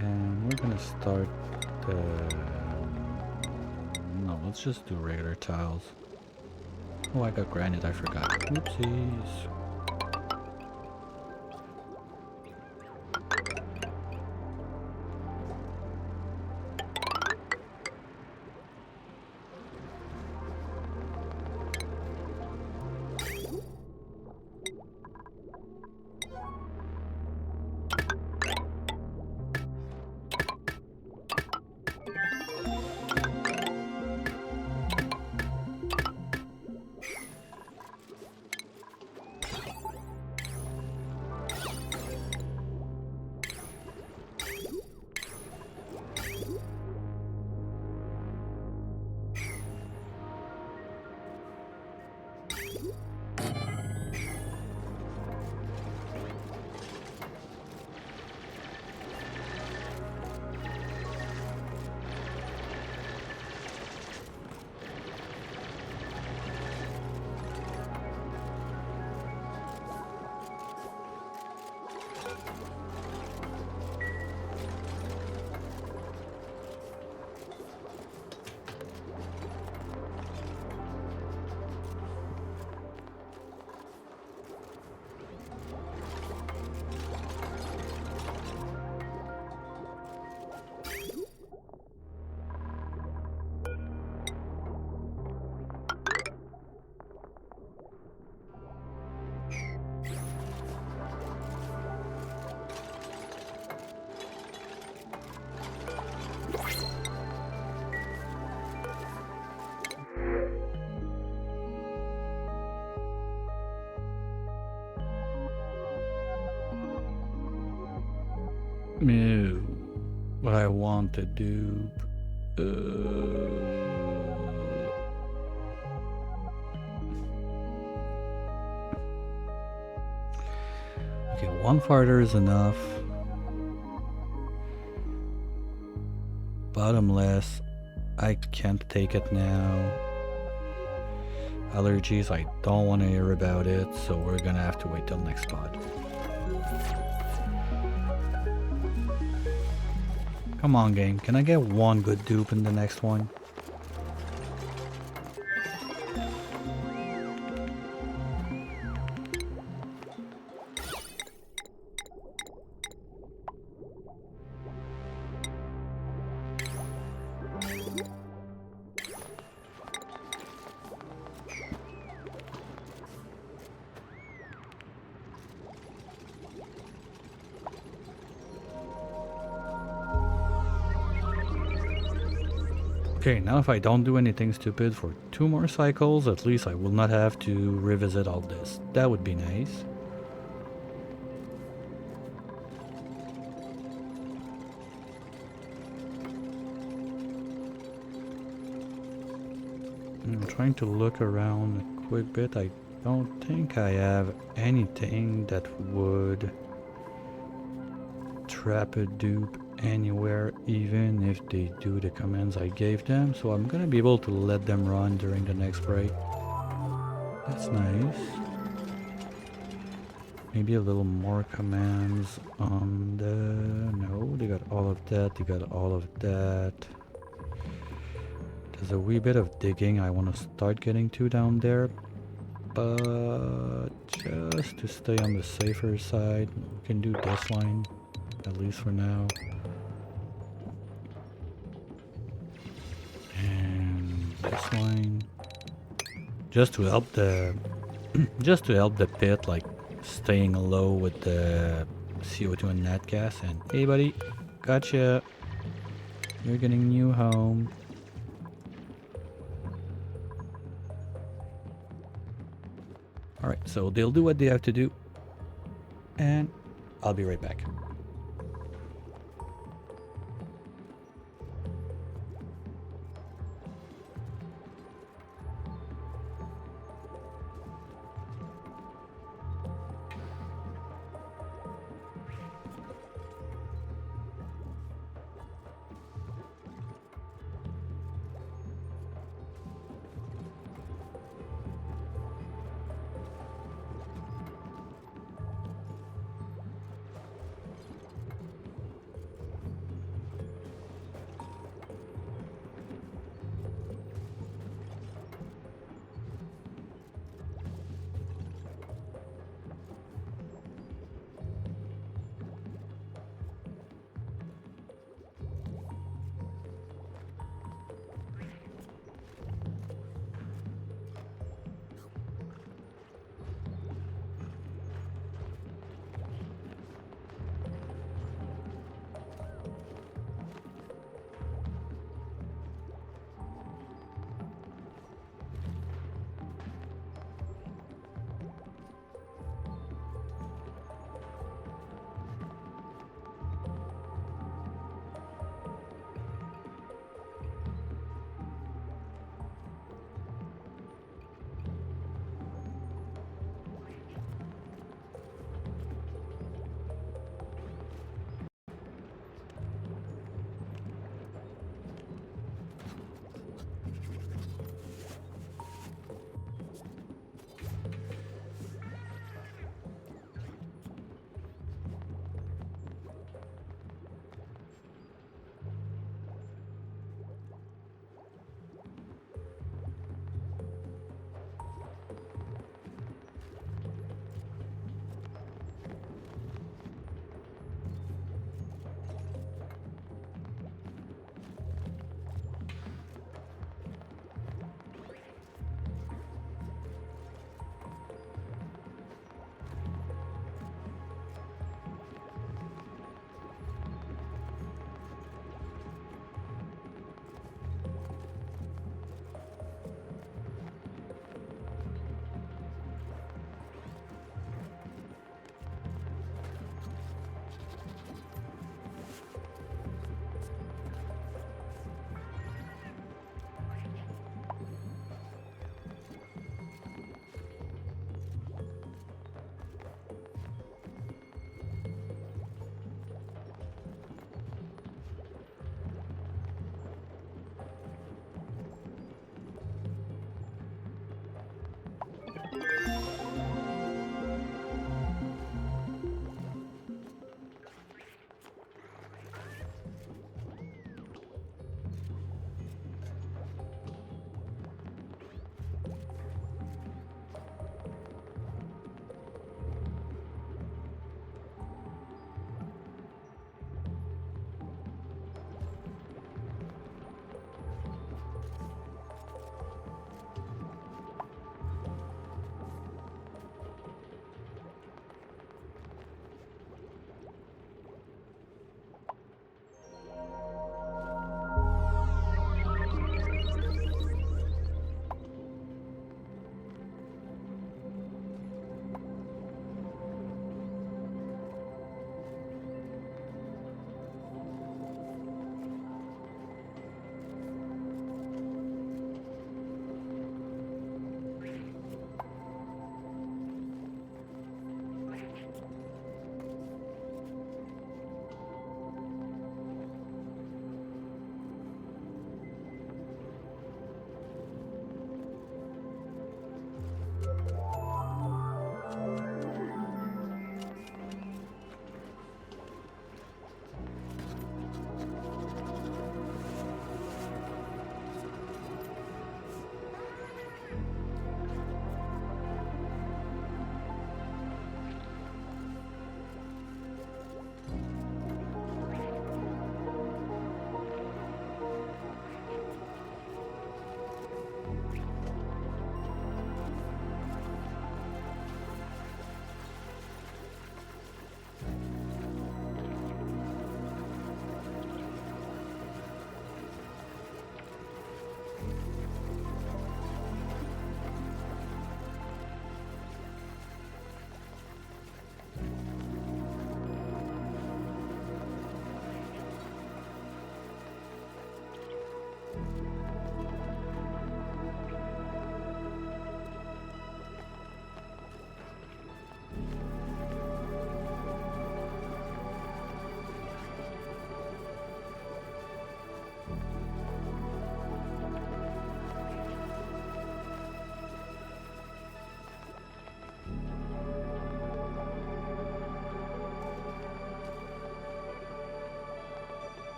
And we're gonna start the... No, let's just do regular tiles. Oh, I got granite, I forgot. Oopsies. No, what I want to do. Okay, 1 farther is enough. Bottomless, I can't take it now. Allergies, I don't want to hear about it, so we're gonna have to wait till next spot. Come on, game. Can I get 1 good dupe in the next one? Okay, now if I don't do anything stupid for 2 more cycles, at least I will not have to revisit all this. That would be nice. I'm trying to look around a quick bit. I don't think I have anything that would trap a dupe anywhere, even if they do the commands I gave them. So I'm gonna be able to let them run during the next break. That's nice. Maybe a little more commands on the... No, they got all of that. They got all of that. There's a wee bit of digging I want to start getting to down there. But just to stay on the safer side, we can do this line, at least for now. And this line. Just to help the... just to help the pit, like, staying low with the CO2 and nat gas. And hey buddy, gotcha. You're getting new home. Alright, so they'll do what they have to do. And I'll be right back.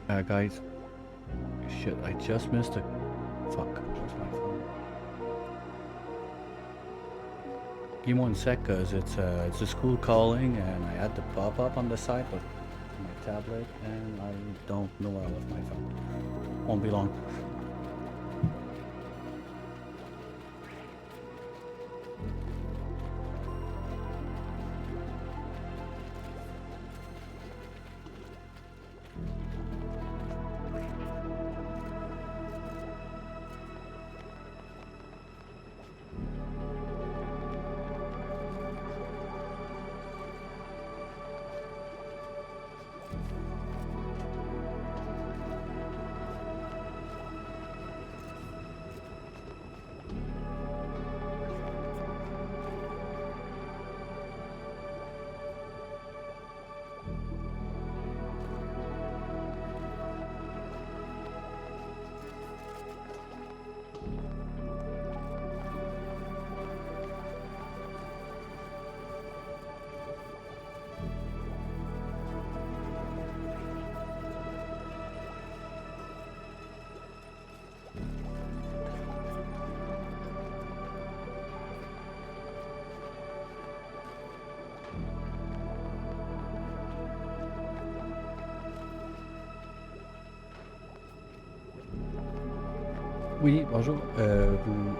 Guys, shit, I just missed it. Fuck, where's my phone? Give me one sec, cause it's a school calling, and I had the pop up on the side, but my tablet, and I don't know where I left my phone. Won't be long. Oui, bonjour. Vous...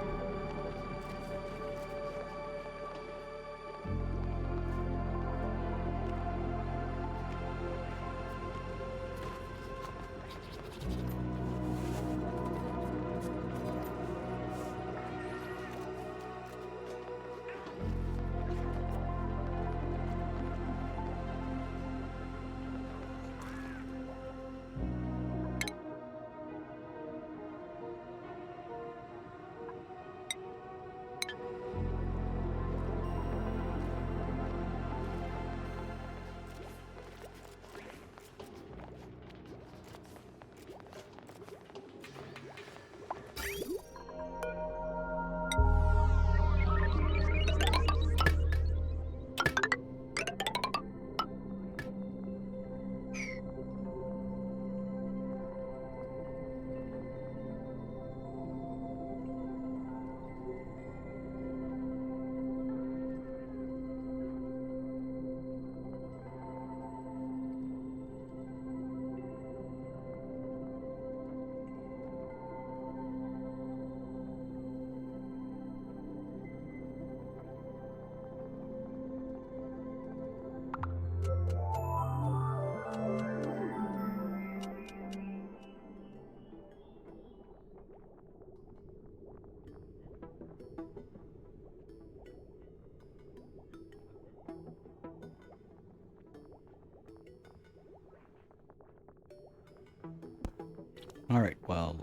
All right, well,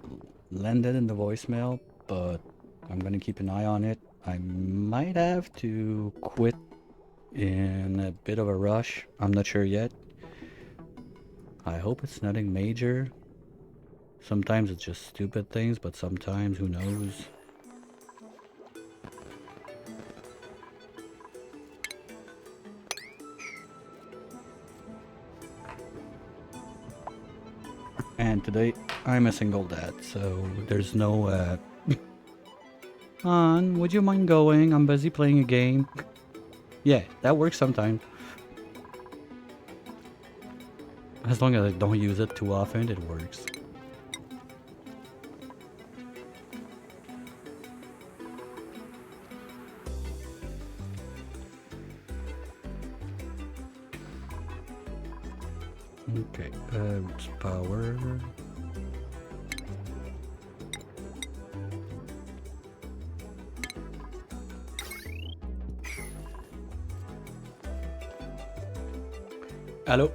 landed in the voicemail, but I'm gonna keep an eye on it. I might have to quit in a bit of a rush. I'm not sure yet. I hope it's nothing major. Sometimes it's just stupid things, but sometimes, who knows? And today, I'm a single dad, so there's no, Hon, would you mind going? I'm busy playing a game. Yeah, that works sometimes. As long as I don't use it too often, it works. Okay, it's power. Allô?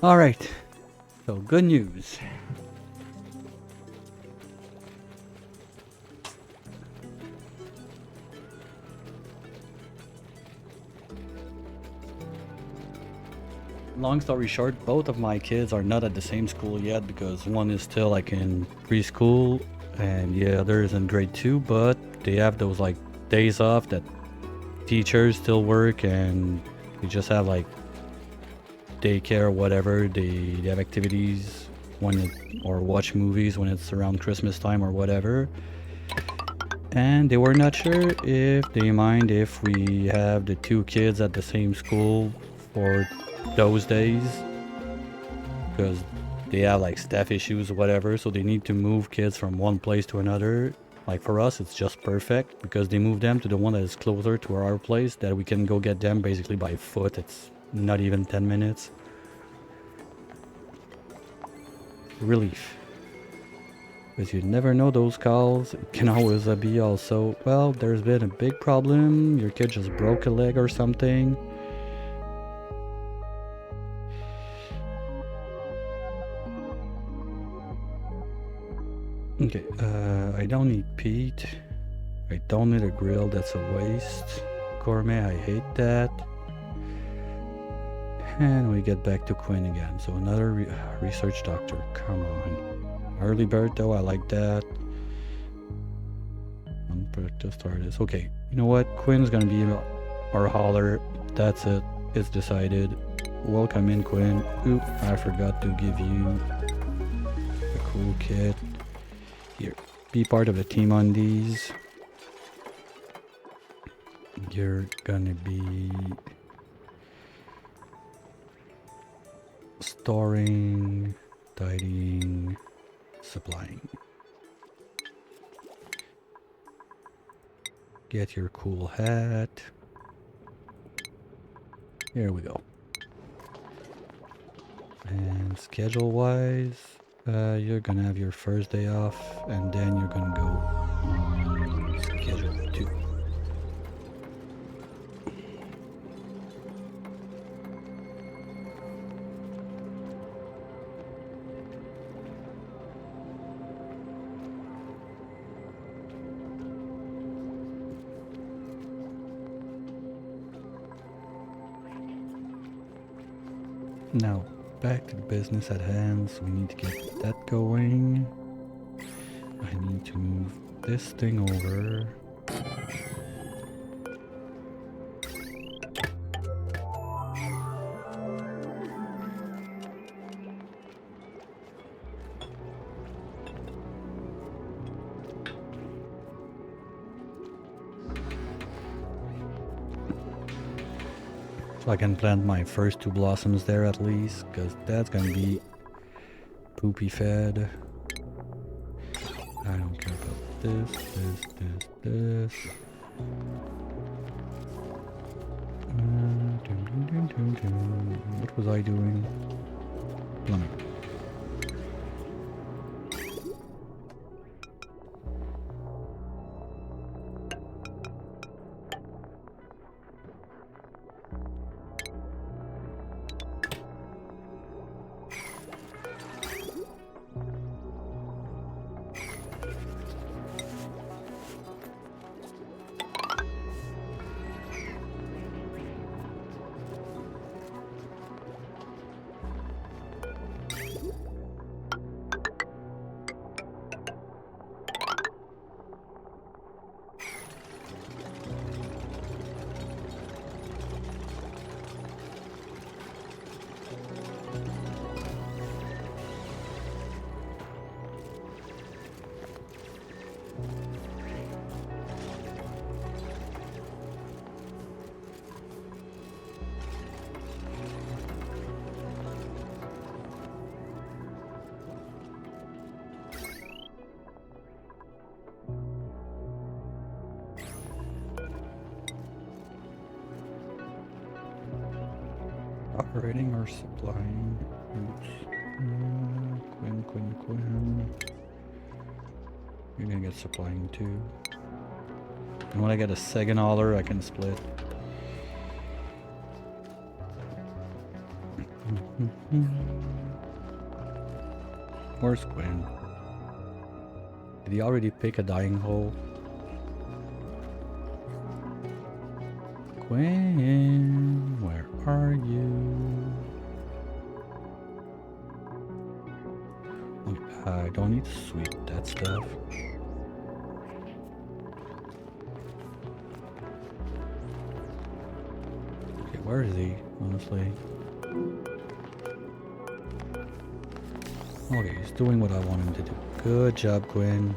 Alright, so good news. Long story short, both of my kids are not at the same school yet because one is still like in preschool and the other is in grade 2, but they have those like days off that teachers still work and they just have like daycare or whatever. They have activities or watch movies when it's around Christmas time or whatever. And they were not sure if they mind if we have the two kids at the same school for those days because they have like staff issues or whatever, so they need to move kids from one place to another. Like for us it's just perfect because they move them to the one that is closer to our place that we can go get them basically by foot. It's not even 10 minutes. Relief. Because you never know, those calls it can always be also, well, there's been a big problem, your kid just broke a leg or something. Okay, I don't need Pete. I don't need a grill, that's a waste. Gourmet, I hate that. And we get back to Quinn again. So another research doctor, come on. Early bird though, I like that. Unpracticed artist. Okay, you know what? Quinn's gonna be our hauler. That's it. It's decided. Welcome in, Quinn. Oop, I forgot to give you a cool kit. Here, be part of the team on these. You're gonna be storing, tidying, supplying. Get your cool hat. Here we go. And schedule wise, you're gonna have your first day off and then you're gonna go on schedule 2. Now, back to the business at hand, so we need to get that going. I need to move this thing over. So I can plant my first 2 blossoms there at least, because that's gonna be poopy fed. I don't care about this. What was I doing? Plumbing. Operating or supplying? Quinn. You're gonna get supplying too. And when I get a second hauler, I can split. Where's Quinn? Did he already pick a dying hole? Quinn, where are you? I don't need to sweep that stuff. Okay, where is he, honestly? Okay, he's doing what I want him to do. Good job, Quinn.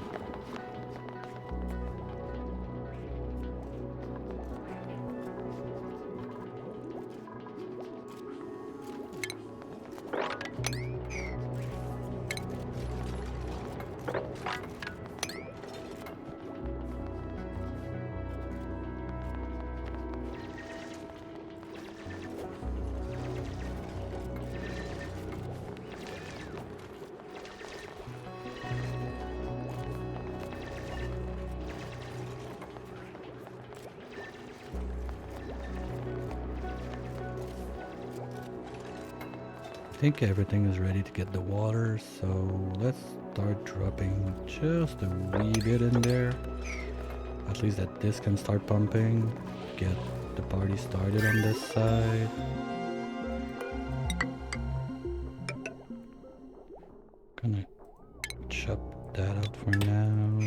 I think everything is ready to get the water, so let's start dropping just a wee bit in there. At least that this can start pumping. Get the party started on this side. Gonna chop that out for now.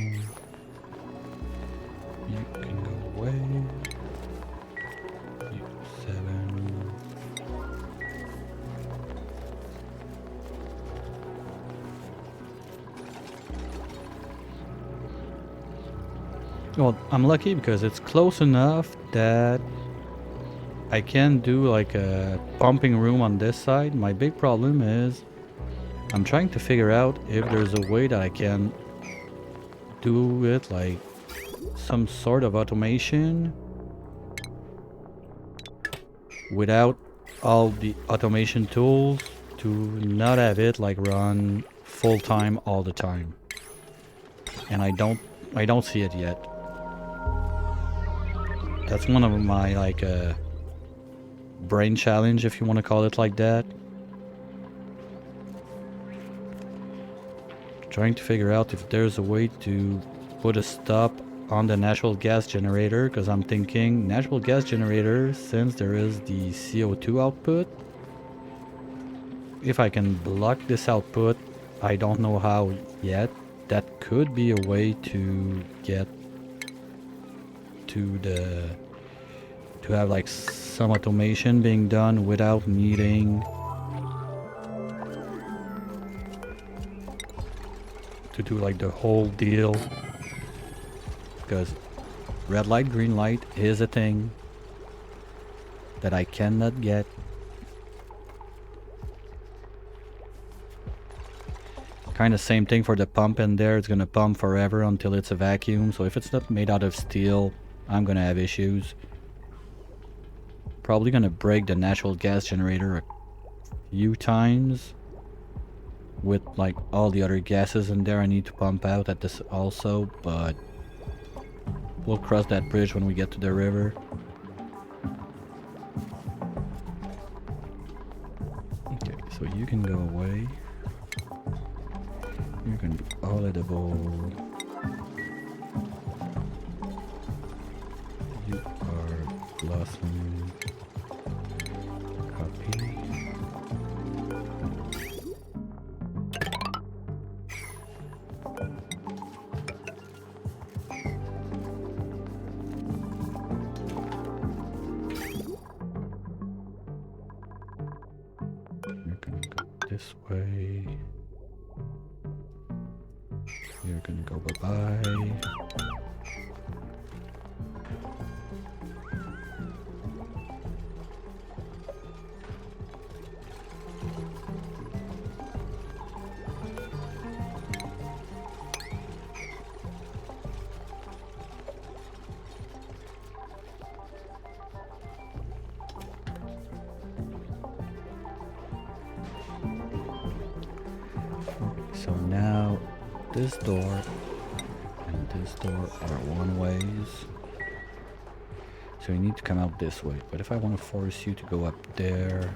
You can go away. You 7. Well, I'm lucky because it's close enough that I can do like a pumping room on this side. My big problem is I'm trying to figure out if there's a way that I can do it like some sort of automation without all the automation tools to not have it like run full time all the time. And I don't see it yet. That's one of my like brain challenge, if you want to call it like that. Trying to figure out if there's a way to put a stop on the natural gas generator, because I'm thinking natural gas generator, since there is the CO2 output, if I can block this output, I don't know how yet. That could be a way to get to have like some automation being done without needing to do like the whole deal, because red light, green light is a thing that I cannot get. Kind of same thing for the pump in there. It's gonna pump forever until it's a vacuum, so if it's not made out of steel, I'm gonna have issues. Probably gonna break the natural gas generator a few times with like all the other gases in there I need to pump out at this also, but we'll cross that bridge when we get to the river. Okay, so you can go away. You're gonna be all edible. You are blossom. Copy. You're gonna go this way. You're gonna go bye-bye. So now this door and this door are one ways. So you need to come out this way. But if I want to force you to go up there,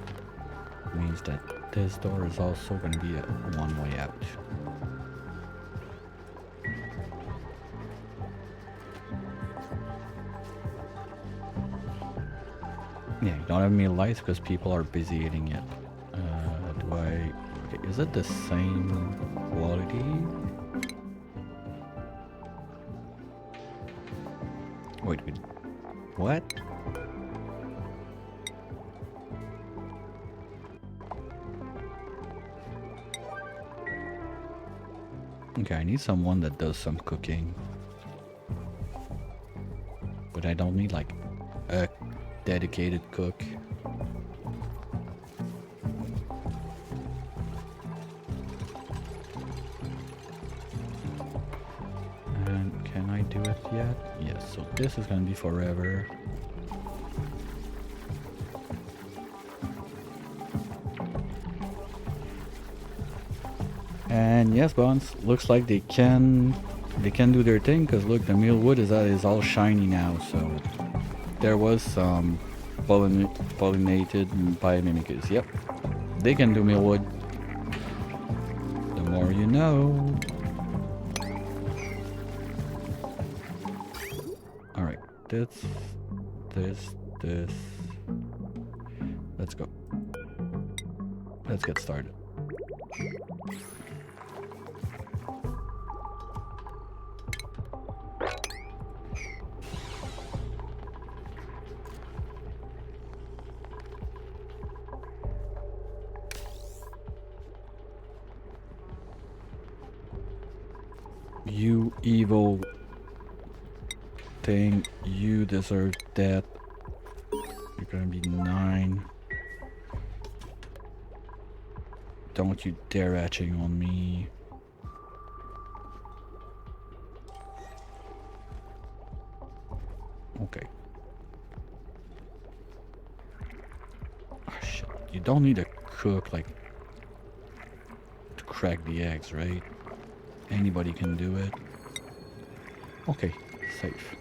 That means that this door is also going to be a one-way out. Yeah, you don't have any lights because people are busy eating it. Do I... Okay, is it the same quality? Wait. What? Okay, I need someone that does some cooking. But I don't need like a dedicated cook. And can I do it yet? Yes, so this is gonna be forever. And yes, Bonds, looks like they can do their thing, because look, the mealwood is all shiny now, so there was some pollinated by mimics. Yep, they can do mealwood. The more you know. Alright, this. Let's go. Let's get started. You evil thing, you deserve death. You're gonna be 9. Don't you dare etching on me. Okay. Oh shit. You don't need to cook like to crack the eggs, right? Anybody can do it. Okay, safe.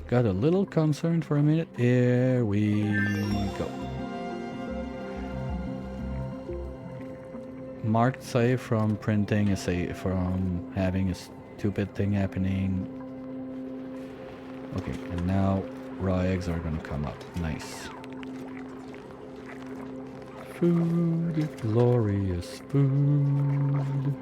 Got a little concerned for a minute. Here we go. Marked save from printing a save from having a stupid thing happening. Okay, and now raw eggs are gonna come up. Nice. Food, glorious food.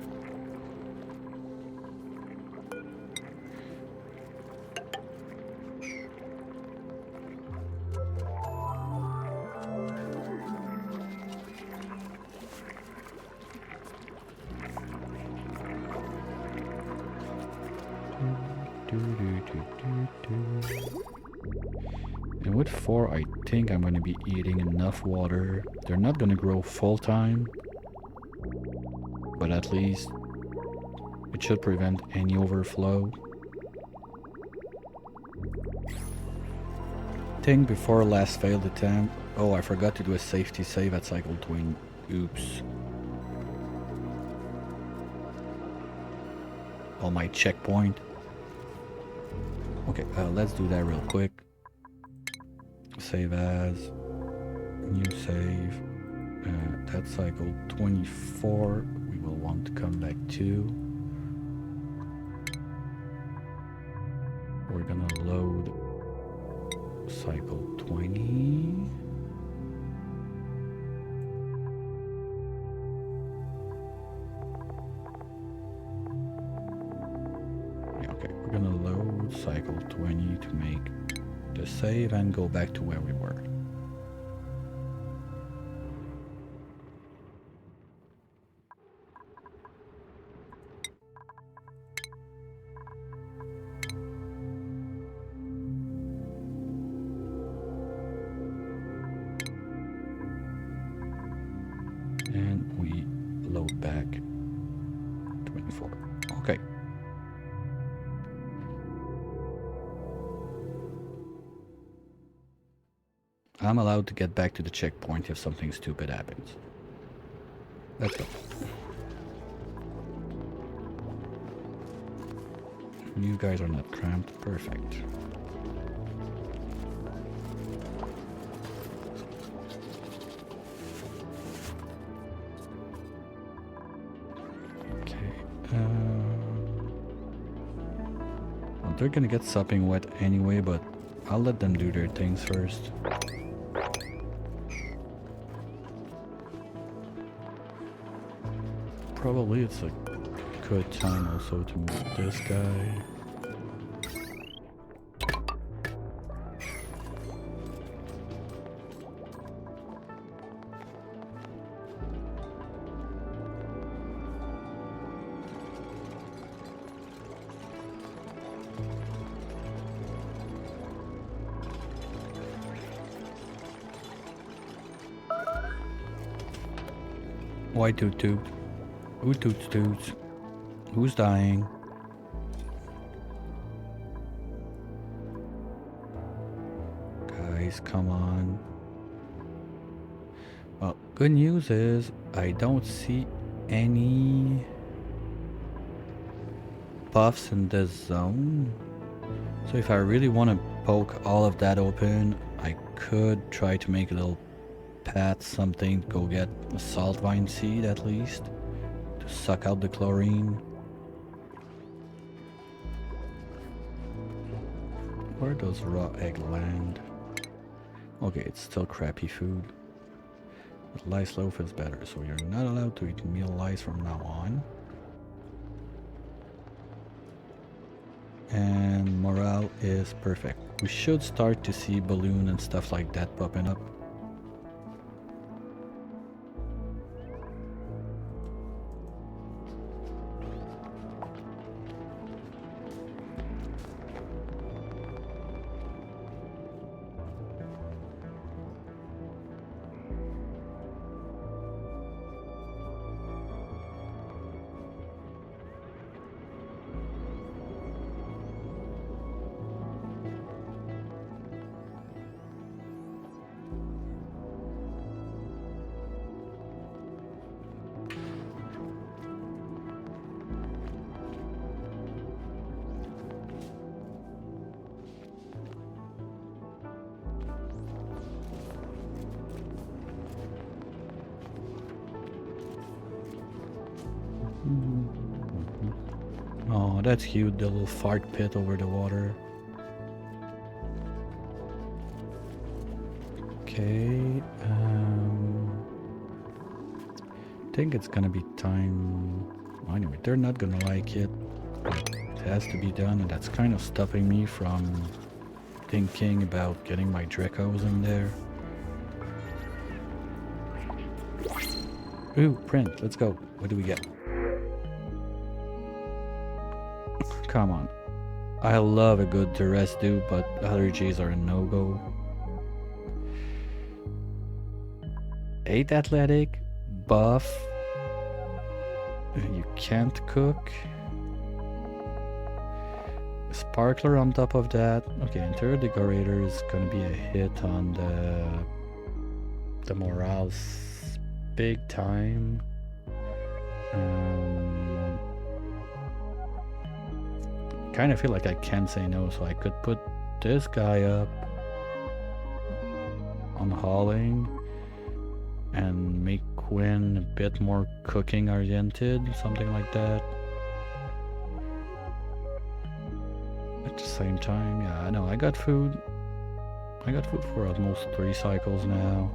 And with 4, I think I'm going to be eating enough water. They're not going to grow full time, but at least it should prevent any overflow. Thing before last failed attempt. Oh, I forgot to do a safety save at cycle 20. Oops. On my checkpoint. Okay, let's do that real quick. Save as. New save. That's cycle 24. We will want to come back to. We're gonna load cycle 20. Yeah, okay, we're gonna load cycle 20 to make the save and go back to where we were. And we load back 24. Okay. I'm allowed to get back to the checkpoint if something stupid happens. Let's go. You guys are not cramped. Perfect. they're gonna get sopping wet anyway, but I'll let them do their things first. Probably it's a good time also to move this guy. Why toot toot? Who toots toots? Who's dying? Guys, come on. Well, good news is I don't see any buffs in this zone. So if I really want to poke all of that open, I could try to make a little path, something, go get a salt vine seed at least to suck out the chlorine. Where does raw egg land? Okay, it's still crappy food. But lice loaf is better, so you're not allowed to eat meal lice from now on. And morale is perfect. We should start to see balloon and stuff like that popping up. Oh, that's cute, the little fart pit over the water. Okay, I think it's gonna be time. Well, anyway, they're not gonna like it. It has to be done, and that's kind of stopping me from thinking about getting my Dracos in there. Ooh, print, let's go. What do we get? Come on. I love a good duress do, but allergies are a no-go. 8 athletic, buff. You can't cook. Sparkler on top of that. Okay, interior decorator is gonna be a hit on the morale big time. Kind of feel like I can't say no, so I could put this guy up on hauling and make Quinn a bit more cooking oriented, something like that. At the same time, yeah, I know I got food. I got food for almost 3 cycles now.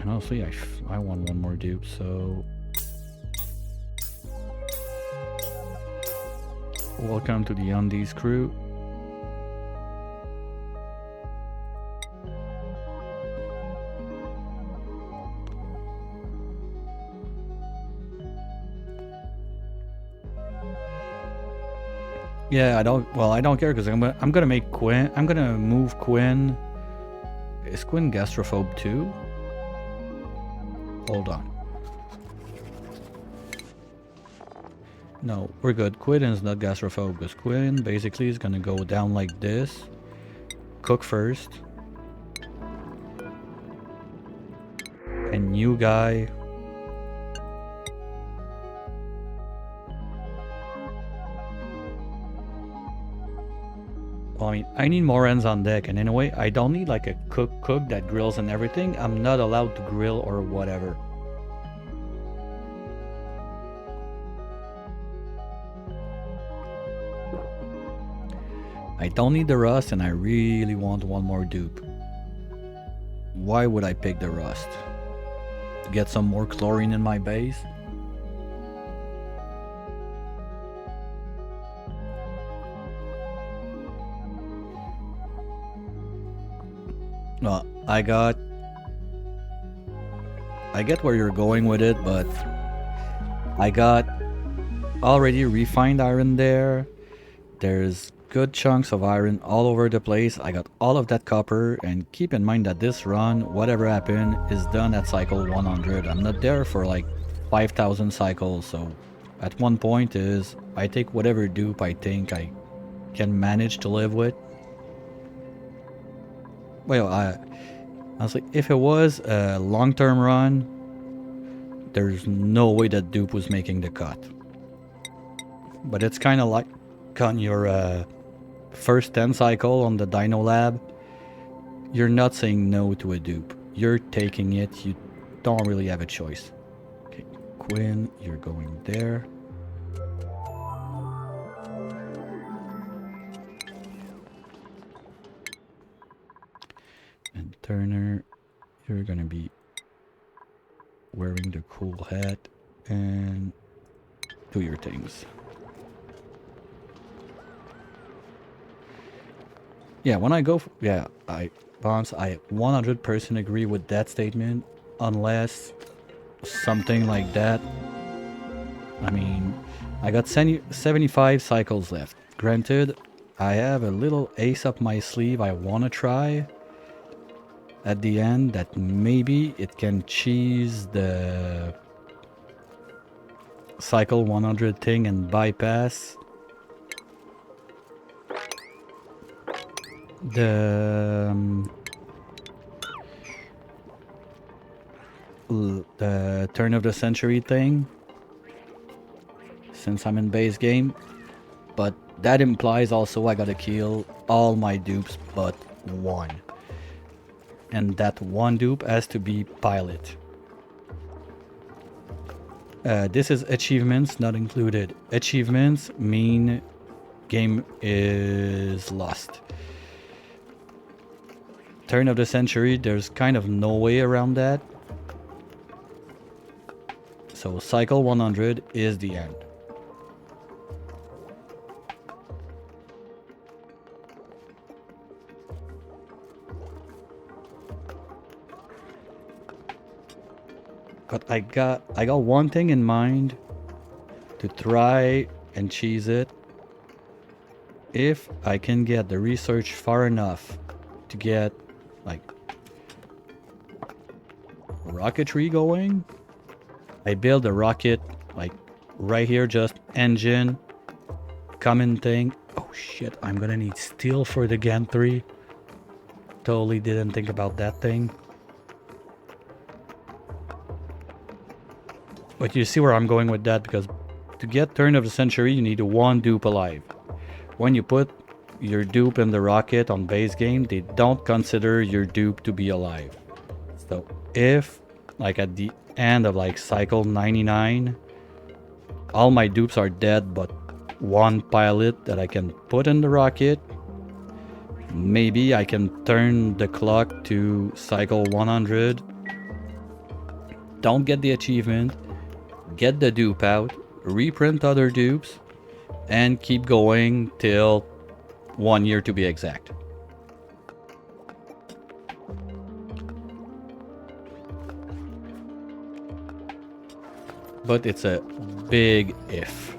And honestly, I want one more dupe, so welcome to the Undies crew. Yeah, I don't care because I'm gonna make Quinn. I'm gonna move Quinn. Is Quinn gastrophobe too? Hold on. No, we're good. Quinn is not gastrophobe because Quinn basically is gonna go down like this. Cook first. And new guy. Well, I mean, I need more ends on deck, and in a way, I don't need like a cook that grills and everything. I'm not allowed to grill or whatever. I don't need the rust and I really want one more dupe. Why would I pick the rust? To get some more chlorine in my base? Well, I get where you're going with it, but I got already refined iron there. There's good chunks of iron all over the place. I got all of that copper, and keep in mind that this run, whatever happened, is done at cycle 100. I'm not there for like 5,000 cycles, so at one point is I take whatever dupe I think I can manage to live with. Well, honestly, if it was a long-term run, there's no way that dupe was making the cut. But it's kind of like on your first 10 cycle on the Dino Lab, you're not saying no to a dupe. You're taking it. You don't really have a choice. Okay, Quinn, you're going there. And Turner, you're gonna be wearing the cool hat and do your things. Yeah, when I go, yeah, Bombs, I 100% agree with that statement, unless something like that. I mean, I got 75 cycles left. Granted, I have a little ace up my sleeve I want to try at the end that maybe it can cheese the cycle 100 thing and bypass the turn of the century thing, since I'm in base game. But that implies also I gotta kill all my dupes but one, and that one dupe has to be pilot. This is achievements not included. Achievements mean game is lost. Turn of the century, there's kind of no way around that. So cycle 100 is the end. But I got one thing in mind to try and cheese it. If I can get the research far enough to get like rocketry going, I build a rocket like right here, just engine, common thing. Oh shit, I'm gonna need steel for the GAN 3. Totally didn't think about that thing. But you see where I'm going with that, because to get turn of the century you need one dupe alive. When you put your dupe in the rocket on base game, they don't consider your dupe to be alive. So if like at the end of like cycle 99 all my dupes are dead but one pilot that I can put in the rocket, maybe I can turn the clock to cycle 100, don't get the achievement, get the dupe out, reprint other dupes, and keep going till 1 year to be exact. But it's a big if.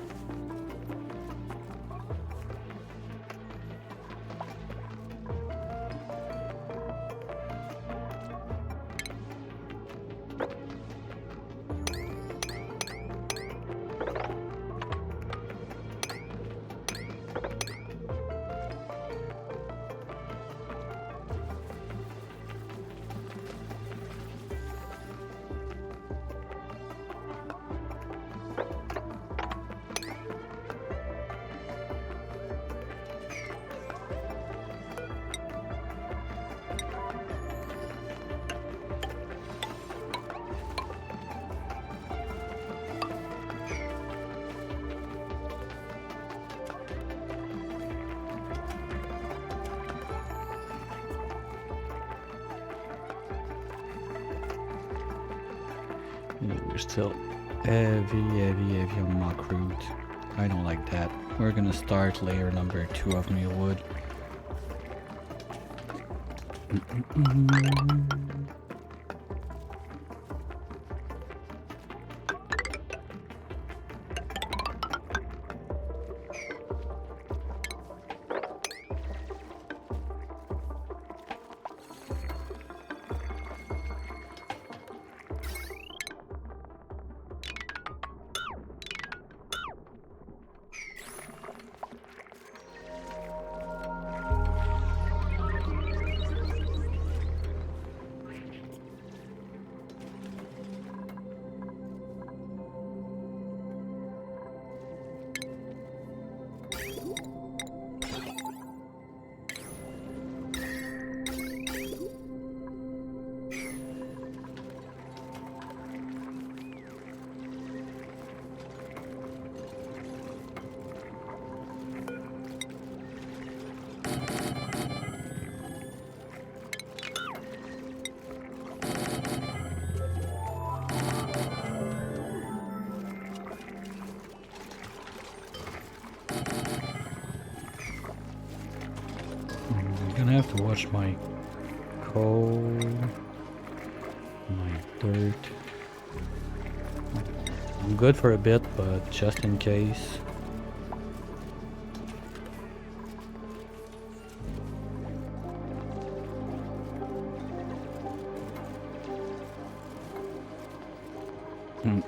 Yeah, we're still heavy on muck root. I don't like that. We're gonna start layer number 2 of mealwood. I'm gonna have to watch my coal, my dirt. I'm good for a bit, but just in case.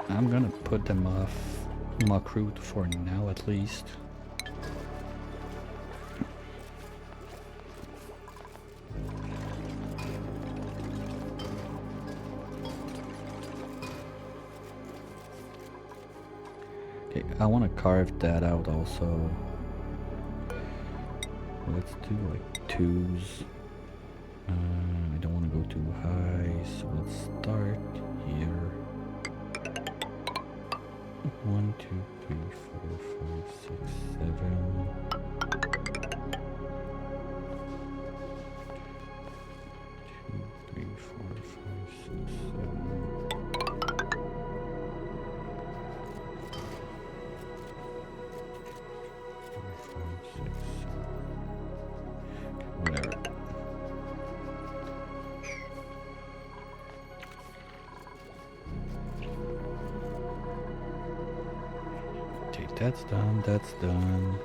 I'm gonna put them off muck root for now at least. Okay, I want to carve that out also. Let's do like 2s. I don't want to go too high, so let's start here. 1, 2, 3, 4, 5, 6, 7. 2, 3, 4, 5, 6, 7. 4, 5, 6, 7. Whatever. Okay, that's done, that's done.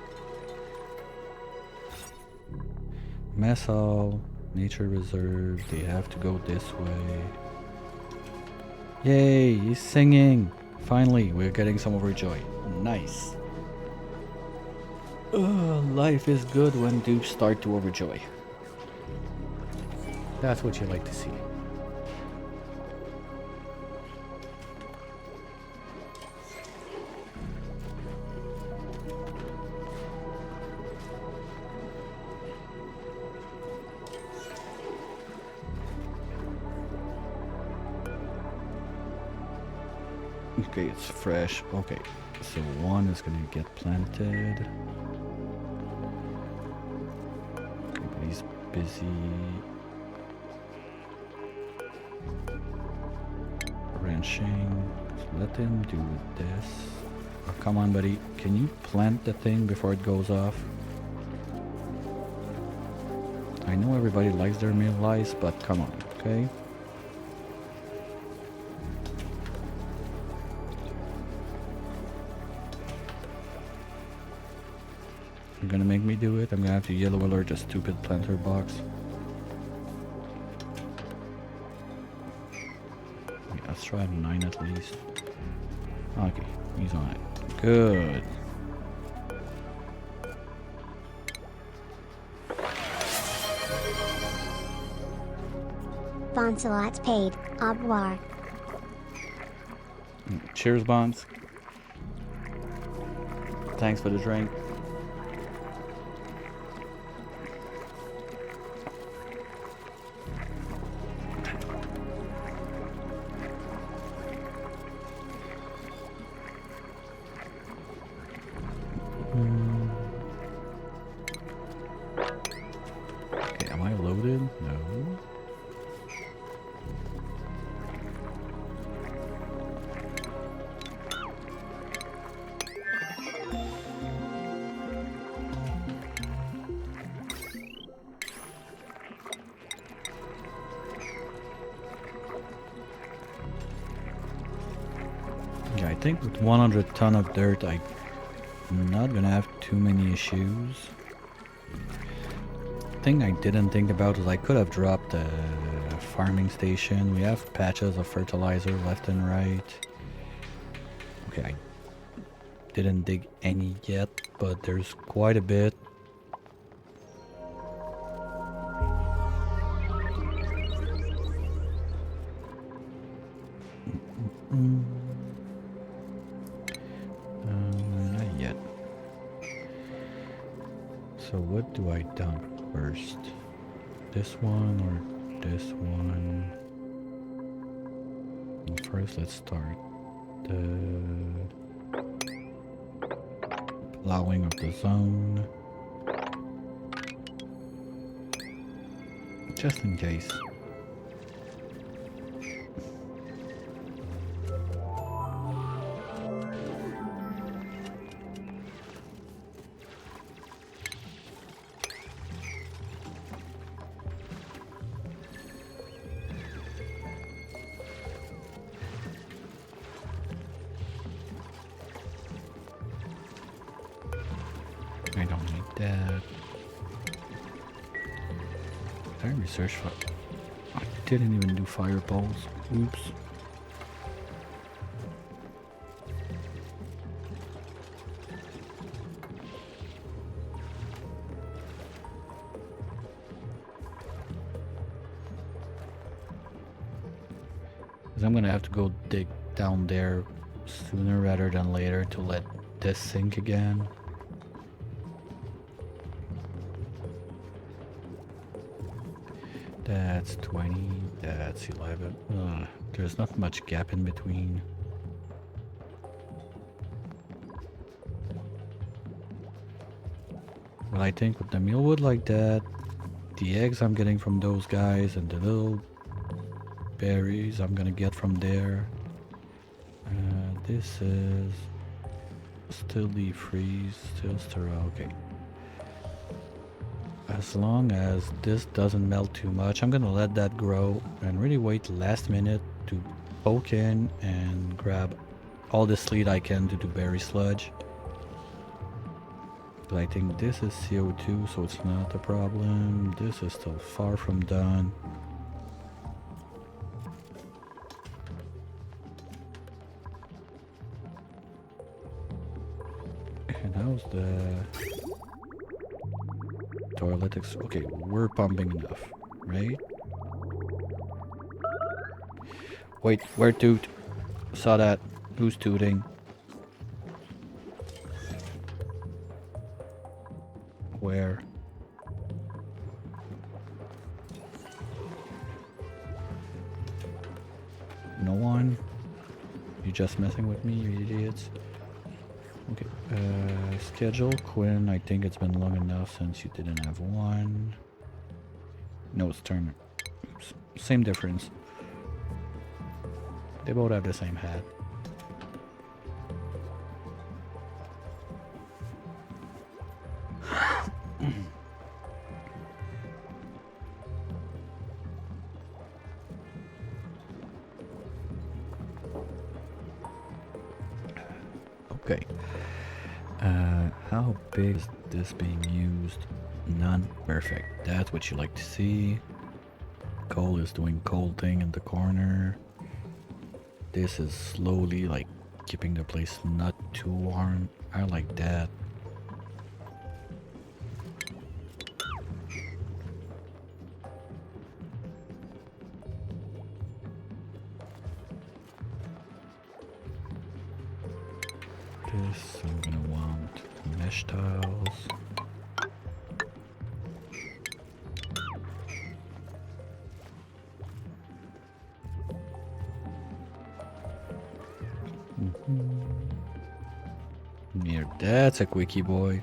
Mess hall, nature reserve, they have to go this way. Yay, he's singing! Finally, we're getting some overjoy. Nice. Life is good when dupes start to overjoy. That's what you like to see. Okay, it's fresh. Okay, so 1 is gonna get planted. Okay, but he's busy ranching. So let him do this. Oh, come on, buddy. Can you plant the thing before it goes off? I know everybody likes their meal lice, but come on, okay? You're gonna make me do it? I'm gonna have to yellow alert a stupid planter box. Okay, let's try 9 at least. Okay, he's on it. Good. Bonsalot's paid. Au revoir. Cheers, Bonds. Thanks for the drink. Okay, am I loaded? No. think with 100 ton of dirt, I'm not gonna have too many issues. Thing I didn't think about is I could have dropped a farming station. We have patches of fertilizer left and right. Okay, I didn't dig any yet, but there's quite a bit. Not yet. So what do I dump first? This one or this one? Well, first let's start the plowing of the zone. Just in case. I don't need that. Did I research for... I didn't even do fireballs. Oops. Because I'm gonna have to go dig down there sooner rather than later to let this sink again. That's 20, that's 11. There's not much gap in between. Well, I think with the mealwood like that, the eggs I'm getting from those guys and the little berries I'm gonna get from there. This is still deep freeze, still stir. Okay. As long as this doesn't melt too much, I'm gonna let that grow and really wait last minute to poke in and grab all the sleet I can to do berry sludge. But I think this is CO2, so it's not a problem. This is still far from done. And how's the toiletics? Okay, we're pumping enough, right? Wait, where toot? Saw that. Who's tooting? Where? No one? You just messing with me, you idiots? Okay, schedule Quinn. I think it's been long enough since you didn't have one. No, it's Turner. Same difference. They both have the same hat. Okay. How big is this being used? None. Perfect. That's what you like to see. Cole is doing Cole thing in the corner. This is slowly like keeping the place not too warm. I like that. This I'm gonna want mesh tiles. Here, that's a quickie boy.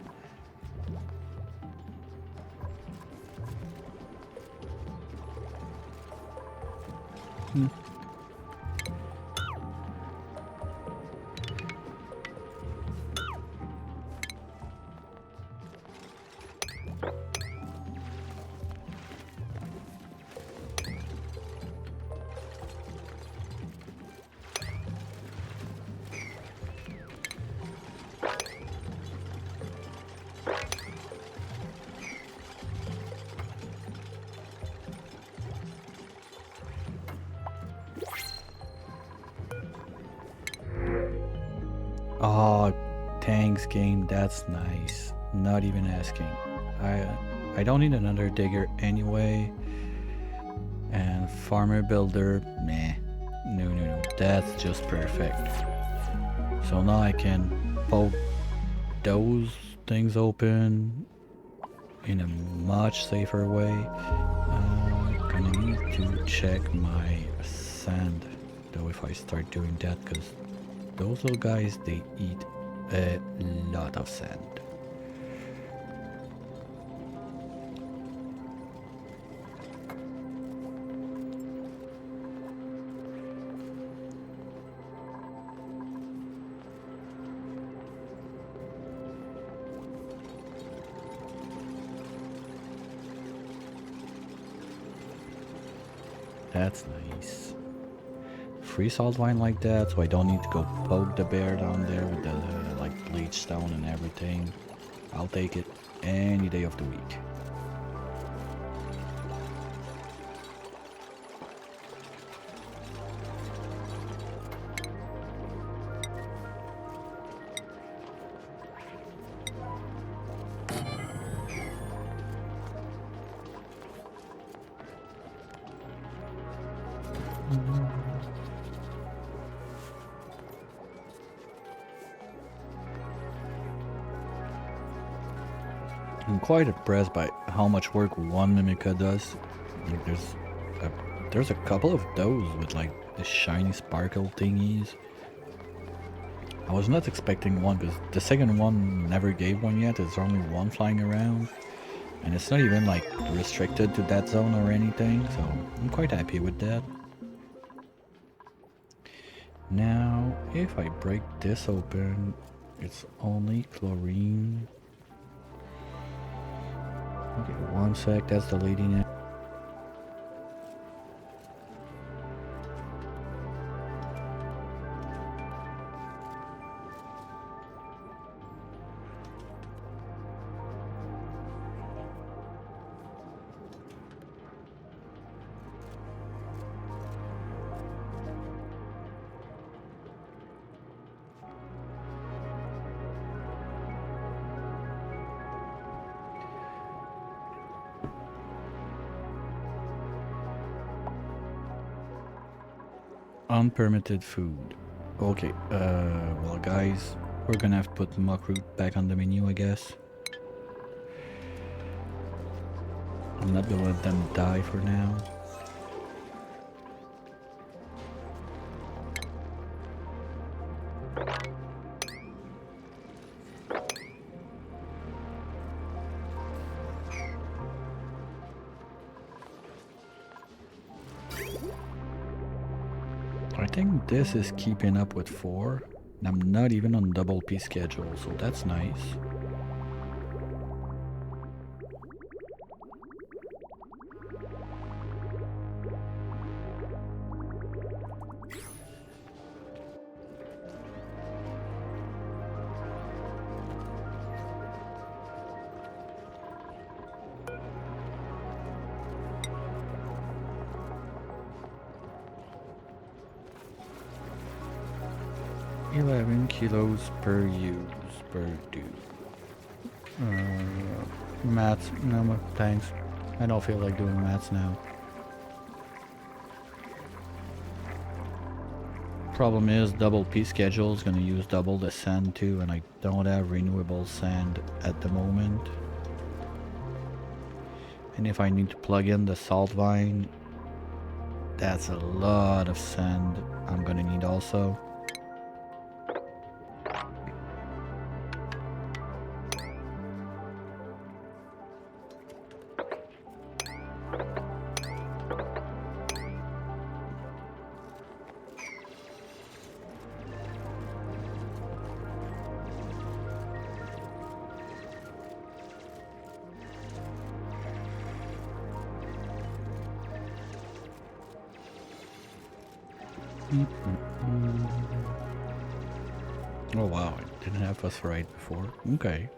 Oh, thanks game, that's nice. Not even asking. I don't need another digger anyway. And farmer builder, meh. No. That's just perfect. So now I can poke those things open in a much safer way. Gonna need to check my sand though if I start doing that, because those little guys, they eat a lot of sand. That's nice. Free salt wine like that, so I don't need to go poke the bear down there with the like bleach stone and everything. I'll take it any day of the week. I'm quite impressed by how much work one Mimica does. Like there's a couple of those with like the shiny sparkle thingies. I was not expecting one because the second one never gave one yet. There's only one flying around. And it's not even like restricted to that zone or anything, so I'm quite happy with that. Now, if I break this open, it's only chlorine. Okay, one sec, that's the lady now. Unpermitted food. Okay, well guys, we're gonna have to put muckroot back on the menu, I guess. I'm not gonna let them die for now. I think this is keeping up with 4. And I'm not even on double P schedule, so that's nice. Kilos per use per dude. Maths, no thanks. I don't feel like doing maths now. Problem is double P schedule is gonna use double the sand too, and I don't have renewable sand at the moment. And if I need to plug in the salt vine, that's a lot of sand I'm gonna need also. Oh wow, it didn't have us right before. Okay.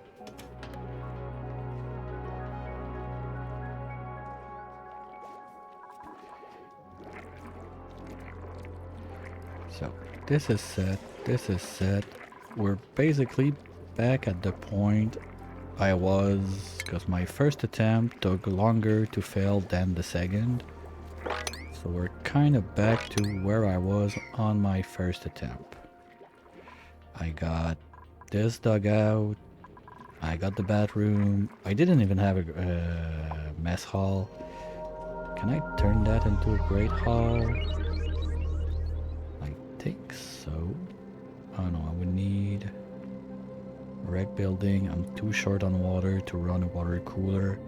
So this is set, this is set. we're basically back at the point I was, because my first attempt took longer to fail than the second. So we're kind of back to where I was on my first attempt. I got this dugout, I got the bathroom, I didn't even have a mess hall. Can I turn that into a great hall? I think so. Oh no, I would need rec building. I'm too short on water to run a water cooler.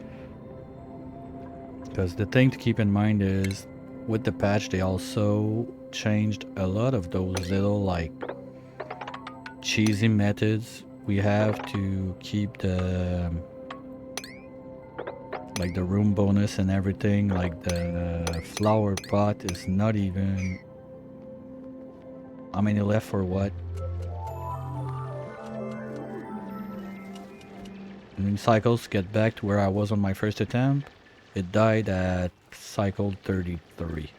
Because the thing to keep in mind is, with the patch, they also changed a lot of those little like cheesy methods we have to keep the like the room bonus and everything. Like the flower pot is not even how many left for what. And in cycles to get back to where I was on my first attempt, it died at cycle 33.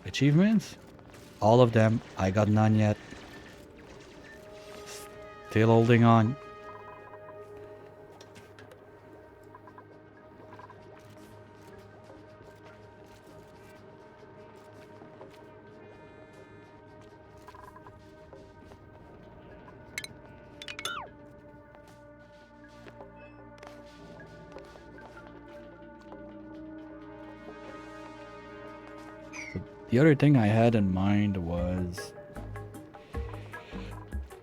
Achievements? All of them. I got none yet. Still holding on. The other thing I had in mind was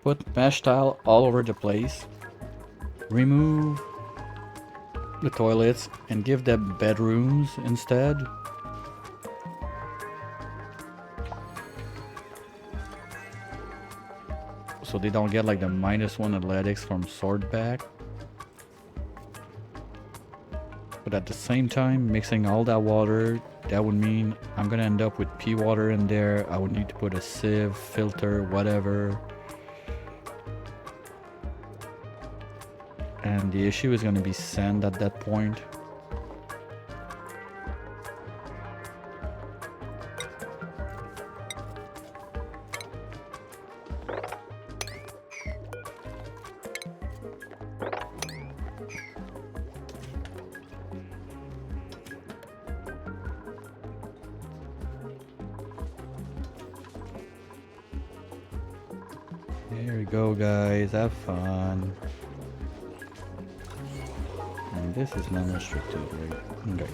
put mesh tile all over the place, remove the toilets and give them bedrooms instead. So they don't get like the -1 athletics from swordback. But at the same time, mixing all that water, that would mean I'm gonna end up with pea water in there. I would need to put a sieve, filter, whatever. And the issue is gonna be sand at that point. There we go, guys. Have fun. And this is non-restricted, right? Okay.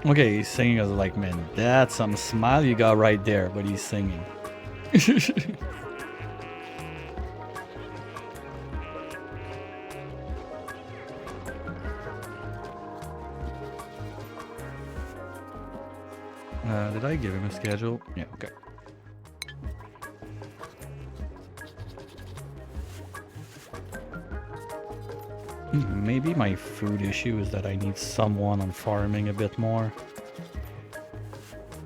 Okay, he's singing. I was like, man, that's some smile you got right there, but he's singing. Did I give him a schedule? Yeah, okay. Maybe my food issue is that I need someone on farming a bit more.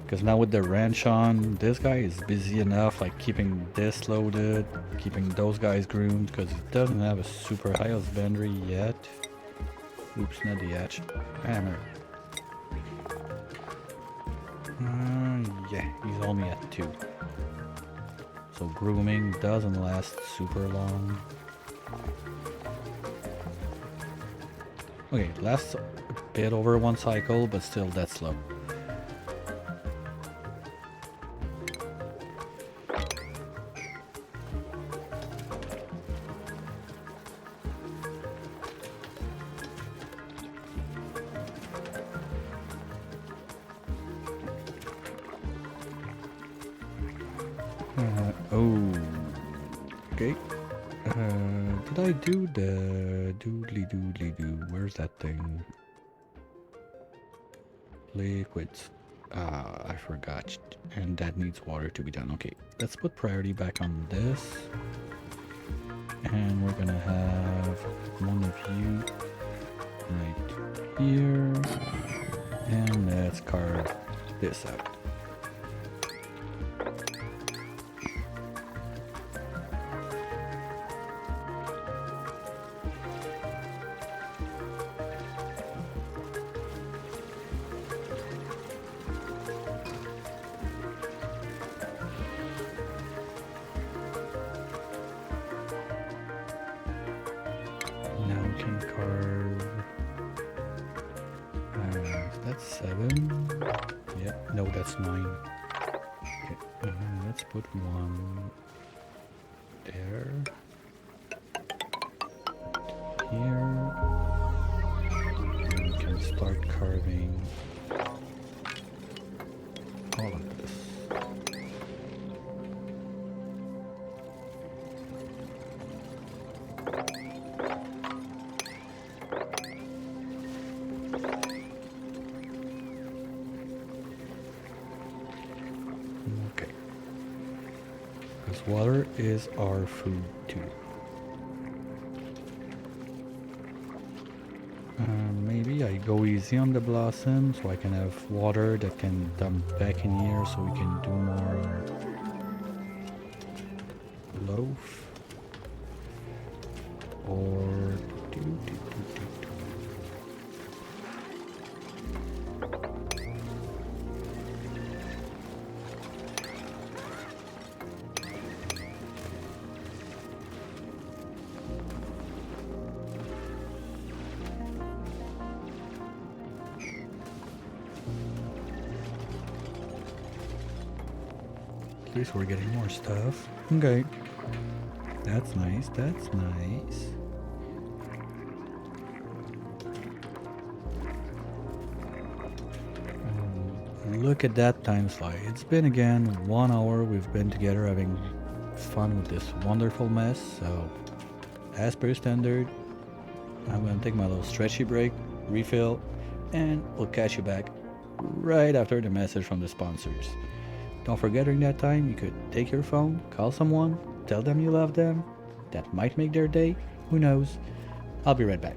Because now with the ranch on, this guy is busy enough, like keeping this loaded, keeping those guys groomed, because he doesn't have a super high husbandry yet. Oops, not the hatch. Hammer. Yeah, he's only at 2. So grooming doesn't last super long. Okay, lasts a bit over 1 cycle, but still that's slow. Okay. Did I do the doodly-doo? Where's that thing? Liquids. I forgot. And that needs water to be done. Okay, let's put priority back on this. And we're gonna have one of you right here. And let's carve this out. That's 7. Yeah, no, that's 9. Okay, let's put one there. Here. And we can start carving all of this. Okay. Because water is our food too. Maybe I go easy on the blossom so I can have water that can dump back in here so we can do more loaf. Or at least we're getting more stuff. Okay. That's nice, that's nice. Look at that time slide. It's been again 1 hour we've been together having fun with this wonderful mess. So, as per standard, I'm gonna take my little stretchy break, refill, and we'll catch you back right after the message from the sponsors. Don't forget during that time, you could take your phone, call someone, tell them you love them. That might make their day. Who knows? I'll be right back.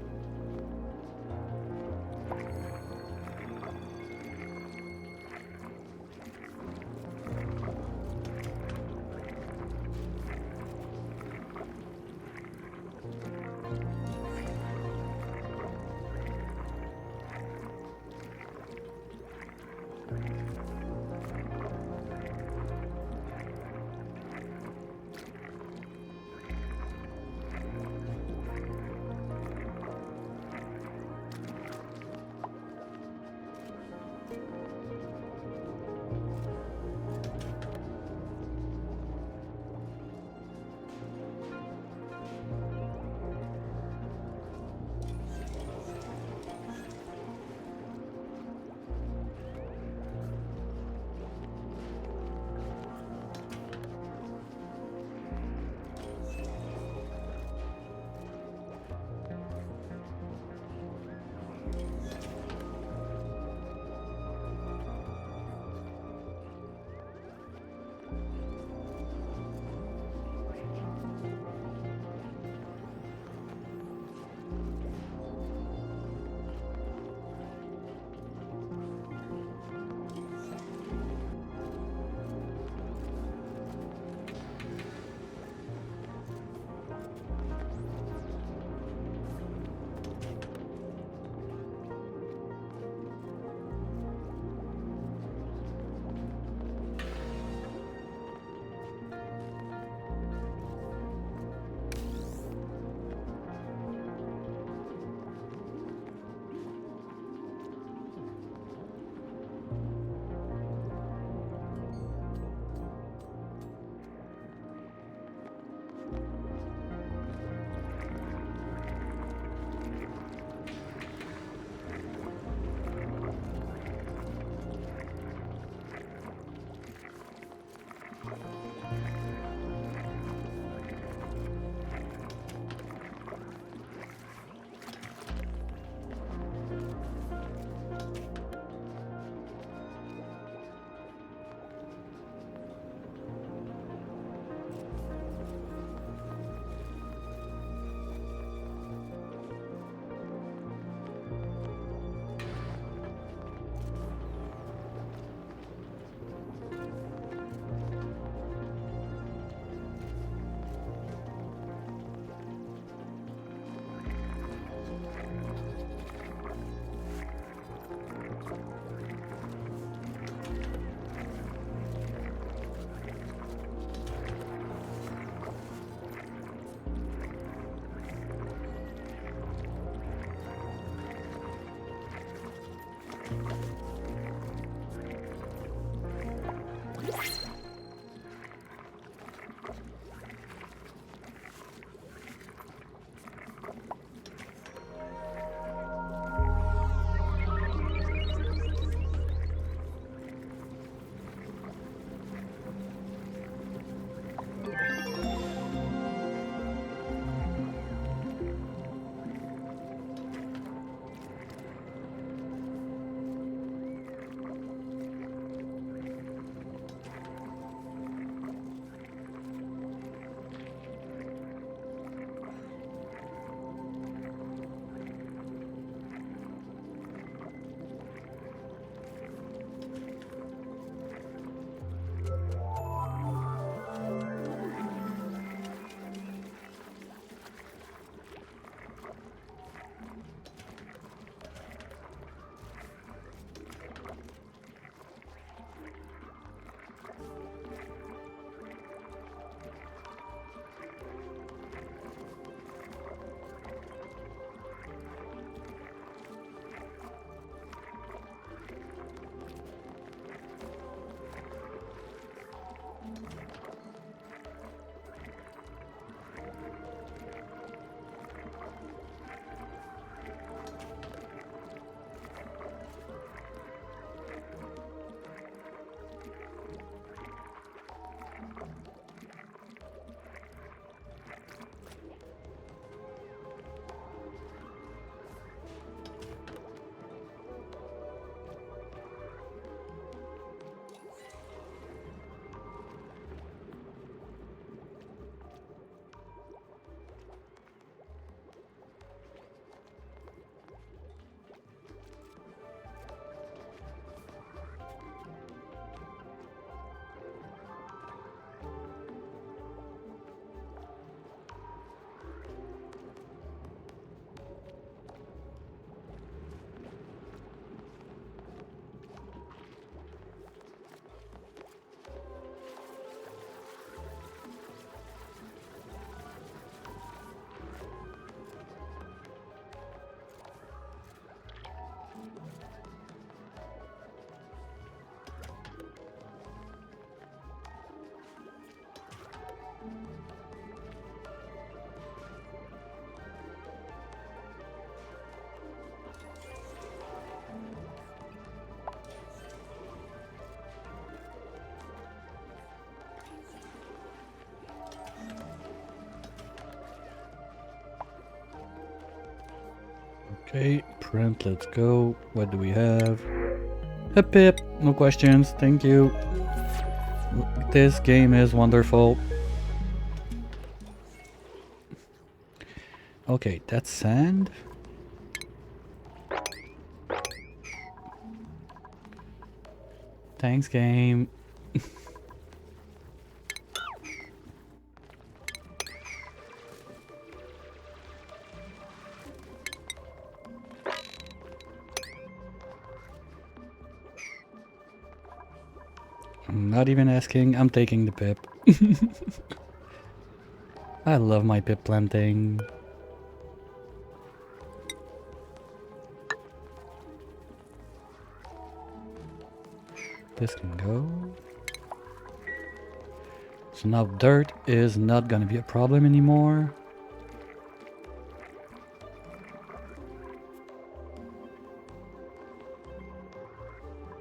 Okay, print, let's go. What do we have? A pip, no questions, thank you. This game is wonderful. Okay, that's sand. Thanks, game. I'm not even asking, I'm taking the pip. I love my pip planting. This can go. So now dirt is not gonna be a problem anymore.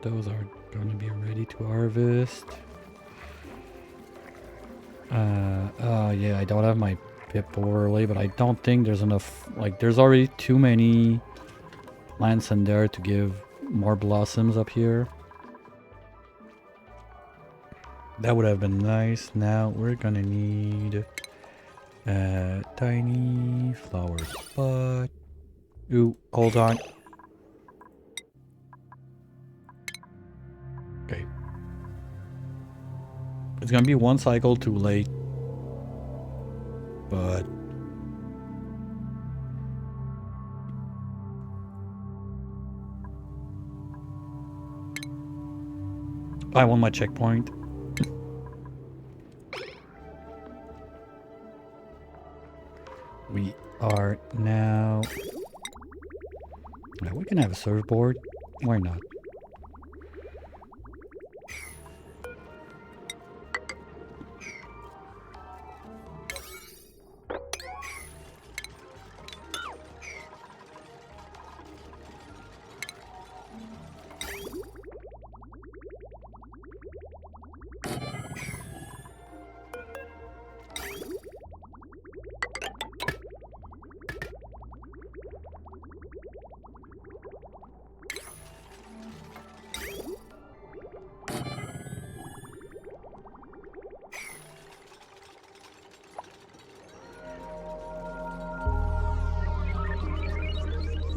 Those are gonna be ready to harvest. Yeah, I don't have my pip overlay, but I don't think there's enough, like there's already too many plants in there to give more blossoms up here. That would have been nice. Now we're gonna need a tiny flower pot. Ooh, hold on. Okay. It's gonna be one cycle too late. But I want my checkpoint. We are now... we can have a surfboard. Why not?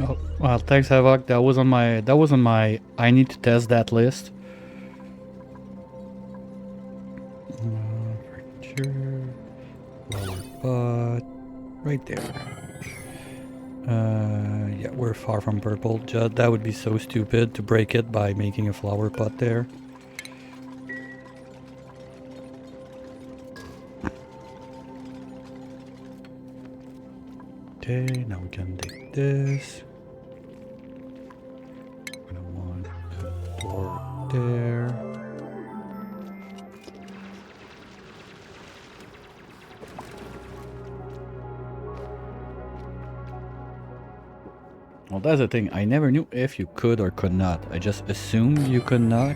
Oh, well, thanks, Havoc. That was on my I need to test that list. Furniture, flower pot, right there. Yeah, we're far from purple. Just, that would be so stupid to break it by making a flower pot there. Okay, now we can take this. I don't want the door there. Well, that's the thing. I never knew if you could or could not. I just assumed you could not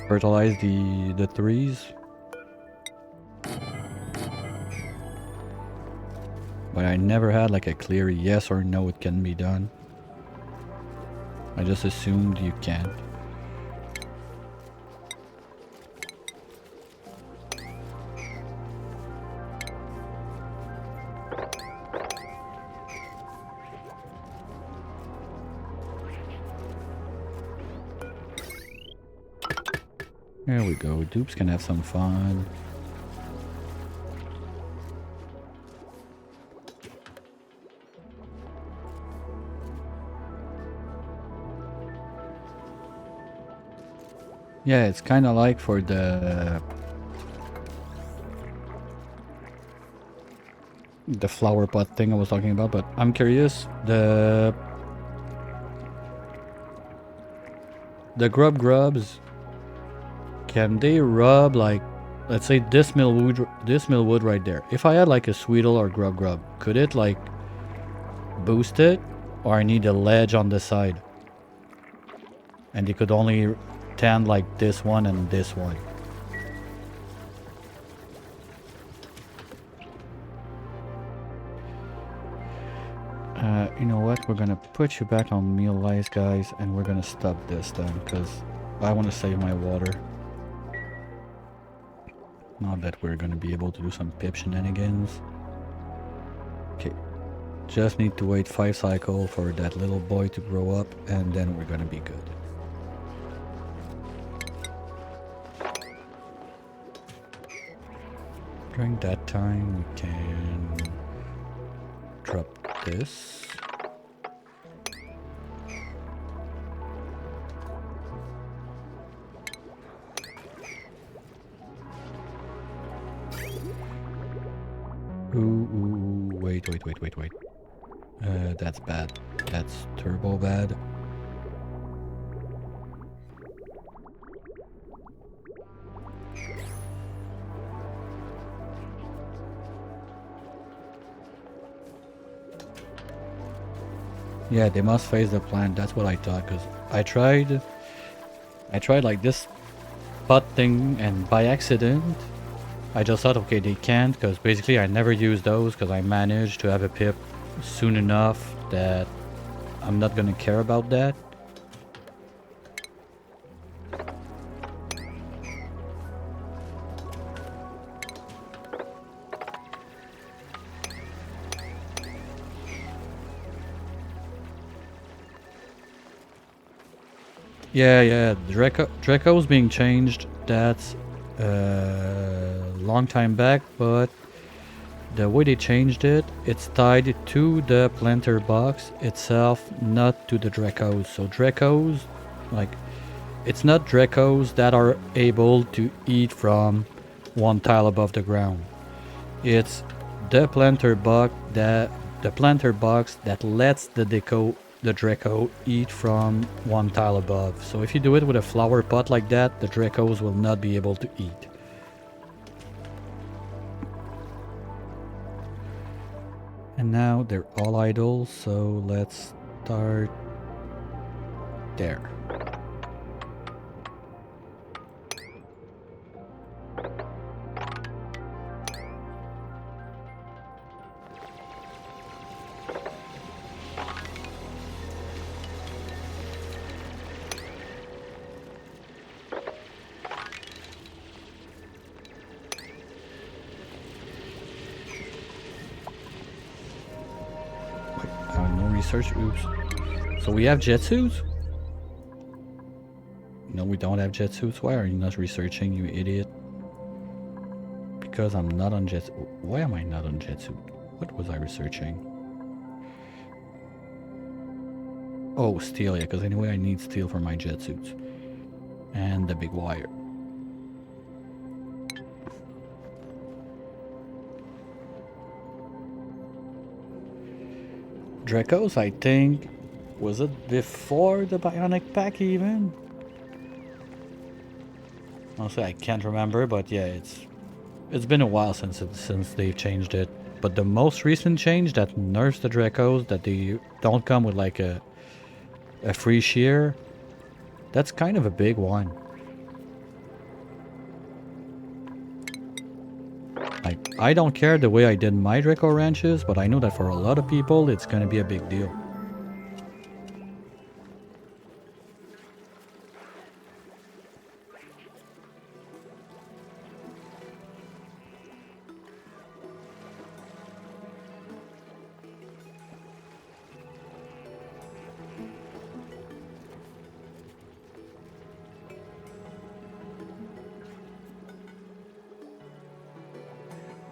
fertilize the trees. But I never had like a clear yes or no it can be done. I just assumed you can't. There we go. Dupes can have some fun. Yeah, it's kind of like for the flower pot thing I was talking about, but I'm curious, the grubs, can they rub, like, let's say this millwood right there. If I had like a sweetle or grub, could it like boost it, or I need a ledge on the side? And you could only tend like this one and this one. You know what? We're gonna put you back on meal lice, guys, and we're gonna stop this then, because I want to save my water. Not that we're gonna be able to do some pip shenanigans. Okay. Just need to wait 5 cycles for that little boy to grow up, and then we're gonna be good. During that time, we can drop this. Ooh, wait. That's bad. That's turbo bad. Yeah, they must face the plant. That's what I thought, because I tried like this pot thing, and by accident, I just thought, okay, they can't, because basically I never use those, because I managed to have a pip soon enough that I'm not gonna care about that. Yeah, Draco's being changed. That's a long time back, but the way they changed it, it's tied to the planter box itself, not to the Dracos. So Dracos, like, it's not Dracos that are able to eat from one tile above the ground. It's the planter box that lets the Draco eat from one tile above. So if you do it with a flower pot like that, the Dracos will not be able to eat. And now they're all idle, so let's start there. No research. Oops. So we have jet suits? No, we don't have jet suits. Why are you not researching, you idiot? Because I'm not on jet. Why am I not on jet suit? What was I researching? Oh, steel, yeah, because anyway I need steel for my jet suits. And the big wire. Dracos, I think, was it before the bionic pack even? Honestly, I can't remember, but yeah, it's been a while since they've changed it. But the most recent change that nerfs the Dracos, that they don't come with like a free shear, that's kind of a big one. Like, I don't care the way I did my Draco ranches, but I know that for a lot of people, it's gonna be a big deal.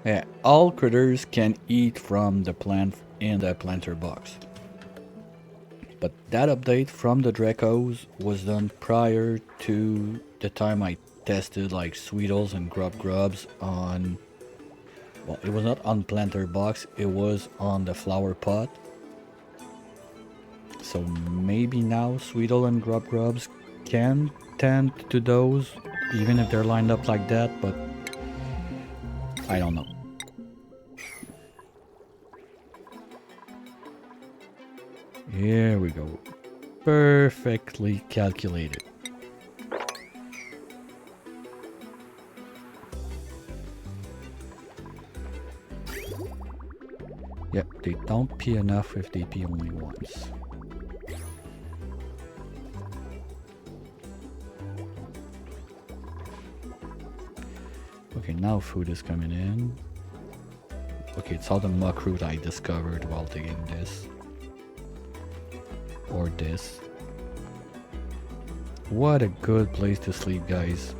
Yeah, all critters can eat from the plant in the planter box. But that update from the Dracos was done prior to the time I tested like Sweetles and Grubs on... Well, it was not on planter box, it was on the flower pot. So maybe now Sweetle and Grubs can tend to those, even if they're lined up like that, but I don't know. Here we go. Perfectly calculated. Yeah, they don't pee enough if they pee only once. Okay, now food is coming in. Okay, it's all the muck root I discovered while digging this. Or this. What a good place to sleep, guys.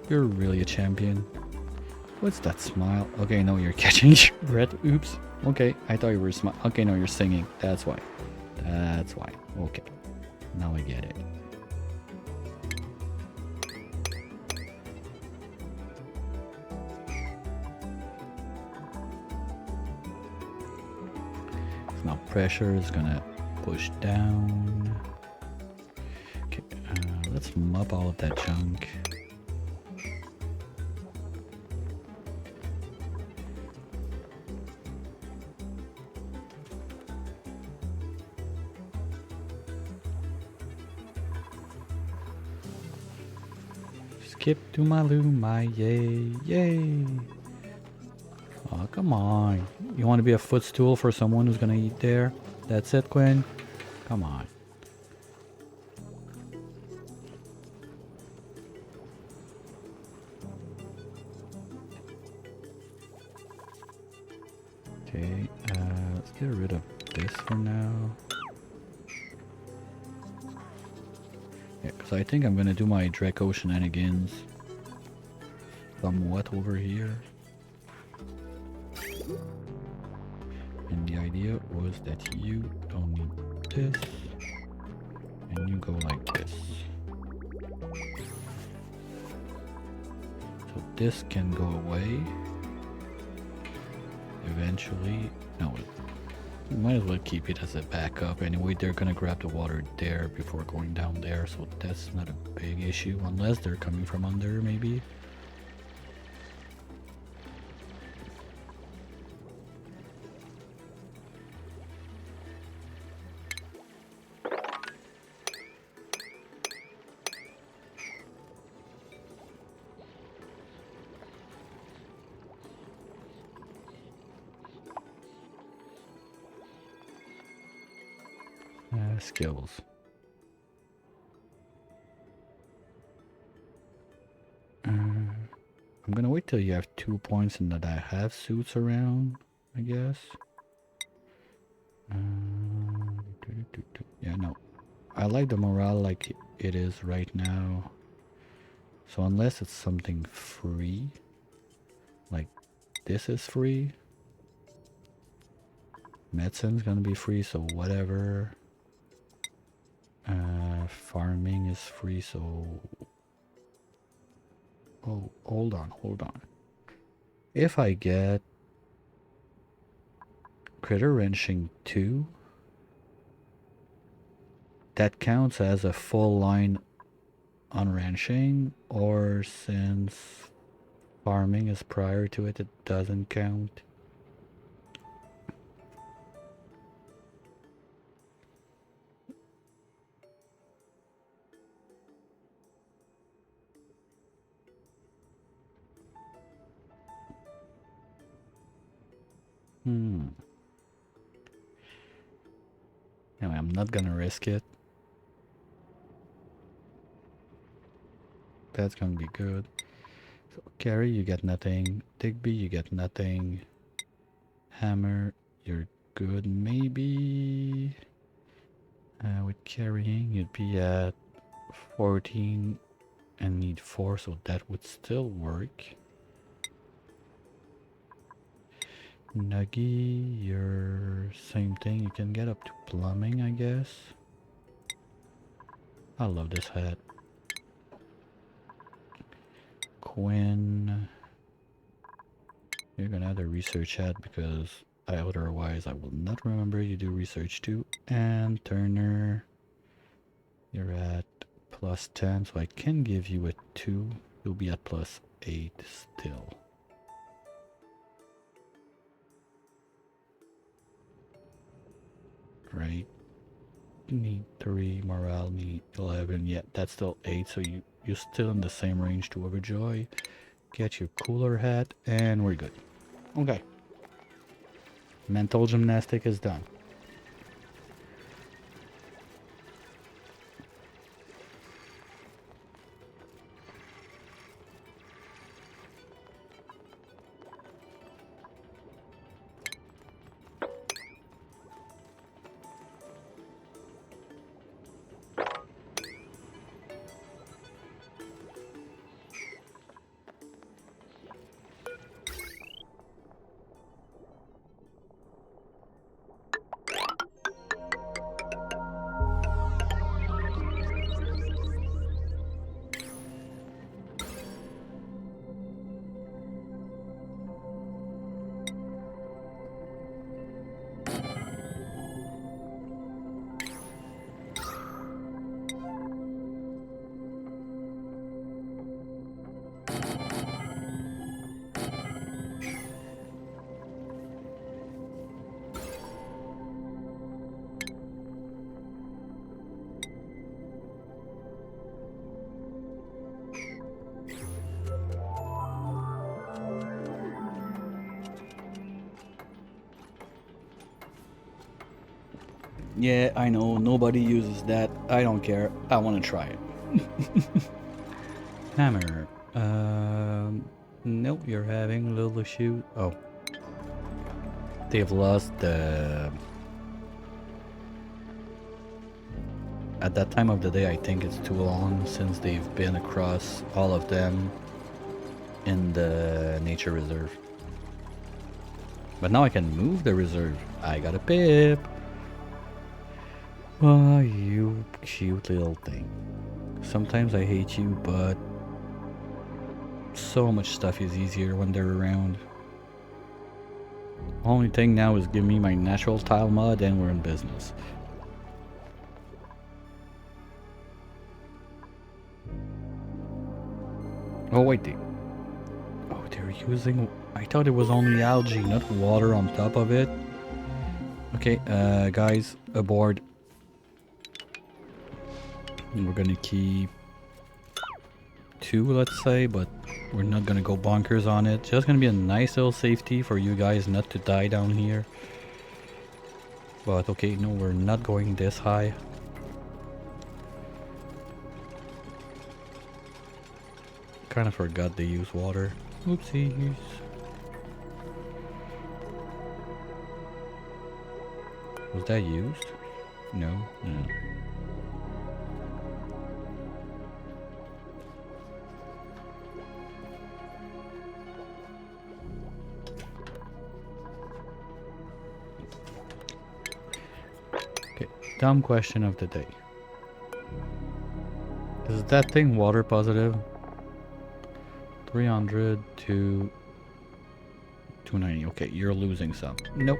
You're really a champion. What's that smile? Okay, no, you're catching your breath. Oops. Okay, I thought you were smiling. Okay, no, you're singing. That's why. That's why. Okay. Now I get it. So now pressure is gonna push down. Okay, let's mop all of that junk. Skip to my my yay, yay. Oh, come on. You want to be a footstool for someone who's gonna eat there? That's it, Quinn? Come on. Okay, let's get rid of this for now. Yeah, because I think I'm gonna do my Draco shenanigans somewhat over here. And the idea was that you don't need this, and you go like this. So this can go away. Eventually, no, you might as well keep it as a backup. Anyway, they're gonna grab the water there before going down there, so that's not a big issue, unless they're coming from under, maybe. Skills. I'm gonna wait till you have 2 points and that I have suits around, I guess. Yeah, no. I like the morale like it is right now. So unless it's something free, like this is free. Medicine's gonna be free, so whatever. Farming is free, so... Oh, hold on. If I get Critter Wrenching 2, that counts as a full line on wrenching, or since farming is prior to it, it doesn't count. Anyway, I'm not gonna risk it. That's gonna be good. So, Carry, you get nothing. Digby, you get nothing. Hammer, you're good. Maybe with carrying, you'd be at 14 and need 4, so that would still work. Nuggy, you're same thing. You can get up to plumbing, I guess. I love this hat. Quinn, you're gonna have to research hat because otherwise I will not remember you do research too. And Turner, you're at plus 10, so I can give you a 2. You'll be at plus 8 still. Right? Need 3, morale need 11. Yeah, that's still 8, so you're still in the same range to Overjoy. Get your cooler hat, and we're good. Okay. Mental gymnastic is done. Yeah, I know, nobody uses that. I don't care. I want to try it. Hammer. Nope, you're having a little issue. Oh. They've lost the... At that time of the day, I think it's too long since they've been across all of them in the nature reserve. But now I can move the reserve. I got a pip. Oh, you cute little thing. Sometimes I hate you, but so much stuff is easier when they're around. Only thing now is give me my natural tile mod and we're in business. Oh wait, they're using... I thought it was only algae, not water on top of it. Okay, guys, aboard. We're gonna keep 2, let's say, but we're not gonna go bonkers on it. Just gonna be a nice little safety for you guys not to die down here. But okay, no, we're not going this high. Kinda forgot they use water. Oopsies. Was that used? No? No. Okay, dumb question of the day. Is that thing water positive? 300 to 290. Okay, you're losing some. Nope.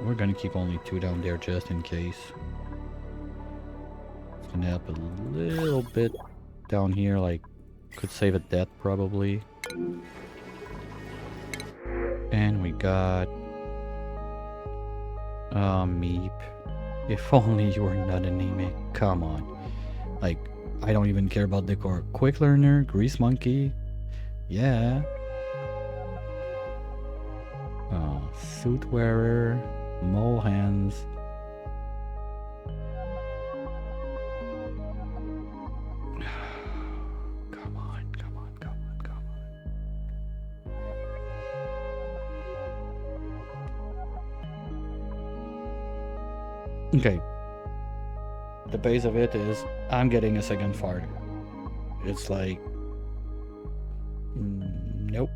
We're gonna keep only 2 down there just in case. It's gonna help a little bit down here, like could save a death probably. And we got Meep. If only you were not anemic. Come on. Like, I don't even care about decor. Quick learner, grease monkey. Yeah. Oh, suit wearer, mole hands. Come on, come on, come on, come on. Okay. The base of it is I'm getting a second fart. It's like, nope,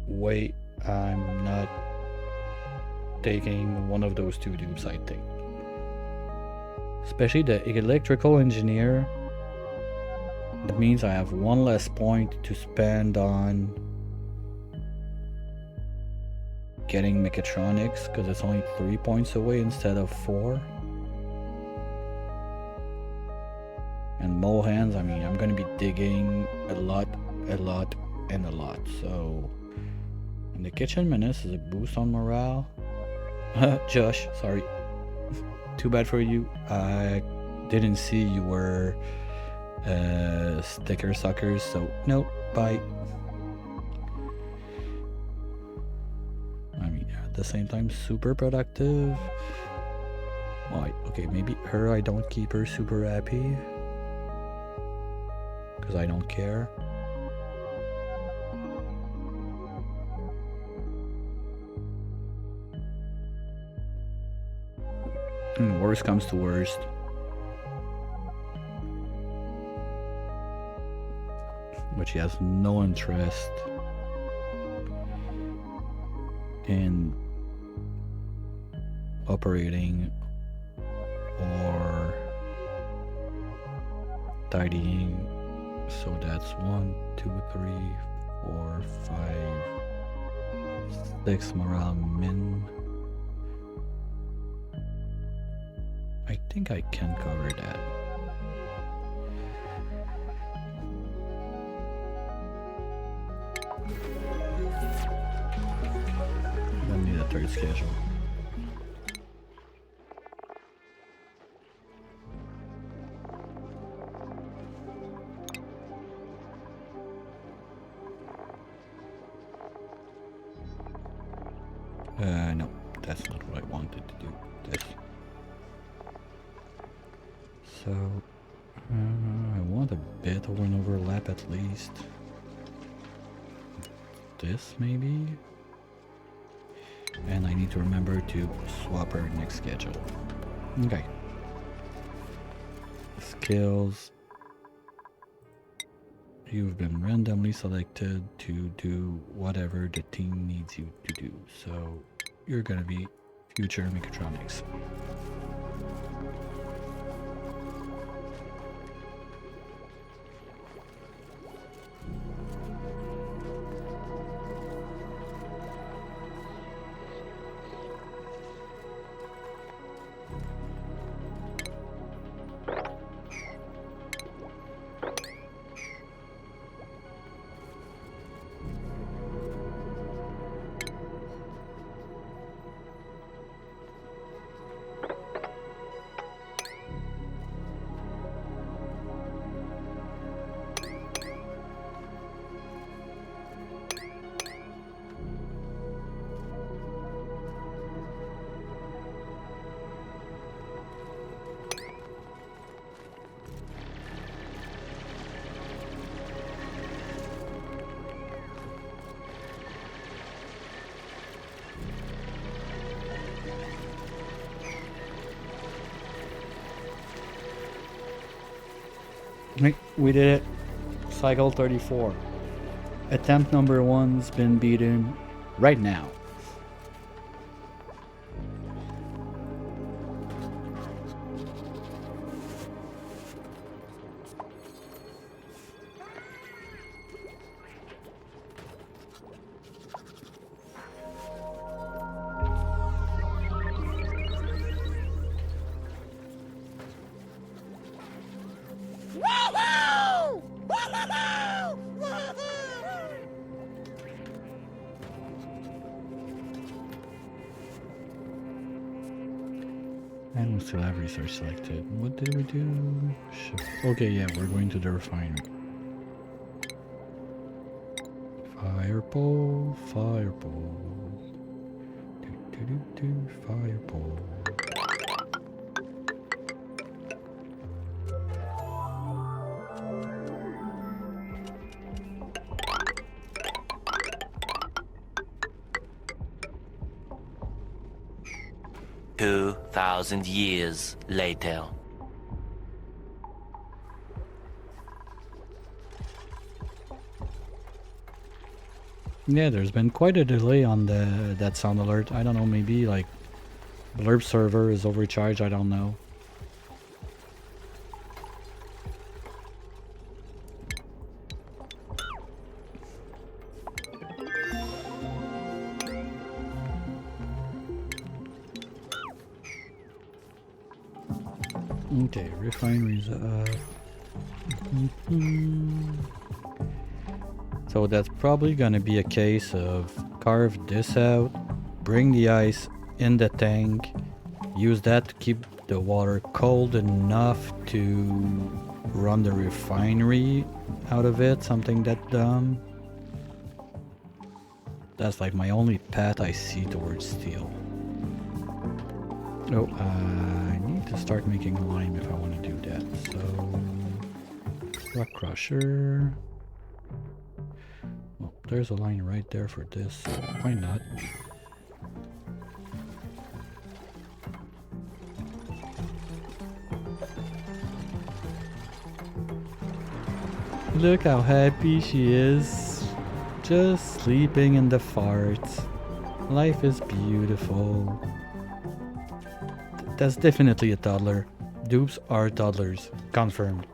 wait, I'm not taking one of those 2 dupes, I think. Especially the electrical engineer. That means I have 1 less point to spend on getting mechatronics, because it's only 3 points away instead of 4. And mole hands, I mean, I'm gonna be digging a lot, and a lot. So, and the kitchen menace is a boost on morale. Josh, sorry. Too bad for you. I didn't see you were sticker suckers, so no, bye. the same time super productive. Why? Okay, maybe her I don't keep her super happy because I don't care. Worst comes to worst. But she has no interest in operating or tidying. So that's 1, 2, 3, 4, 5, 6 morale min. I think I can cover that. Don't need a third schedule. No, that's not what I wanted to do. This. So, I want a bit of an overlap at least. This maybe? And I need to remember to swap her next schedule. Okay. Skills. You've been randomly selected to do whatever the team needs you to do. So you're gonna be future mechatronics. We did it. Cycle 34. Attempt number 1's been beaten right now. And we still have research selected. What did we do? Okay, yeah, we're going to the refinery. Fire pole, fire pole. Fire pole. "2,000 years later." Yeah, there's been quite a delay on that sound alert. I don't know, maybe like Blurb server is overcharged, I don't know. Okay, refineries up. So that's probably gonna be a case of carve this out, bring the ice in the tank, use that to keep the water cold enough to run the refinery out of it, something that dumb. That's like my only path I see towards steel. Oh, I need to start making lime if I want to do that. So, rock crusher. Well, there's a line right there for this. So why not? Look how happy she is. Just sleeping in the fart. Life is beautiful. That's definitely a toddler. Dupes are toddlers. Confirmed.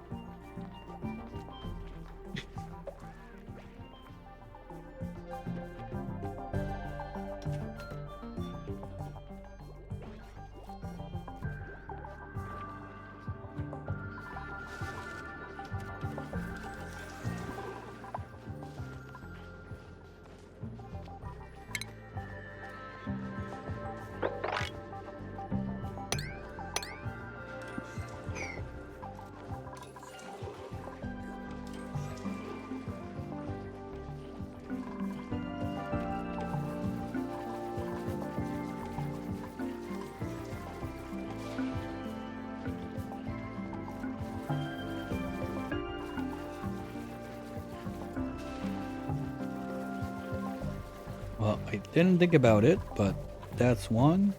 Well, I didn't think about it, but that's 1,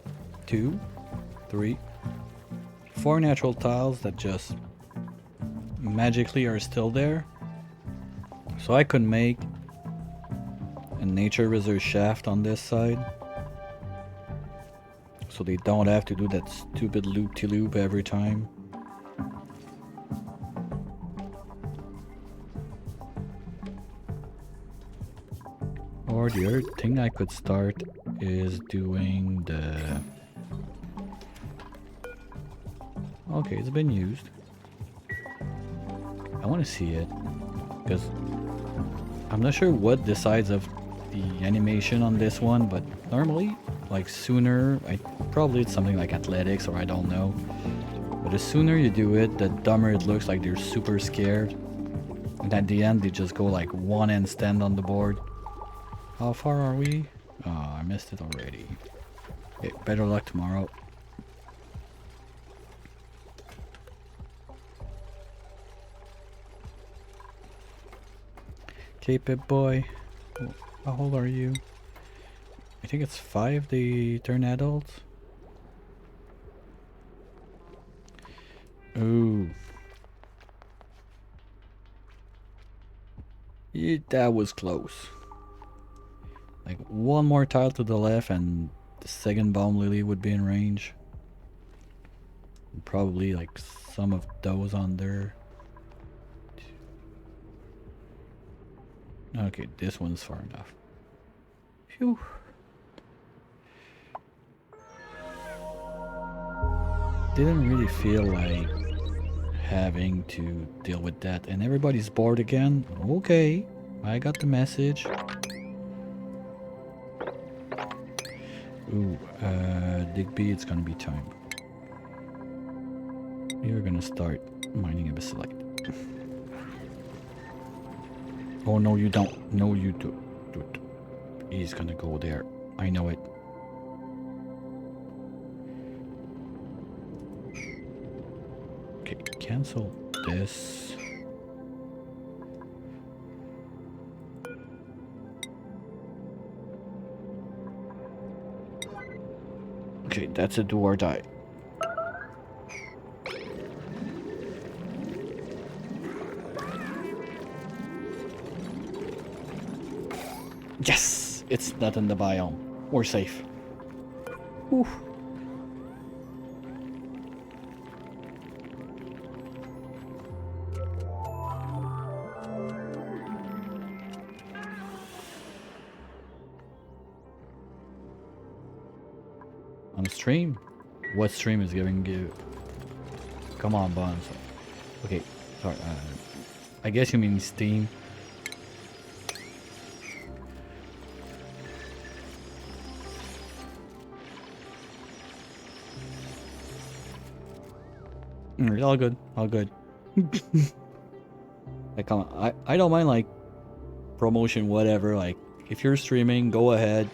2, 3, 4 natural tiles that just magically are still there. So I could make a nature reserve shaft on this side. So they don't have to do that stupid loop-de-loop every time. Or the other thing I could start is doing the... Okay, it's been used. I want to see it because I'm not sure what decides of the animation on this one, but normally, like sooner, probably it's something like athletics or I don't know. But the sooner you do it, the dumber it looks, like they're super scared. And at the end, they just go like one handstand on the board. How far are we? Oh, I missed it already. Okay, better luck tomorrow. Okay, Pip Boy. How old are you? I think it's 5 they turn adults. Ooh. Yeah, that was close. Like one more tile to the left and the second bomb lily would be in range. Probably like some of those on there. Okay, this one's far enough. Phew. Didn't really feel like having to deal with that. And everybody's bored again. Okay, I got the message. Ooh, Digby, it's gonna be time. You're gonna start mining a bacillite. Oh no, you don't. No, you do. Dude. He's gonna go there. I know it. Okay, cancel this. Okay, that's a do or die. Yes! It's not in the biome. We're safe. Whew. On stream? What stream is giving you? Come on, Bonds. Okay, sorry. I guess you mean Steam. All good, all good. Like, come on, I don't mind like promotion, whatever. Like, If you're streaming, go ahead.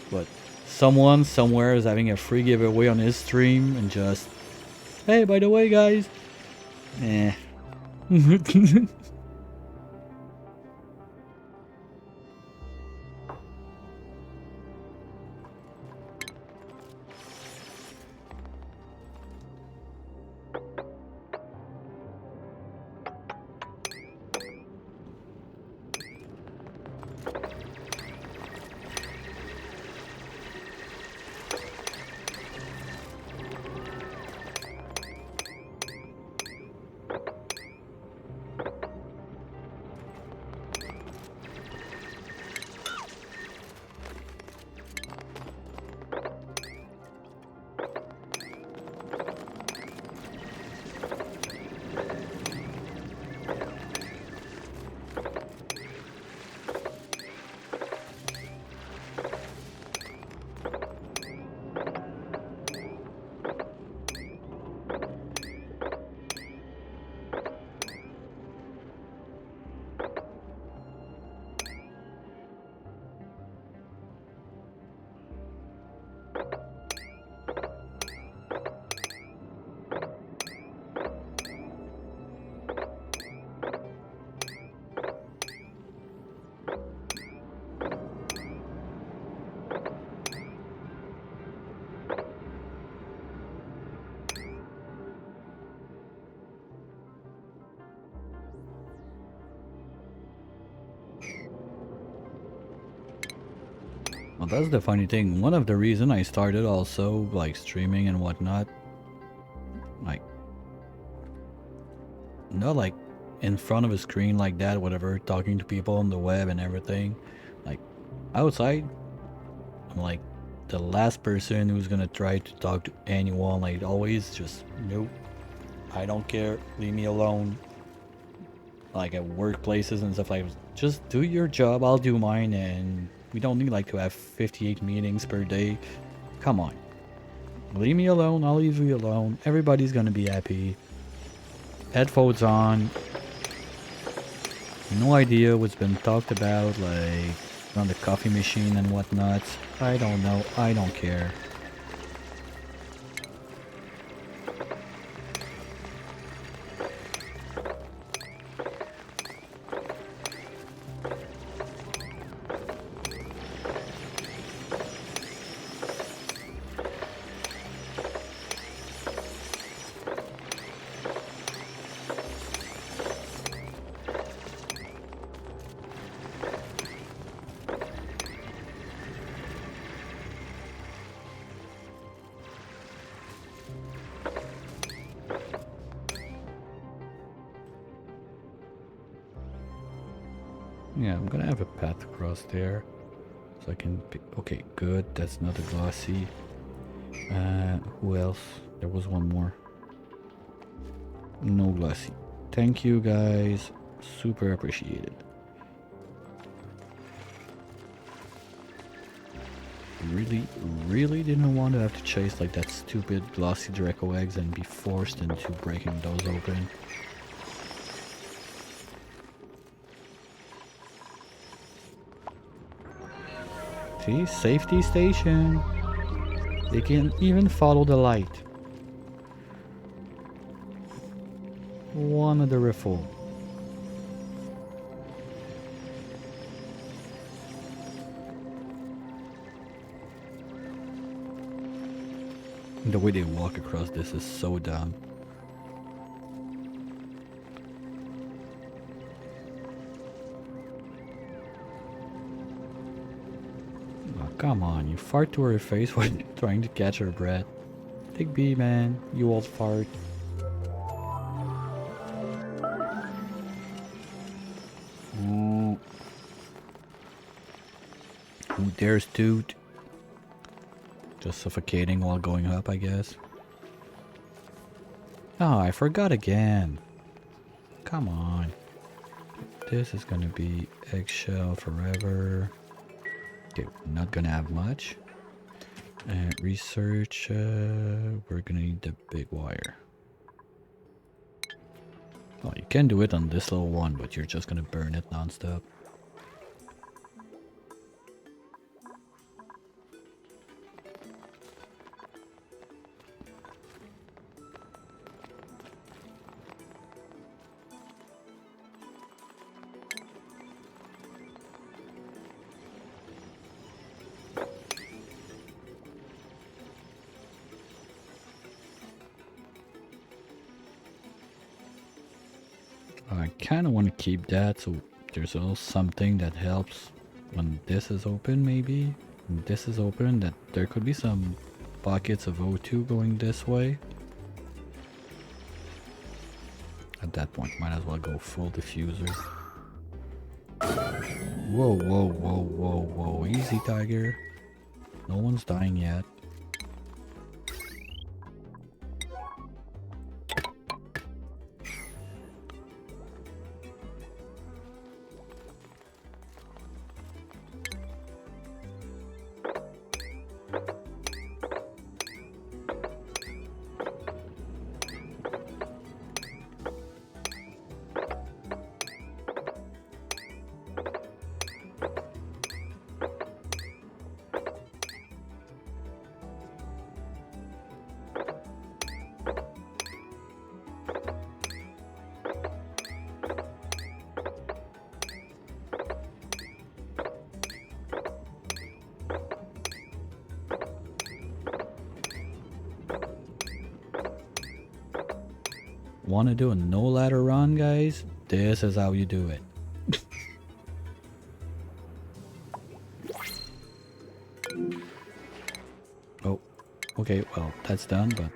But someone somewhere is having a free giveaway on his stream and just, hey, by the way, guys. Eh. Well, that's the funny thing. One of the reason I started also like streaming and whatnot, like not like in front of a screen like that, whatever, talking to people on the web and everything. Like outside, I'm like the last person who's gonna try to talk to anyone. Like always, just nope. I don't care. Leave me alone. Like at workplaces and stuff like, just do your job. I'll do mine, and we don't need like to have 58 meetings per day. Come on. Leave me alone. I'll leave you alone. Everybody's gonna be happy. Headphones on. No idea what's been talked about, like on the coffee machine and whatnot. I don't know. I don't care. Yeah, I'm gonna have a path across there. So I can pick. Okay, good. That's not a glossy. Who else? There was one more. No glossy. Thank you guys. Super appreciated. Really didn't want to have to chase like that stupid glossy Draco eggs and be forced into breaking those open. See, safety station. They can even follow the light. One of the riffle. The way they walk across this is so dumb. Oh, come on, you fart to her face when you're trying to catch her breath. Take B, man, you old fart. Ooh. Who dares toot? Just suffocating while going up, I guess. Oh, I forgot again. Come on. This is gonna be eggshell forever. Okay, not gonna have much. Research, we're gonna need the big wire. Well, you can do it on this little one, but you're just gonna burn it non-stop. I kind of want to keep that, so there's also something that helps when this is open, maybe. When this is open, that there could be some pockets of O2 going this way. At that point, might as well go full diffuser. Whoa, whoa, whoa, whoa, whoa. Easy, Tiger. No one's dying yet. Want to do a no ladder run, guys? This is how you do it. Oh, okay, well, that's done, but...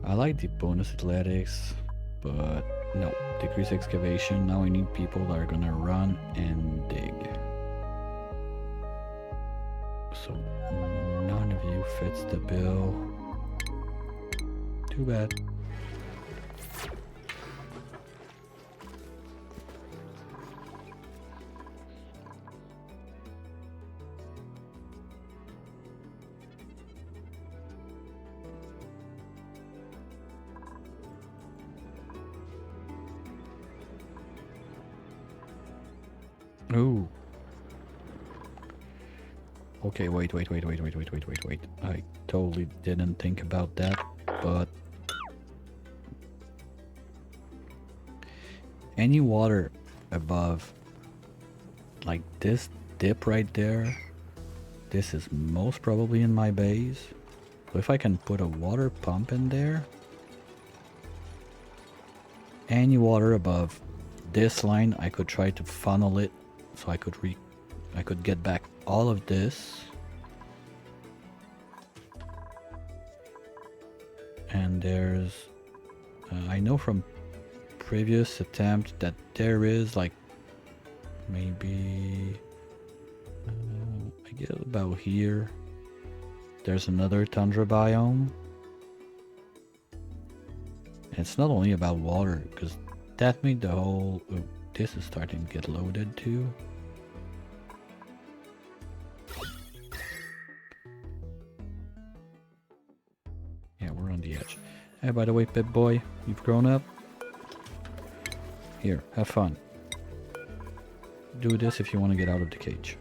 I like the bonus athletics, but no. Decrease excavation. Now I need people that are gonna run and dig. So none of you fits the bill. Too bad. Ooh. Okay, wait. I totally didn't think about that, but... any water above, like this dip right there, this is most probably in my base. So if I can put a water pump in there, any water above this line, I could try to funnel it so I could get back all of this. And there's I know from previous attempt that there is like maybe I guess about here there's another tundra biome. And it's not only about water, because that made the whole... oh, this is starting to get loaded too. Yeah, we're on the edge. Hey, by the way, Pip Boy, you've grown up. Here, have fun. Do this if you want to get out of the cage.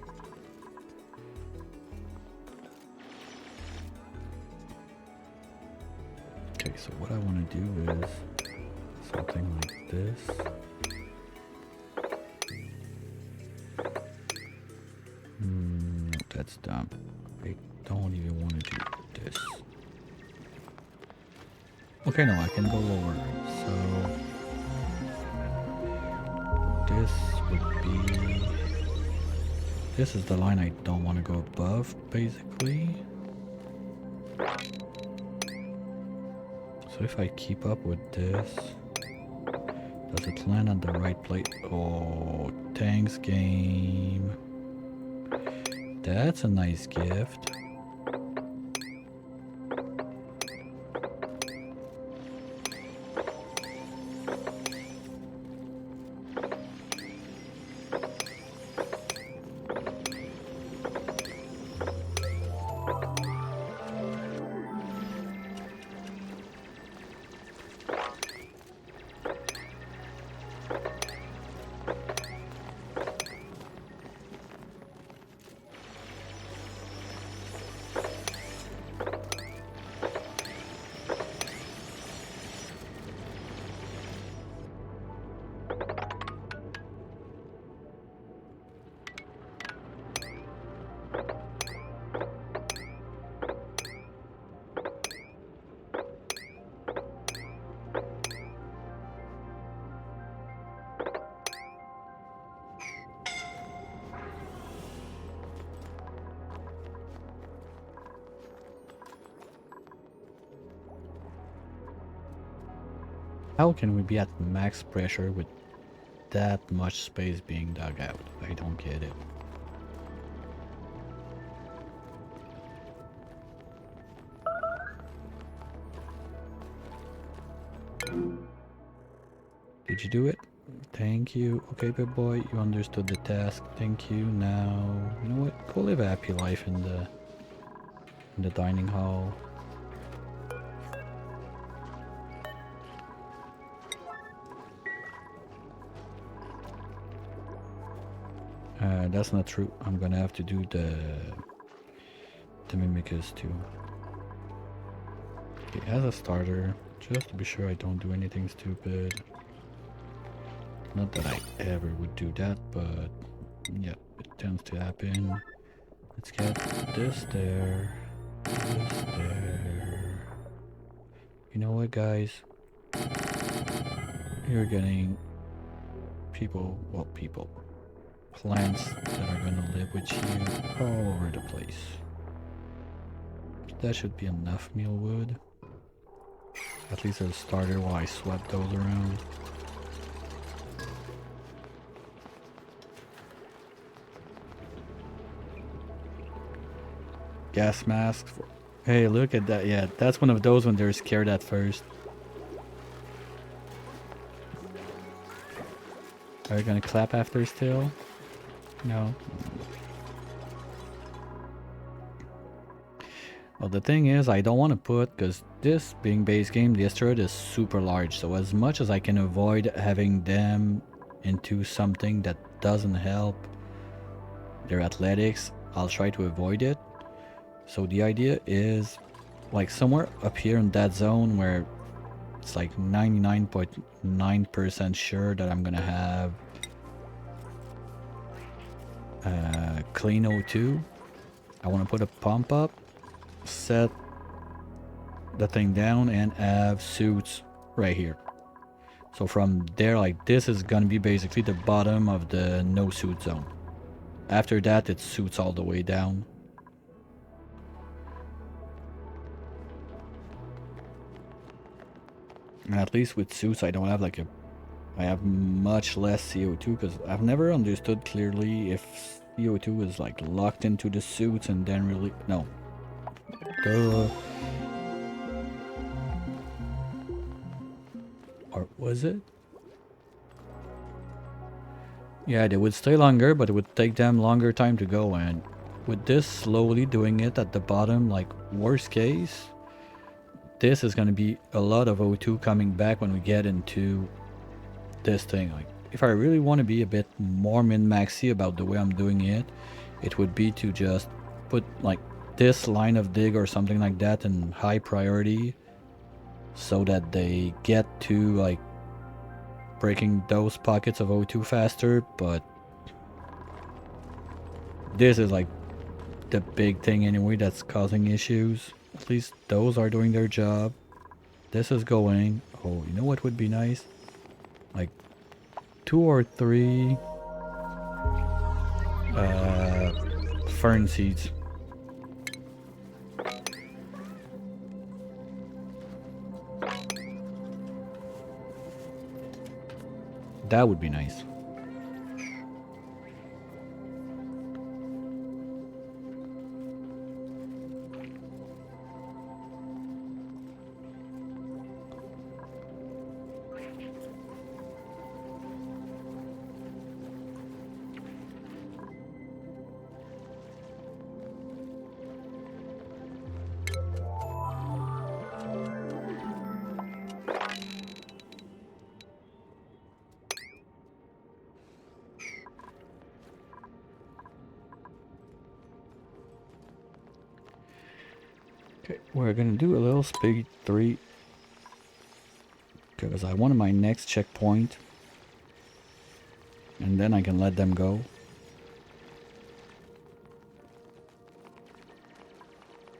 Okay, so what I want to do is something like this. No, that's dumb. I don't even want to do this. Okay, no, I can go lower. So this would be... this is the line I don't want to go above, basically. So if I keep up with this, does it land on the right place? Oh, thanks, game. That's a nice gift. how can we be at max pressure with that much space being dug out? I don't get it. Did you do it? Thank you. Okay, good boy. You understood the task. Thank you. Now, you know what? Go live a happy life in the dining hall. That's not true. I'm gonna have to do the mimicus too. Okay, as a starter, just to be sure I don't do anything stupid. Not that I ever would do that, but yeah, it tends to happen. Let's get this there, this there. You know what, guys? You're getting people, plants that are gonna live with you all over the place. That should be enough meal wood. At least as a starter while I swap those around. Gas mask. Hey, look at that. Yeah, that's one of those when they're scared at first. Are you gonna clap after still? No. Well, the thing is, I don't want to put, because this being base game, the asteroid is super large. So as much as I can avoid having them into something that doesn't help their athletics, I'll try to avoid it. So the idea is like somewhere up here in that zone where it's like 99.9% sure that I'm gonna have clean O2. I want to put a pump up, set the thing down, and have suits right here. So from there, like this is gonna be basically the bottom of the no suit zone. After that, it suits all the way down. And at least with suits, I don't have like I have much less CO2 because I've never understood clearly if CO2 is like locked into the suits and then really, no. Duh. Or was it? Yeah, they would stay longer, but it would take them longer time to go, and with this slowly doing it at the bottom, like worst case, this is going to be a lot of O2 coming back when we get into this thing. Like if I really want to be a bit more min-maxy about the way I'm doing it, it would be to just put like this line of dig or something like that in high priority so that they get to like breaking those pockets of O2 faster. But this is like the big thing anyway that's causing issues. At least those are doing their job. This is going. Oh, you know what would be nice? Like 2 or 3 fern seeds. That would be nice. Okay, we're gonna do a little speed 3 because I wanted my next checkpoint, and then I can let them go.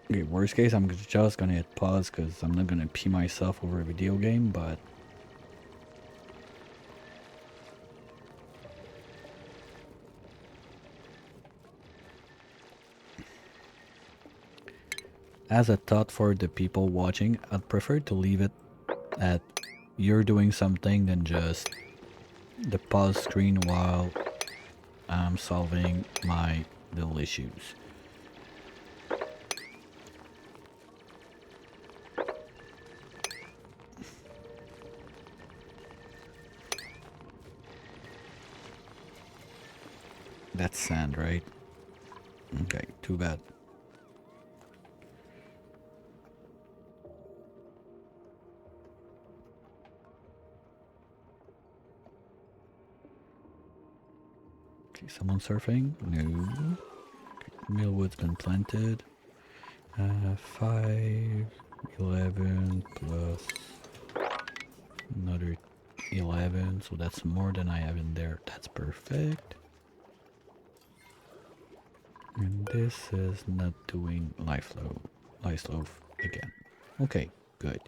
Okay, worst case, I'm just gonna hit pause because I'm not gonna pee myself over a video game, but as a thought for the people watching, I'd prefer to leave it at you're doing something, then just the pause screen while I'm solving my little issues. That's sand, right? Okay, too bad. Okay, someone surfing? No. Okay, Millwood's been planted. 5, 11 plus another 11, so that's more than I have in there. That's perfect. And this is not doing life loaf again. Okay, good.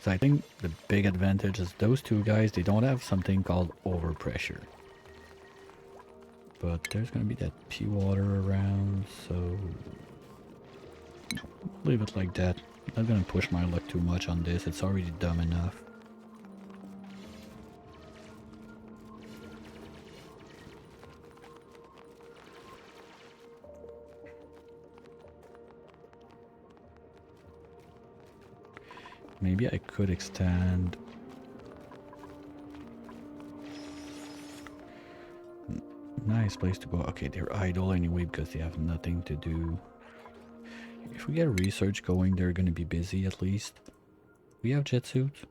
So I think the big advantage is those two guys, they don't have something called overpressure. But there's gonna be that pea water around, so leave it like that. I'm not gonna push my luck too much on this, it's already dumb enough. Maybe I could extend. Nice place to go. Okay, they're idle anyway because they have nothing to do. If we get research going, they're gonna be busy at least. We have jet suits.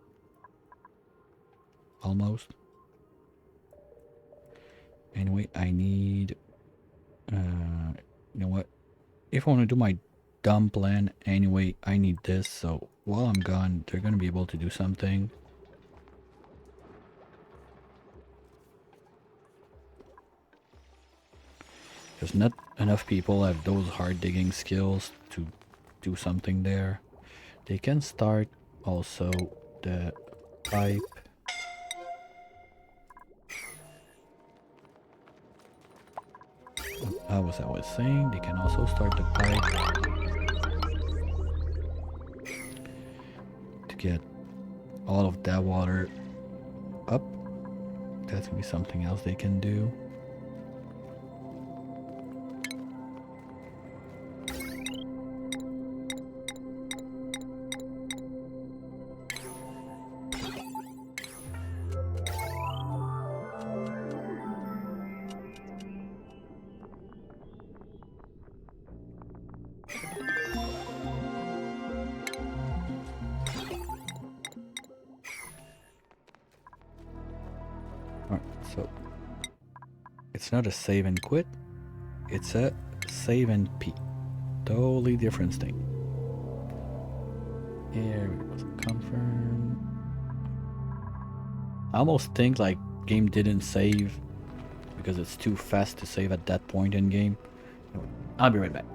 Almost. Anyway, I need... you know what? If I want to do my dumb plan, anyway, I need this. So while I'm gone, they're gonna be able to do something. Because not enough people have those hard digging skills to do something there. They can start also the pipe. As I was saying, they can also start the pipe to get all of that water up. That's gonna be something else they can do. Alright, so it's not a save and quit, it's a save and P. Totally different thing. Here we go. Confirm. I almost think like game didn't save because it's too fast to save at that point in game. I'll be right back.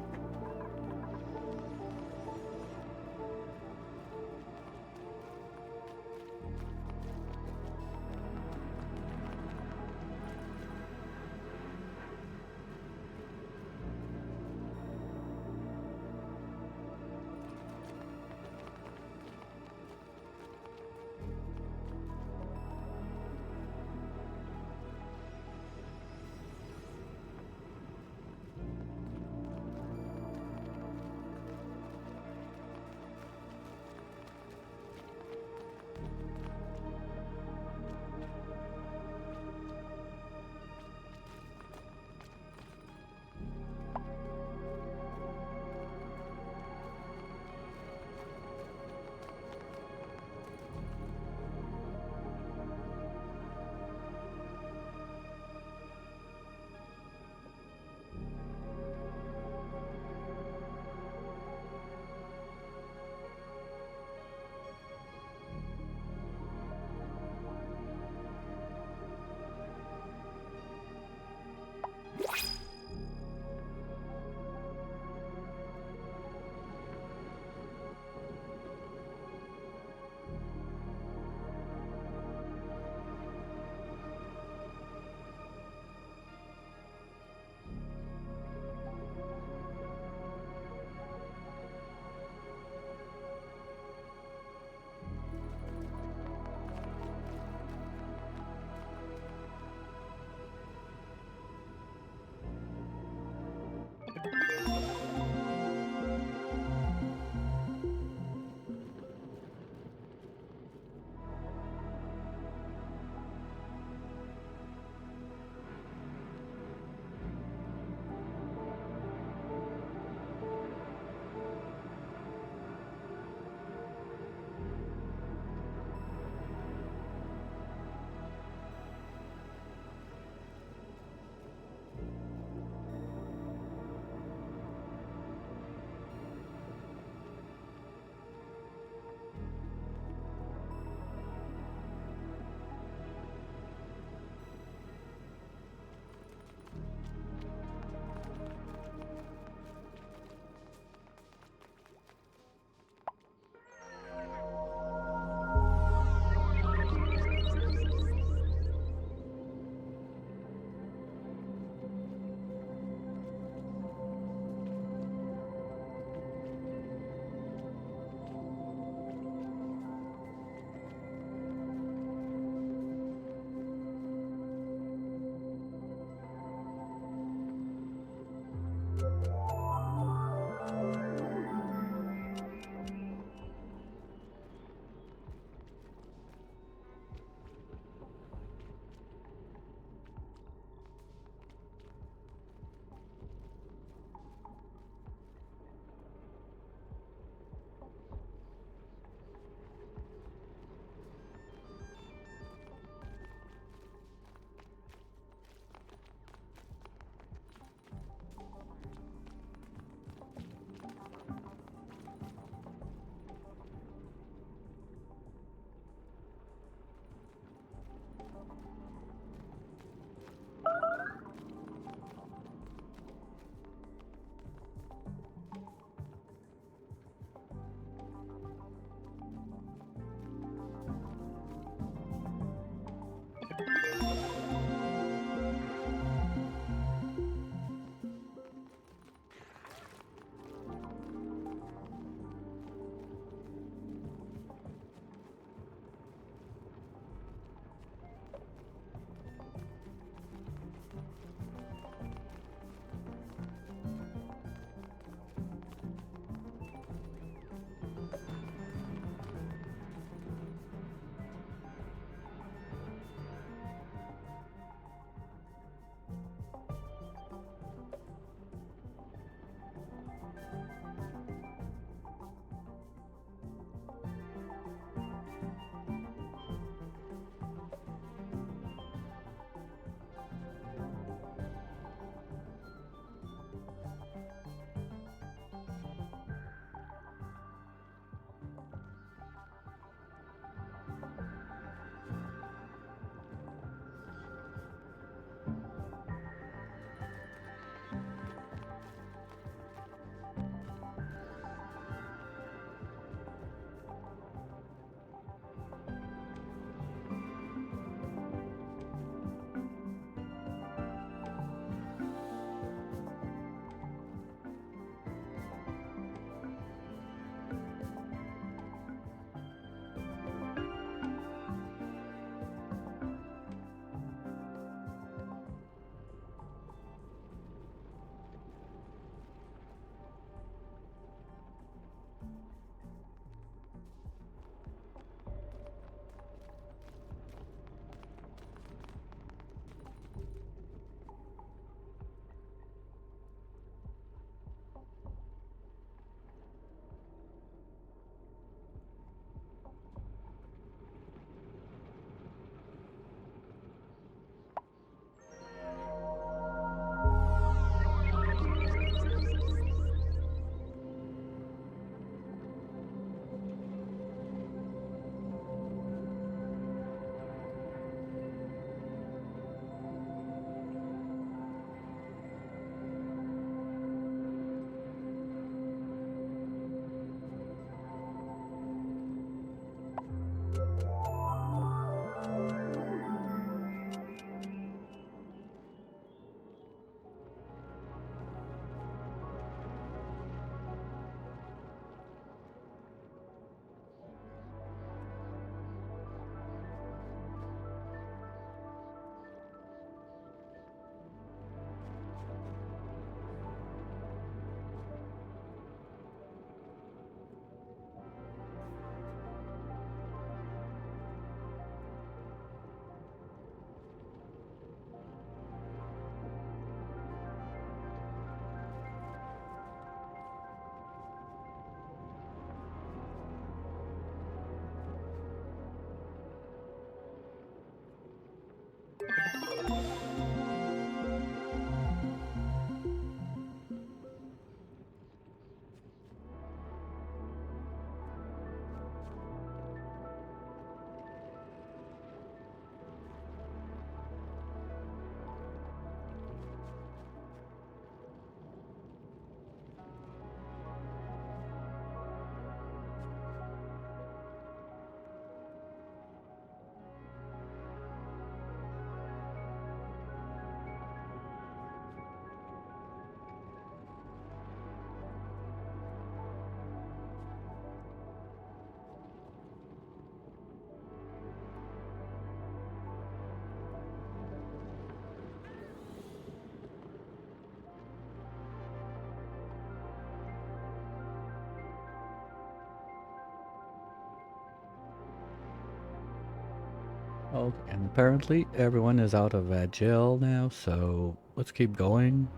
Oh, and apparently everyone is out of jail now, so let's keep going.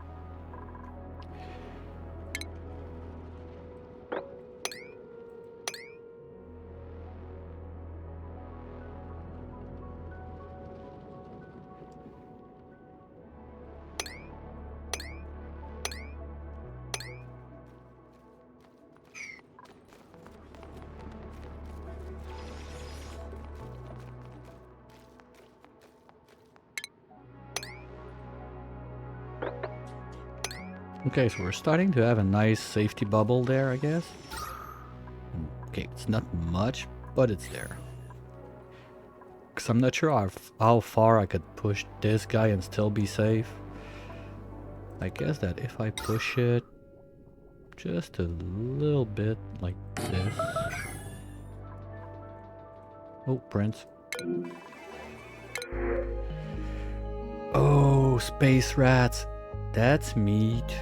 Okay, so we're starting to have a nice safety bubble there, I guess. Okay, it's not much, but it's there. Because I'm not sure how far I could push this guy and still be safe. I guess that if I push it just a little bit like this. Oh, Prince. Oh, space rats. That's meat.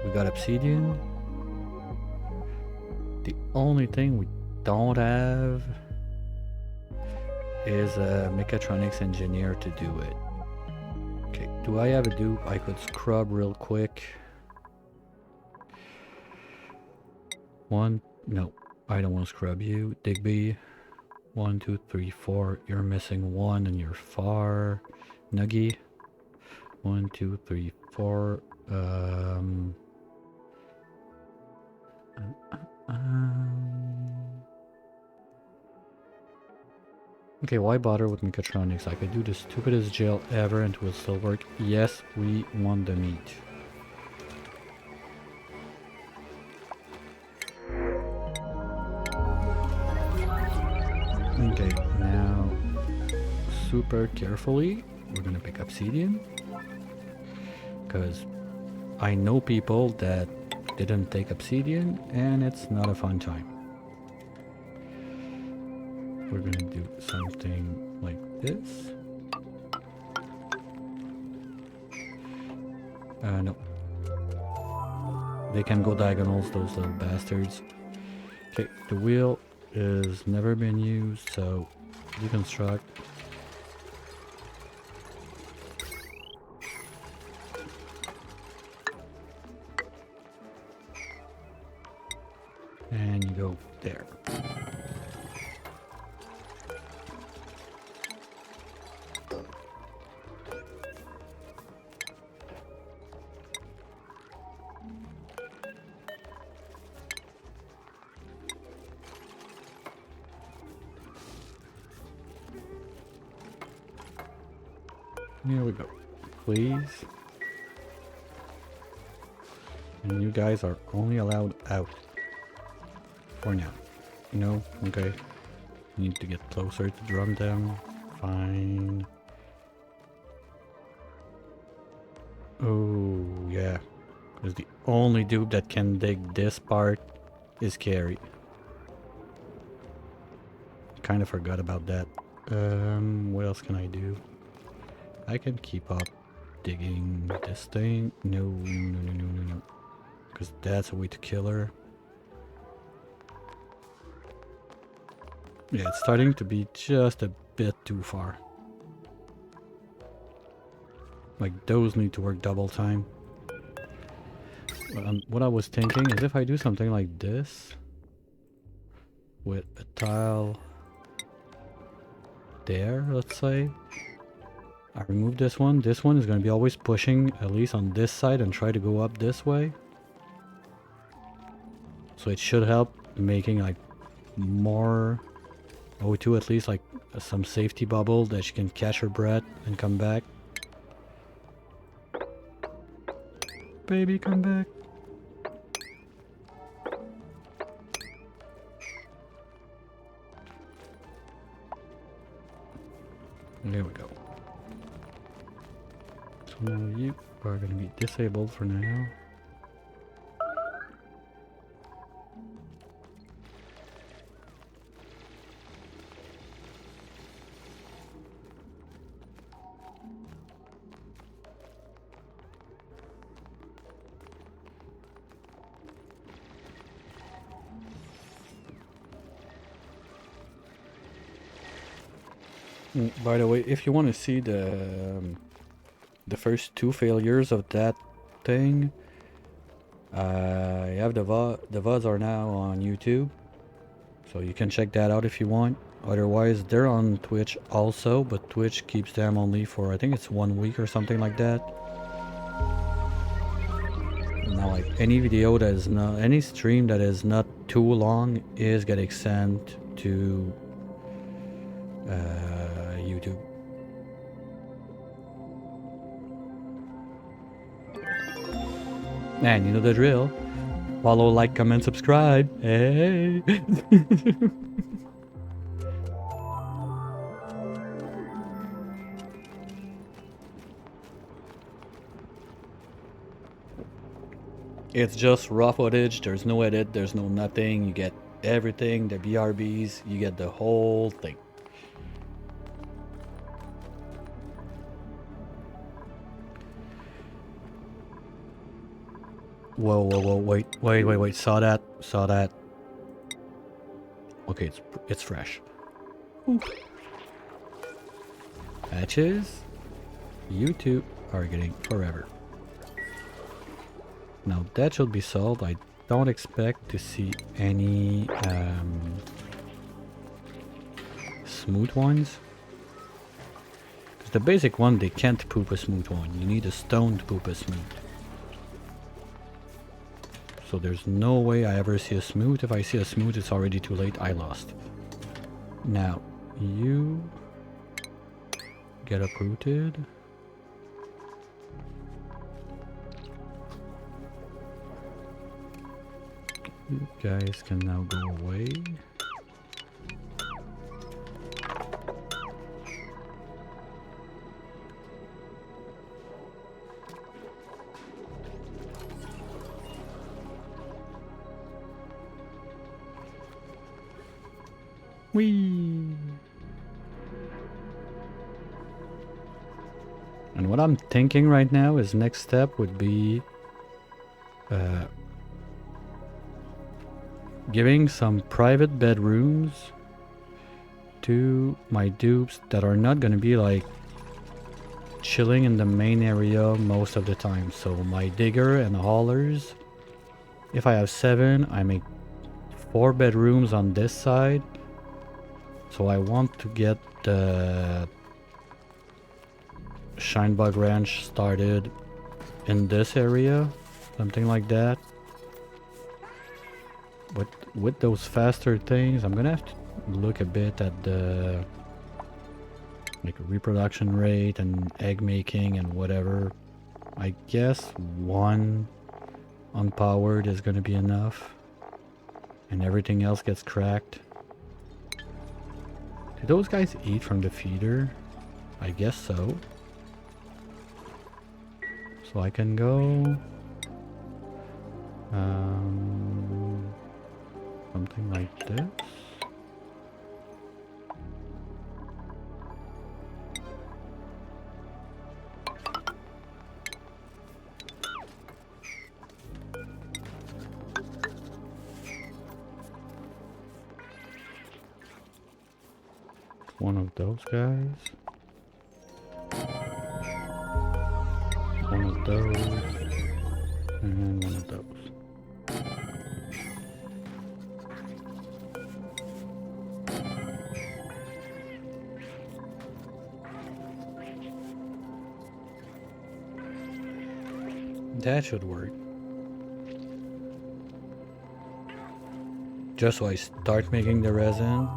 We got obsidian. The only thing we don't have is a mechatronics engineer to do it. Okay, do I have a dupe I could scrub real quick? One, no, I don't want to scrub you. Digby, 1, 2, 3, 4. You're missing one and you're far. Nuggy, 1, 2, 3, 4. Okay, why bother with mechatronics? I could do the stupidest jail ever and it will still work. Yes, we want the meat. Okay, now super carefully, we're gonna pick obsidian. Because I know people that didn't take obsidian and it's not a fun time. We're gonna do something like this. No. They can go diagonals, those little bastards. Okay, the wheel is never been used, so deconstruct. And you go there. Here we go. Please. And you guys are only allowed out. For now. No? Okay. Need to get closer to drum them. Fine. Oh, yeah. Because the only dude that can dig this part is Carrie. Kind of forgot about that. What else can I do? I can keep up digging this thing. No, no, no, no, no, no. Because that's a way to kill her. Yeah, it's starting to be just a bit too far. Like, those need to work double time. What I was thinking is if I do something like this with a tile there, let's say, I remove this one is going to be always pushing at least on this side and try to go up this way. So it should help making like more O2, at least like some safety bubble that she can catch her breath and come back. Baby, come back. There we go. So now you are going to be disabled for now. By the way, if you want to see the first 2 failures of that thing, I have the VODs are now on YouTube, so you can check that out if you want. Otherwise, they're on Twitch also, but Twitch keeps them only for, I think it's 1 week or something like that. Now, like any video that is not, any stream that is not too long is getting sent to YouTube. Man, you know the drill. Follow, like, comment, subscribe. Hey! It's just raw footage, there's no edit, there's no nothing. You get everything, the BRBs, you get the whole thing. Whoa, whoa, whoa, wait, saw that. Okay, it's fresh. Ooh. Patches, YouTube are getting forever. Now that should be solved. I don't expect to see any smooth ones. Because the basic one, they can't poop a smooth one. You need a stone to poop a smooth. So there's no way I ever see a smooth. If I see a smooth, it's already too late. I lost. Now, you get uprooted. You guys can now go away. Whee! And what I'm thinking right now is next step would be giving some private bedrooms to my dupes that are not gonna be like chilling in the main area most of the time. So my digger and haulers, if I have 7, I make 4 bedrooms on this side. So I want to get the Shinebug Ranch started in this area, something like that. But with those faster things, I'm gonna have to look a bit at the like reproduction rate and egg making and whatever. I guess 1 unpowered is gonna be enough, and everything else gets cracked. Do those guys eat from the feeder? I guess so. So I can go something like this. One of those guys. One of those. And one of those. That should work. Just so I start making the resin.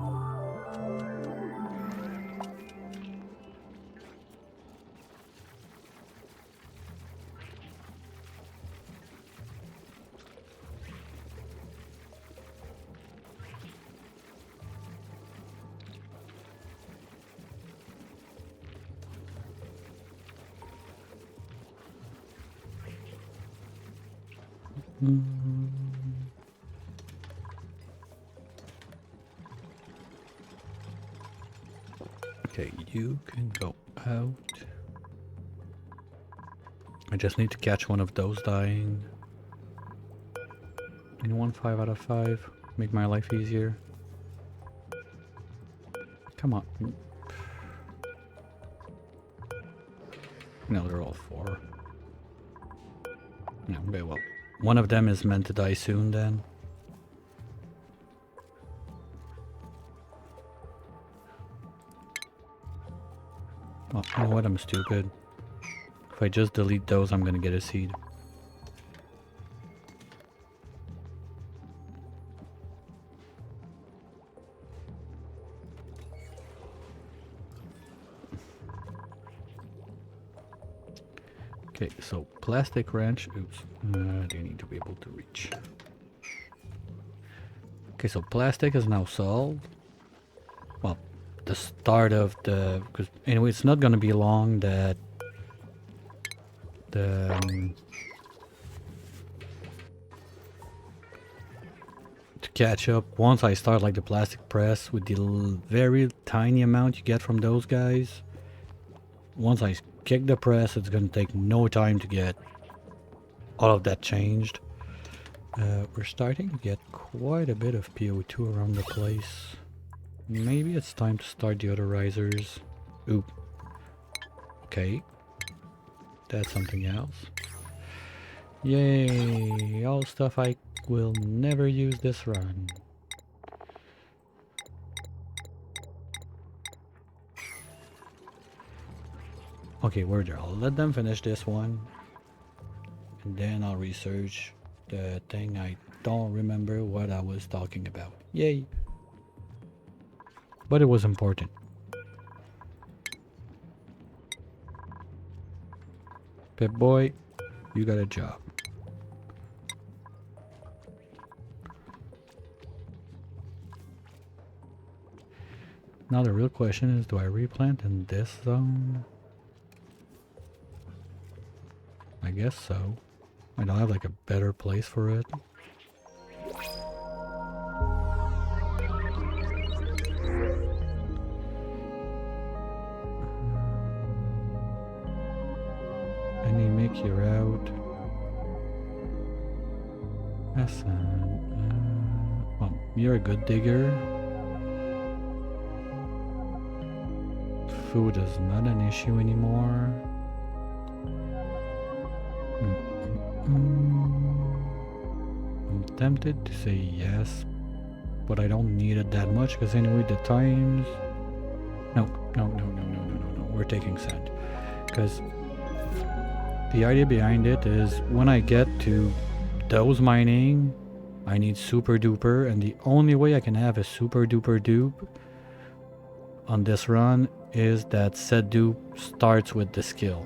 Okay, you can go out. I just need to catch one of those dying. Anyone 5 out of 5? Make my life easier. Come on. No, they're all 4. Yeah, okay, well. One of them is meant to die soon then. Oh, you know what? I'm stupid. If I just delete those, I'm gonna get a seed. Okay, so plastic wrench. Oops. They need to be able to reach. Okay, so plastic is now solved. Well, the start of the... Because anyway, it's not gonna be long that... The... to catch up, once I start like the plastic press with the very tiny amount you get from those guys. Once I kick the press, it's gonna take no time to get all of that changed. We're starting to get quite a bit of PO2 around the place. Maybe it's time to start the other risers. Oop. Okay. That's something else. Yay! All stuff I will never use this run. Okay, we're there. I'll let them finish this one. And then I'll research the thing. I don't remember what I was talking about. Yay! But it was important. Pip boy, you got a job. Now the real question is, do I replant in this zone? I guess so. I don't have like a better place for it. Any make you're out. That's well, you're a good digger. Food is not an issue anymore. I'm tempted to say yes, but I don't need it that much because anyway the times... No. We're taking sand. Because the idea behind it is when I get to those mining, I need super duper, and the only way I can have a super duper dupe on this run is that said dupe starts with the skill.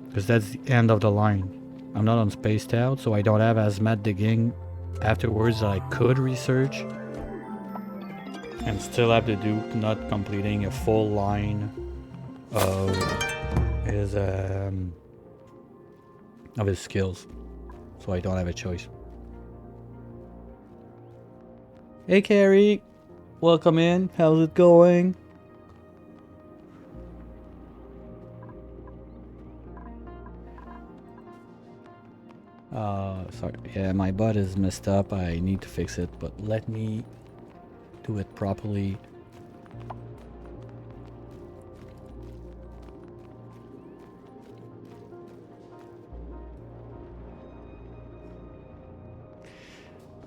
Because that's the end of the line. I'm not on spaced out, so I don't have as much digging afterwards that I could research. And still have the dupe not completing a full line of his skills. So I don't have a choice. Hey Carrie! Welcome in. How's it going? Sorry. Yeah, my butt is messed up. I need to fix it, but let me do it properly.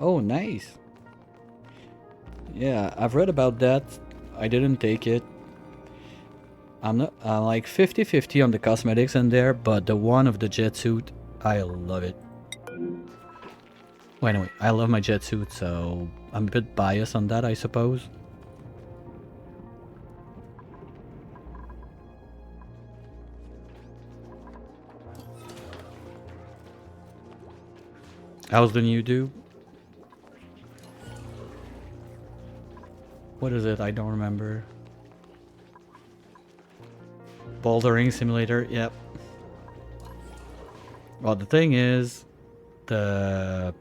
Oh, nice. Yeah, I've read about that. I didn't take it. I'm not like 50-50 on the cosmetics in there, but the one of the jet suit, I love it. Well, anyway, I love my jet suit, so I'm a bit biased on that, I suppose. How's the new dude? What is it? I don't remember. Bouldering simulator, yep. Well, the thing is, the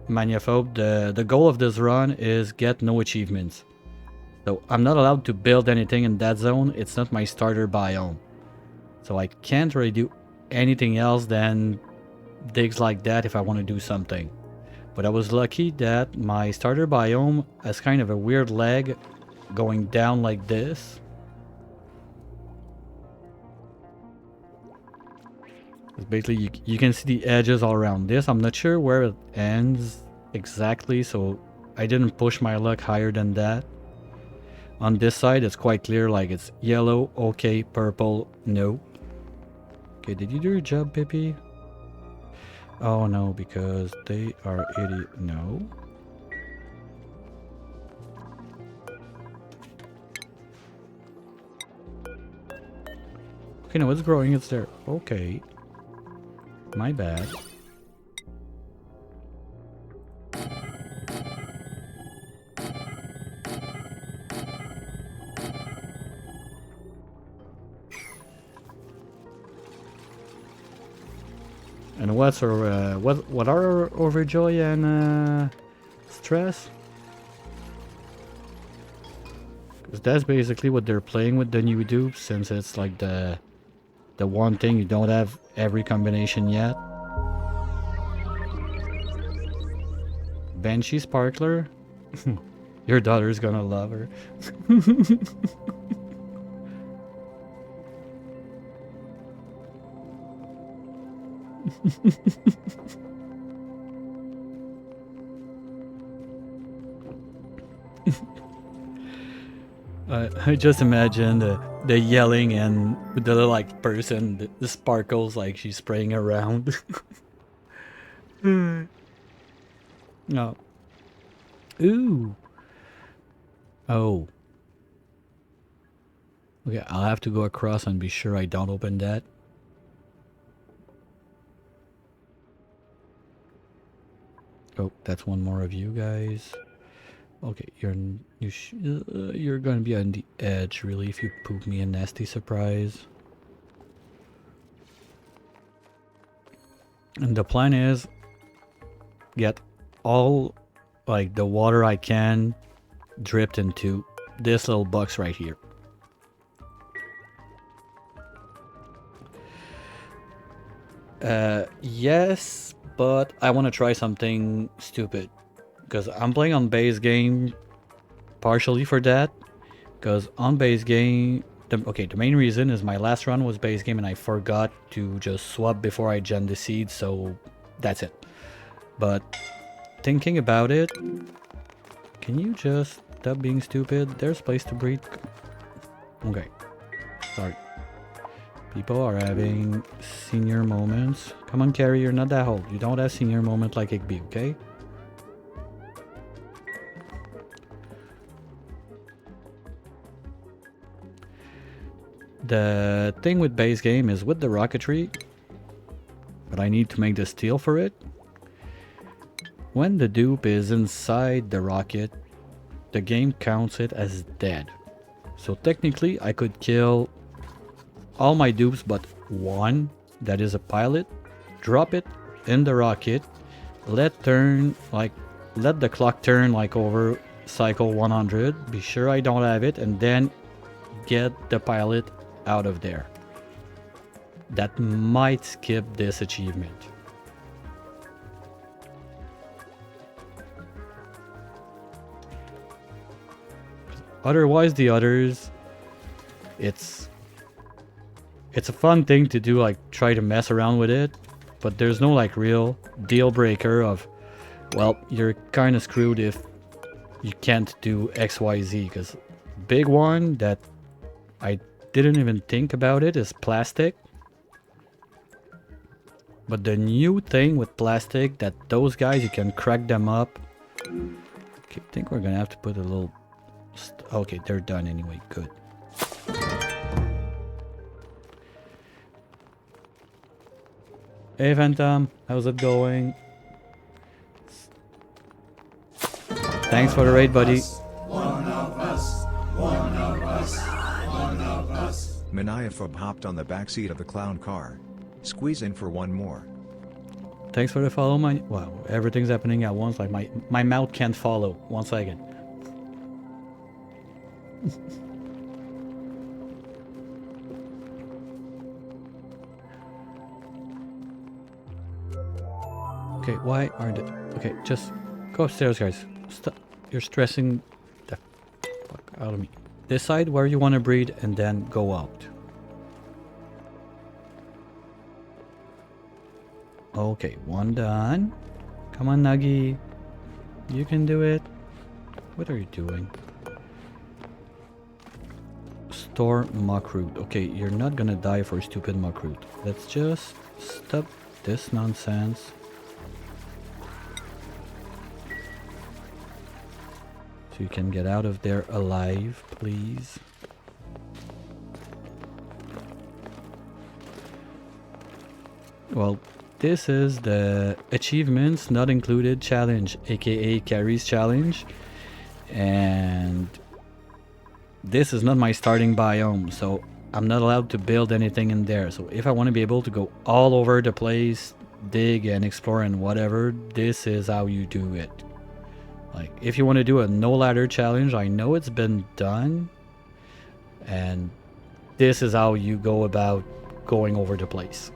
Maniaphobe, the goal of this run is get no achievements. So I'm not allowed to build anything in that zone. It's not my starter biome. So I can't really do anything else than digs like that if I want to do something. But I was lucky that my starter biome has kind of a weird leg going down like this. basically you can see the edges all around this. I'm not sure where it ends exactly, so I didn't push my luck higher than that. On this side, it's quite clear, like it's yellow, okay, purple, no. Okay, did you do your job, Pippi? Oh no, because they are idiot. No. Okay, no, it's growing, it's there. Okay. My bad. And what's our what are our overjoy and stress? Because that's basically what they're playing with the new dupes, since it's like the one thing you don't have every combination yet. Banshee Sparkler? Your daughter's gonna love her. I just imagine the yelling and the little like person, the sparkles like she's spraying around. No. Ooh. Oh. Okay, I'll have to go across and be sure I don't open that. Oh, that's one more of you guys. Okay, you're gonna be on the edge, really, if you poop me a nasty surprise. And the plan is get all like the water I can dripped into this little box right here. Yes, but I want to try something stupid. Because I'm playing on base game partially for that. Because on base game... the main reason is my last run was base game and I forgot to just swap before I gen the seed, so that's it. But thinking about it... Can you just stop being stupid? There's place to breathe. Okay. Sorry. People are having senior moments. Come on, Carrie, you're not that old. You don't have senior moment like Igby, okay? The thing with base game is with the rocketry, but I need to make the steel for it. When the dupe is inside the rocket, the game counts it as dead. So technically I could kill all my dupes but one that is a pilot, drop it in the rocket, let the clock turn like over cycle 100, be sure I don't have it, and then get the pilot out of there. That might skip this achievement. Otherwise, the others, it's a fun thing to do, like try to mess around with it, but there's no like real deal breaker of, well, you're kind of screwed if you can't do XYZ. Because big one that I didn't even think about it is plastic. But the new thing with plastic, that those guys, you can crack them up. Okay, I think we're gonna have to put a little... Okay, they're done anyway, good. Hey Phantom, how's it going? Thanks for the raid, buddy. One of us, one of us, one of us. Maniaphub hopped on the backseat of the clown car. Squeeze in for one more. Thanks for the follow, my... Wow, everything's happening at once, like my mouth can't follow. 1 second. Okay, why aren't it... Okay, just go upstairs, guys. Stop. You're stressing the fuck out of me. Decide where you want to breed and then go out. Okay, one done. Come on, Nuggy. You can do it. What are you doing? Store muckroot. Okay, you're not gonna die for stupid muckroot. Let's just stop this nonsense. So you can get out of there alive, please. Well, this is the achievements not included challenge, aka carries challenge. And this is not my starting biome, so I'm not allowed to build anything in there. So if I want to be able to go all over the place, dig and explore and whatever, this is how you do it. Like, if you want to do a no ladder challenge, I know it's been done. And this is how you go about going over the place.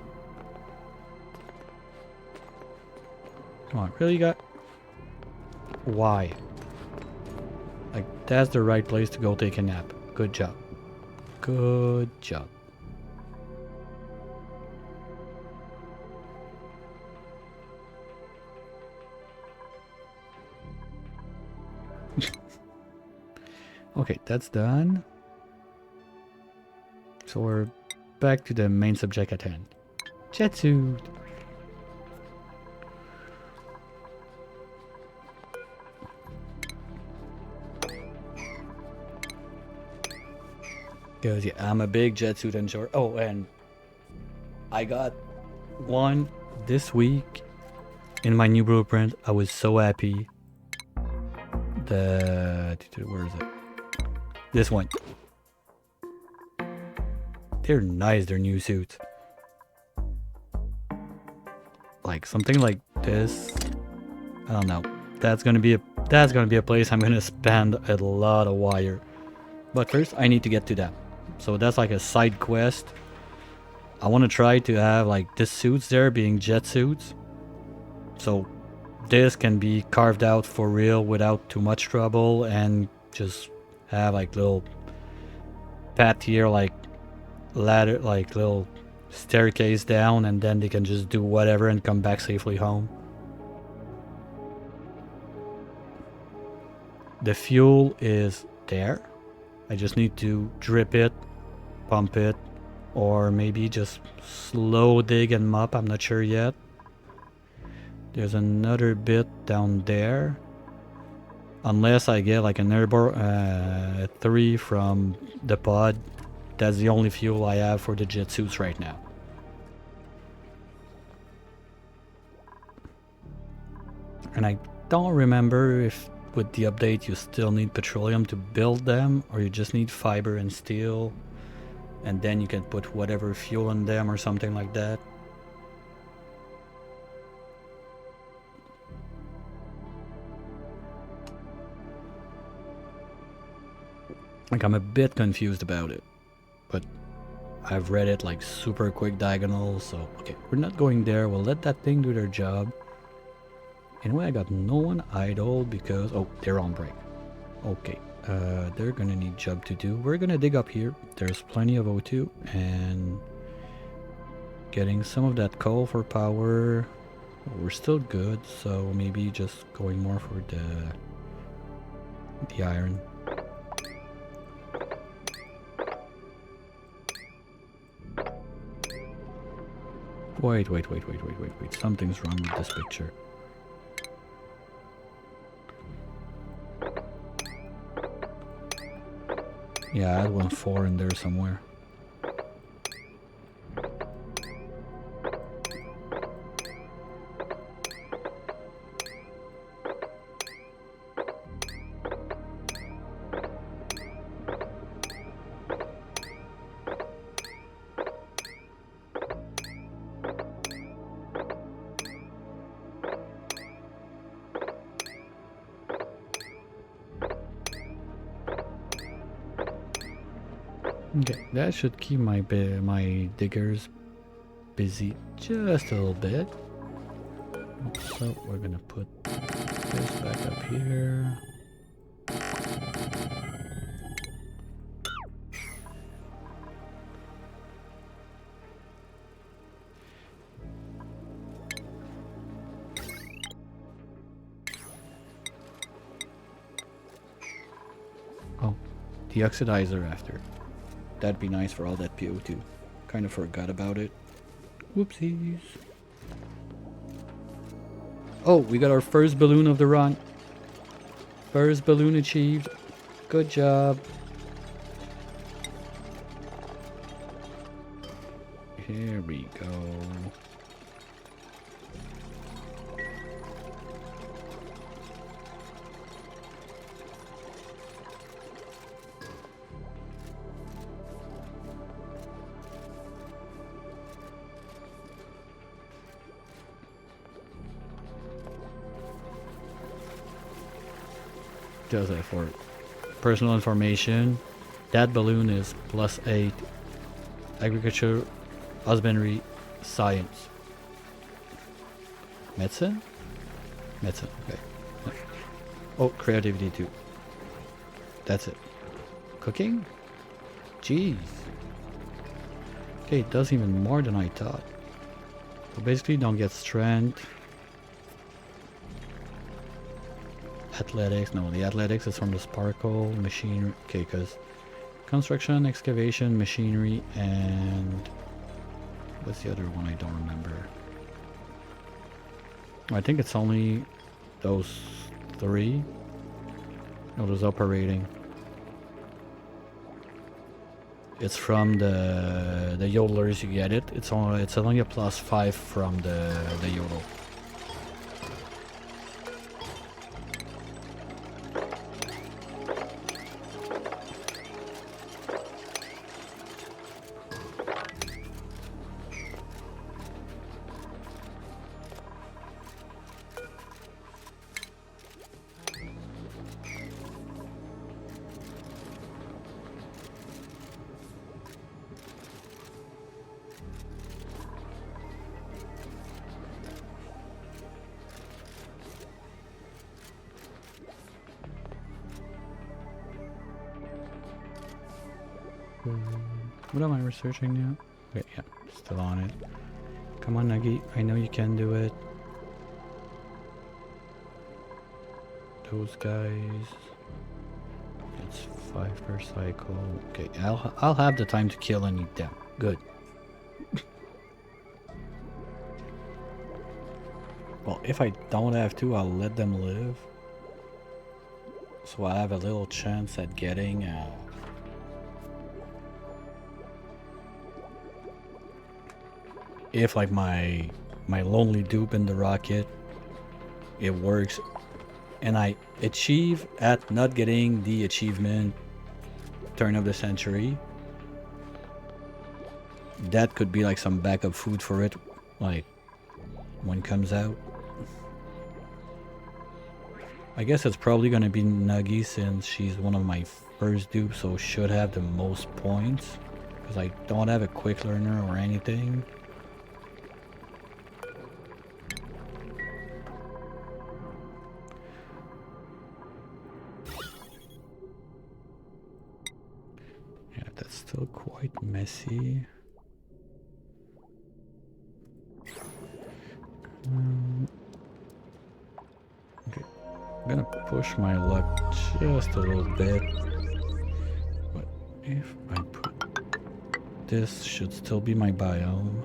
Come on, really got... Why? Like, that's the right place to go take a nap. Good job. Good job. Okay, that's done. So we're back to the main subject at hand. Jetsuit. Because yeah, I'm a big jetsuit enjoyer. Oh, and I got one this week in my new blueprint. I was so happy. Where is it? This one. They're nice, their new suits. Like something like this. I don't know. That's gonna be a place I'm gonna spend a lot of wire. But first I need to get to that. So that's like a side quest. I want to try to have like the suits there being jet suits. So this can be carved out for real without too much trouble, and just have like little path here, like ladder, like little staircase down, and then they can just do whatever and come back safely home. The fuel is there. I just need to drip it, pump it, or maybe just slow dig and mop. I'm not sure yet. There's another bit down there. Unless I get like an airborne 3 from the pod. That's the only fuel I have for the jet suits right now. And I don't remember if with the update you still need petroleum to build them, or you just need fiber and steel, and then you can put whatever fuel in them or something like that. Like, I'm a bit confused about it, but I've read it like super quick diagonal, so okay, we're not going there. We'll let that thing do their job. Anyway, I got no one idle because... Oh, they're on break. Okay, they're gonna need job to do. We're gonna dig up here. There's plenty of O2, and getting some of that coal for power. We're still good, so maybe just going more for the iron. Wait. Something's wrong with this picture. Yeah, I had 1.4 in there somewhere. Okay, that should keep my diggers busy just a little bit. So we're gonna put this back up here. the oxidizer after. That'd be nice for all that PO2. Kind of forgot about it. Whoopsies. Oh, we got our first balloon of the run. First balloon achieved. Good job. Here we go. Just for personal information, that balloon is +8 agriculture, husbandry, science, medicine, okay. Oh, creativity too. That's it. Cooking, jeez. Okay, it does even more than I thought. So basically, don't get strength. Athletics, no, the athletics is from the sparkle, machinery, okay, because construction, excavation, machinery, and what's the other one? I don't remember. I think it's only those 3. No, those operating. It's from the yodelers you get it. It's only a +5 from the yodel. What am I researching now? Okay, yeah, still on it. Come on, Nuggy. I know you can do it. Those guys. It's 5 per cycle. Okay, I'll have the time to kill and eat them. Good. Well, if I don't have to, I'll let them live. So I have a little chance at getting if like my lonely dupe in the rocket, it works, and I achieve at not getting the achievement turn of the century, that could be like some backup food for it, like when it comes out. I guess it's probably gonna be Nuggy since she's one of my first dupes, so should have the most points because I don't have a quick learner or anything. Still quite messy. Okay, I'm gonna push my luck just a little bit. But if I put this, should still be my biome.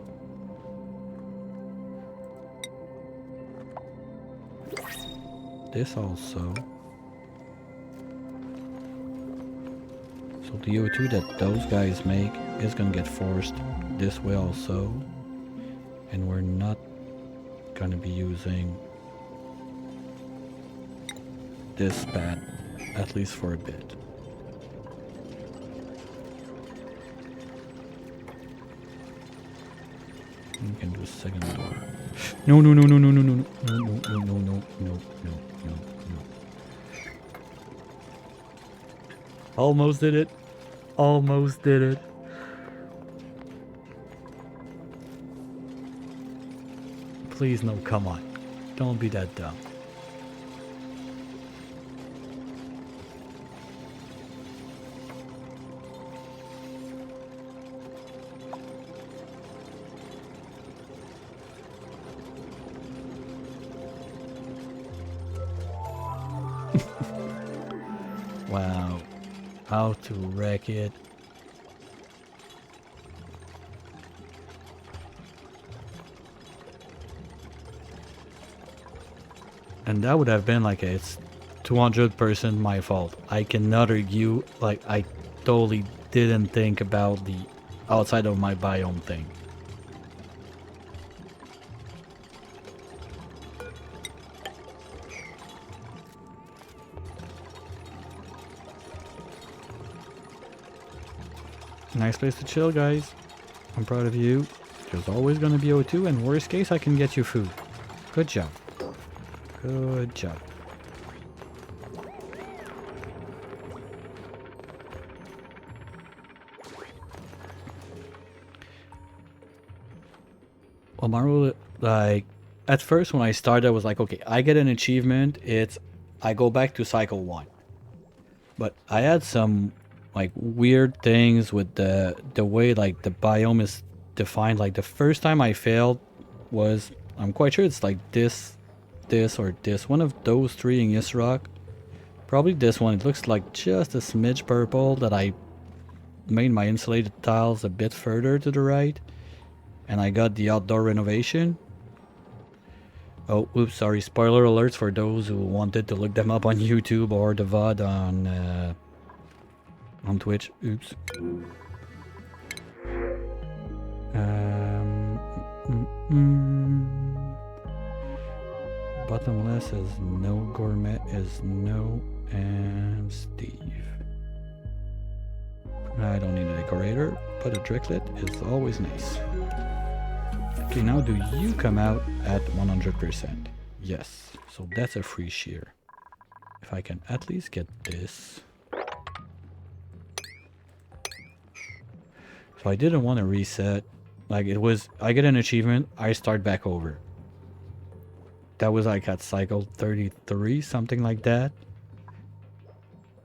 This also. So the O2 that those guys make is gonna get forced this way also, and we're not gonna be using this pad, at least for a bit. We can do a second door. No, no, no, no, no, no, no, no, no, no, no, no, no, no, no, no. Almost did it. Almost did it. Please, no, come on. Don't be that dumb. Wow. how to wreck it. And that would have been like it's 200% my fault. I cannot argue, like I totally didn't think about the outside of my biome thing. Nice place to chill, guys. I'm proud of you. There's always gonna be O2, and worst case, I can get you food. Good job. Good job. Well, Mario, like, at first when I started, I was like, okay, I get an achievement. I go back to cycle 1. But I had some like weird things with the way like the biome is defined. Like the first time I failed was, I'm quite sure it's like this or this. One of those three in Isrock. Probably this one. It looks like just a smidge purple that I made my insulated tiles a bit further to the right. And I got the outdoor renovation. Oh, oops, sorry. Spoiler alerts for those who wanted to look them up on YouTube or the VOD on Twitch. Oops. Bottomless is no, gourmet is no, and Steve. I don't need a decorator, but a Dricklet is always nice. Okay, now do you come out at 100%? Yes, so that's a free shear. If I can at least get this. So I didn't want to reset. Like it was, I get an achievement, I start back over. That was like at cycle 33, something like that.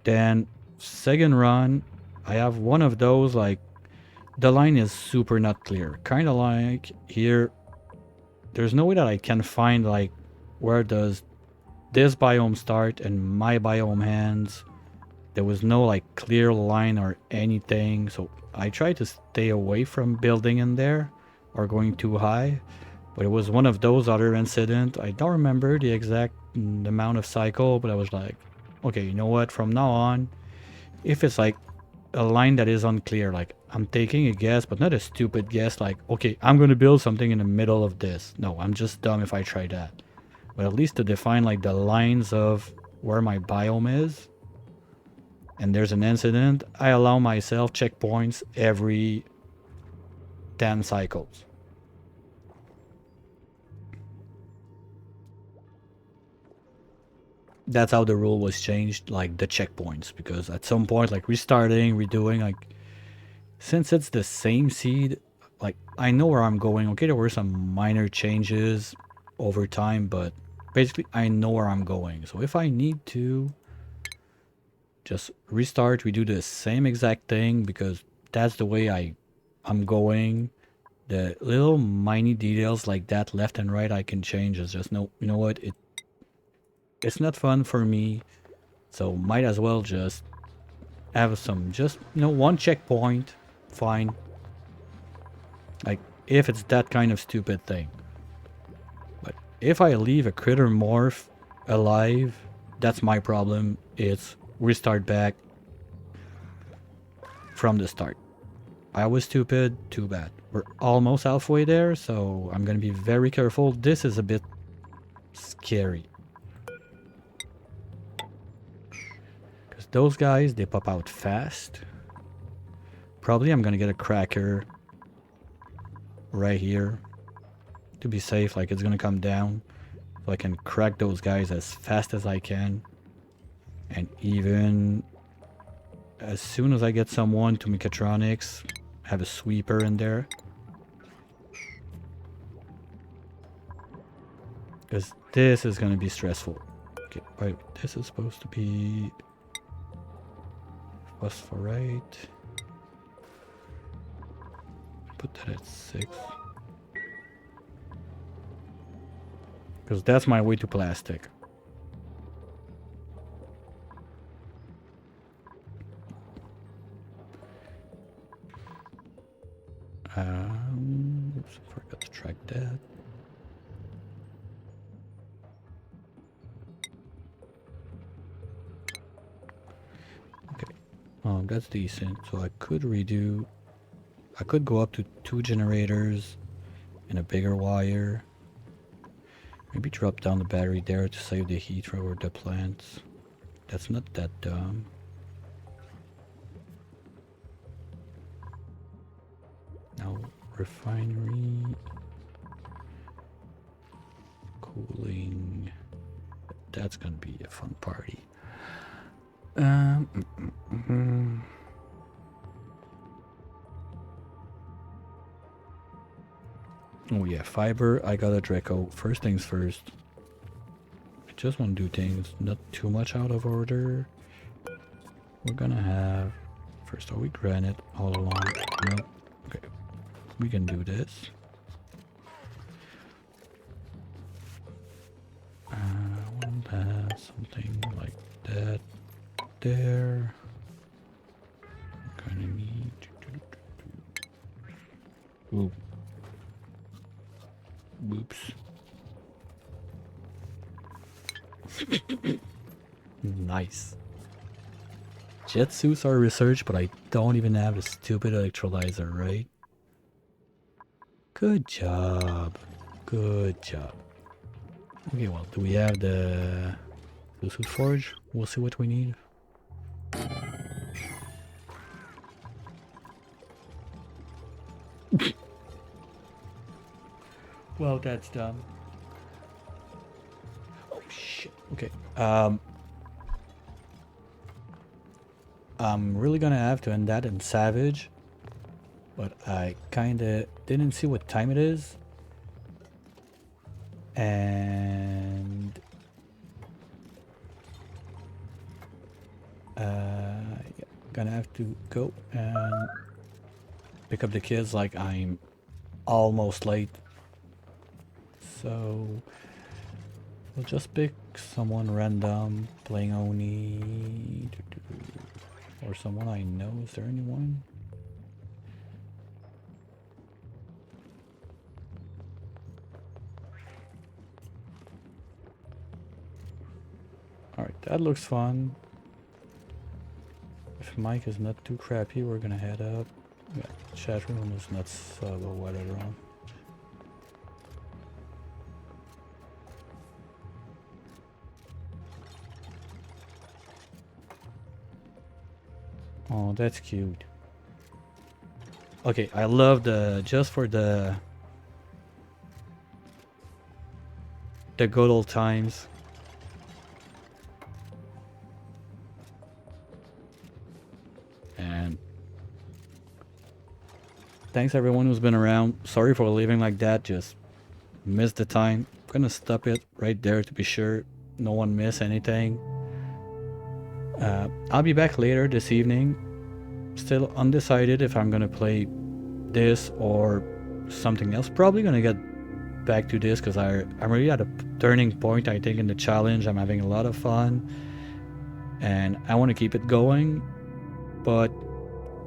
Then second run, I have one of those like, the line is super not clear. Kind of like here, there's no way that I can find like, where does this biome start and my biome ends. There was no like clear line or anything, so I tried to stay away from building in there or going too high, but it was one of those other incidents. I don't remember the exact amount of cycle, but I was like, okay, you know what, from now on, if it's like a line that is unclear, like I'm taking a guess, but not a stupid guess, like, okay, I'm gonna build something in the middle of this. No, I'm just dumb if I try that. But at least to define like the lines of where my biome is, and there's an incident, I allow myself checkpoints every 10 cycles. That's how the rule was changed, like the checkpoints, because at some point, like restarting, redoing, like since it's the same seed, like I know where I'm going. Okay, there were some minor changes over time, but basically I know where I'm going. So if I need to just restart, redo the same exact thing, because that's the way I'm going. The little minor details like that left and right I can change. Is just no, you know what, it's not fun for me, so might as well just have some, just, you know, one checkpoint, fine. Like if it's that kind of stupid thing. But if I leave a critter morph alive, that's my problem. It's restart back from the start. I was stupid, too bad. We're almost halfway there, so I'm gonna be very careful. This is a bit scary. Because those guys, they pop out fast. Probably I'm gonna get a cracker right here to be safe, like it's gonna come down. So I can crack those guys as fast as I can. And even as soon as I get someone to mechatronics, have a sweeper in there. Because this is going to be stressful. Okay, wait, this is supposed to be phosphorite. Put that at 6. Because that's my way to plastic. Oops, forgot to track that. Okay, that's decent. So I could redo. I could go up to 2 generators and a bigger wire. Maybe drop down the battery there to save the heat for the plants. That's not that dumb. Now, refinery. Cooling. That's gonna be a fun party. Oh yeah, fiber. I got a Draco. First things first. I just want to do things not too much out of order. We're gonna have first. Are we granite all along? No. Okay, we can do this. We'll have something like that there. Gonna need. Ooh. Whoops. Nice. Jet suits are researched, but I don't even have the stupid electrolyzer, right? Good job. Good job. Okay, well, do we have the suit forge? We'll see what we need. Well, that's dumb. Oh shit. Okay. I'm really gonna have to end that in Savage, but I kinda didn't see what time it is, and yeah, gonna have to go and pick up the kids. Like I'm almost late. So we'll just pick someone random playing Oni or someone I know. Is there anyone? Alright, that looks fun. If Mike is not too crappy, we're gonna head up. Yeah, chat room is not so what at all. Oh, that's cute. Okay, I love the just for the good old times. And thanks everyone who's been around. Sorry for leaving like that, just missed the time. I'm gonna stop it right there to be sure no one miss anything. I'll be back later this evening. Still undecided if I'm gonna play this or something else. Probably gonna get back to this because I'm really at a turning point, I think, in the challenge. I'm having a lot of fun and I want to keep it going, but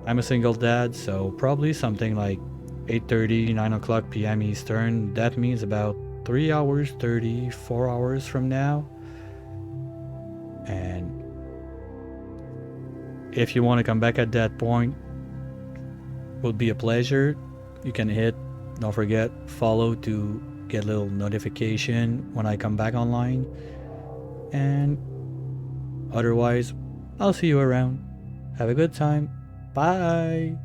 I'm a single dad, so probably something like 8:30, 9 o'clock p.m. Eastern. That means about 3 hours, 4 hours from now. And if you want to come back at that point, would be a pleasure. You can hit, don't forget, follow to get a little notification when I come back online. And otherwise, I'll see you around. Have a good time. Bye.